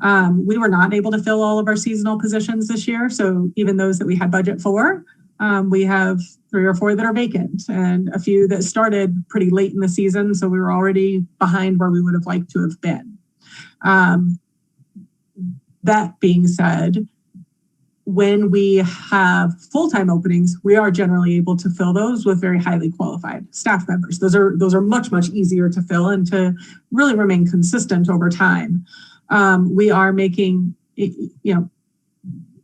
S19: We were not able to fill all of our seasonal positions this year. So even those that we had budget for, we have 3 or 4 that are vacant and a few that started pretty late in the season. So we were already behind where we would have liked to have been. That being said, when we have full-time openings, we are generally able to fill those with very highly qualified staff members. Those are much, much easier to fill and to really remain consistent over time. We are making,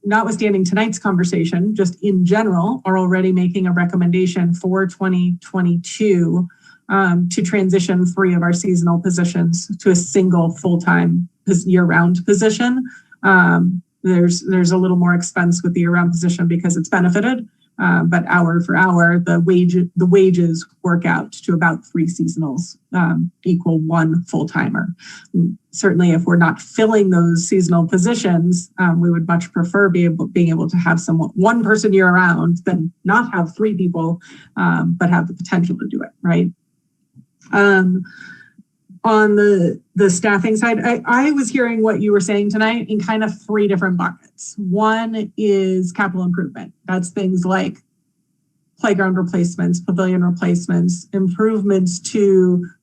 S19: notwithstanding tonight's conversation, just in general, are already making a recommendation for 2022 to transition 3 of our seasonal positions to a single full-time year-round position. There's a little more expense with the year-round position because it's benefited, but hour for hour, the wages work out to about 3 seasonals equal 1 full-timer. Certainly, if we're not filling those seasonal positions, we would much prefer being able to have one person year-round than not have 3 people, but have the potential to do it, right? On the staffing side, I was hearing what you were saying tonight in kind of 3 different buckets. One is capital improvement. That's things like playground replacements, pavilion replacements,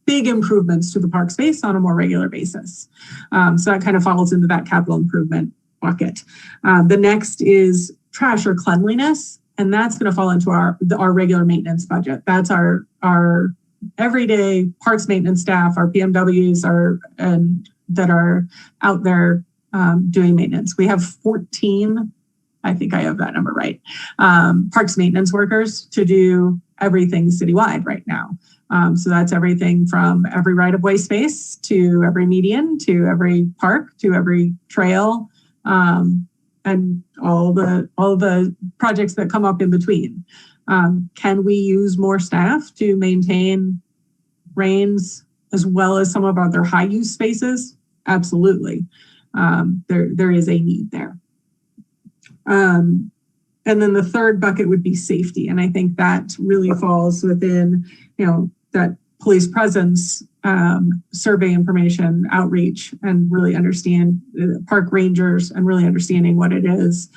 S19: big improvements to the park space on a more regular basis. So that kind of falls into that capital improvement bucket. The next is trash or cleanliness, and that's going to fall into our regular maintenance budget. That's our everyday parks maintenance staff, our PMWs that are out there doing maintenance. We have 14, I think I have that number right, parks maintenance workers to do everything citywide right now. So that's everything from every right-of-way space to every median to every park to every trail, and all the projects that come up in between. Can we use more staff to maintain drains as well as some of our other high use spaces? Absolutely. There is a need there. And then the third bucket would be safety. And I think that really falls within, that police presence, survey information, outreach, and really understand park rangers and really understanding what it is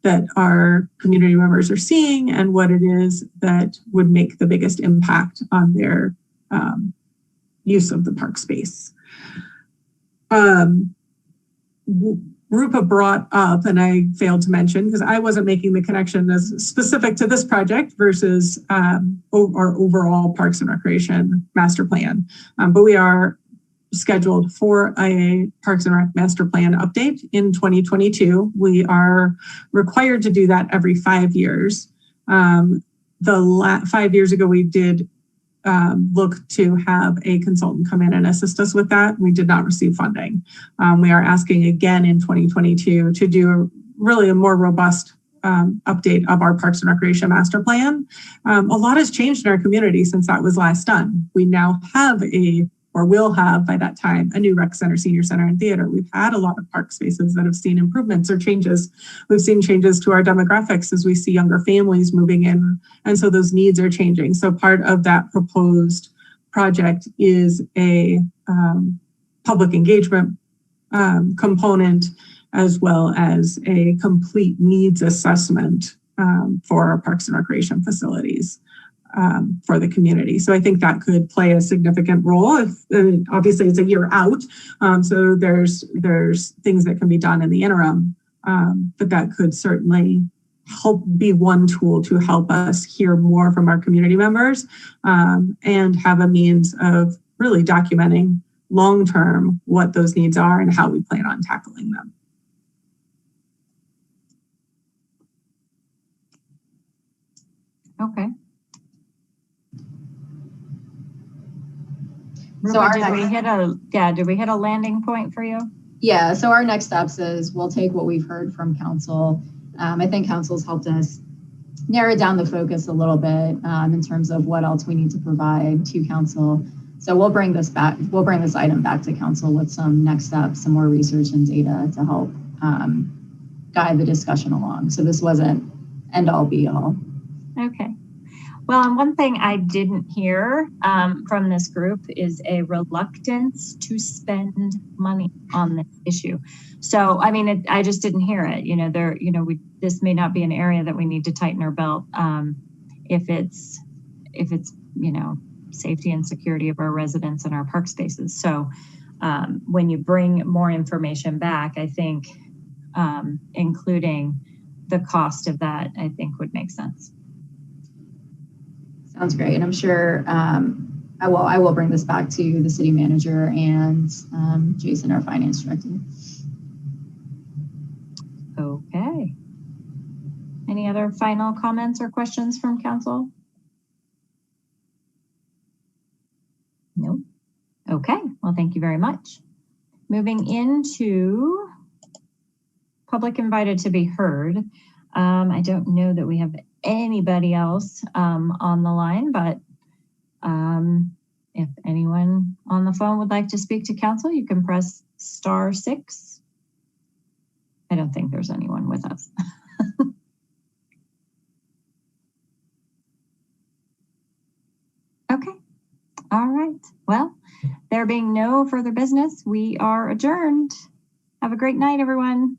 S19: that our community members are seeing and what it is that would make the biggest impact on their use of the park space. Rupa brought up, and I failed to mention because I wasn't making the connection as specific to this project versus our overall Parks and Recreation master plan. But we are scheduled for a Parks and Rec master plan update in 2022. We are required to do that every 5 years. 5 years ago, we did look to have a consultant come in and assist us with that. We did not receive funding. We are asking again in 2022 to do a more robust update of our Parks and Recreation master plan. A lot has changed in our community since that was last done. We now have will have by that time a new rec center, senior center, and theater. We've had a lot of park spaces that have seen improvements or changes. We've seen changes to our demographics as we see younger families moving in, and so those needs are changing. So part of that proposed project is a public engagement component, as well as a complete needs assessment for our Parks and Recreation facilities. For the community. So I think that could play a significant role. Obviously it's a year out, so there's things that can be done in the interim, but that could certainly be one tool to help us hear more from our community members and have a means of really documenting long-term what those needs are and how we plan on tackling them.
S1: Okay.
S6: So
S1: did we hit a landing point for you?
S6: Yeah, so our next steps is we'll take what we've heard from council. I think council's helped us narrow down the focus a little bit in terms of what else we need to provide to council. So we'll bring this item back to council with some next steps, some more research and data to help guide the discussion along. So this wasn't end all be all.
S1: Okay. Well, and one thing I didn't hear from this group is a reluctance to spend money on this issue. So, I mean, I just didn't hear it. You know, this may not be an area that we need to tighten our belt if it's you know, safety and security of our residents and our park spaces. So, when you bring more information back, I think including the cost of that, I think would make sense.
S6: Sounds great. And I'm sure I will bring this back to the city manager and Jason, our finance director.
S1: Okay. Any other final comments or questions from council? No. Okay. Well, thank you very much. Moving into public invited to be heard. I don't know that we have anybody else on the line, but if anyone on the phone would like to speak to council, you can press *6. I don't think there's anyone with us. Okay. All right. Well, there being no further business, we are adjourned. Have a great night, everyone.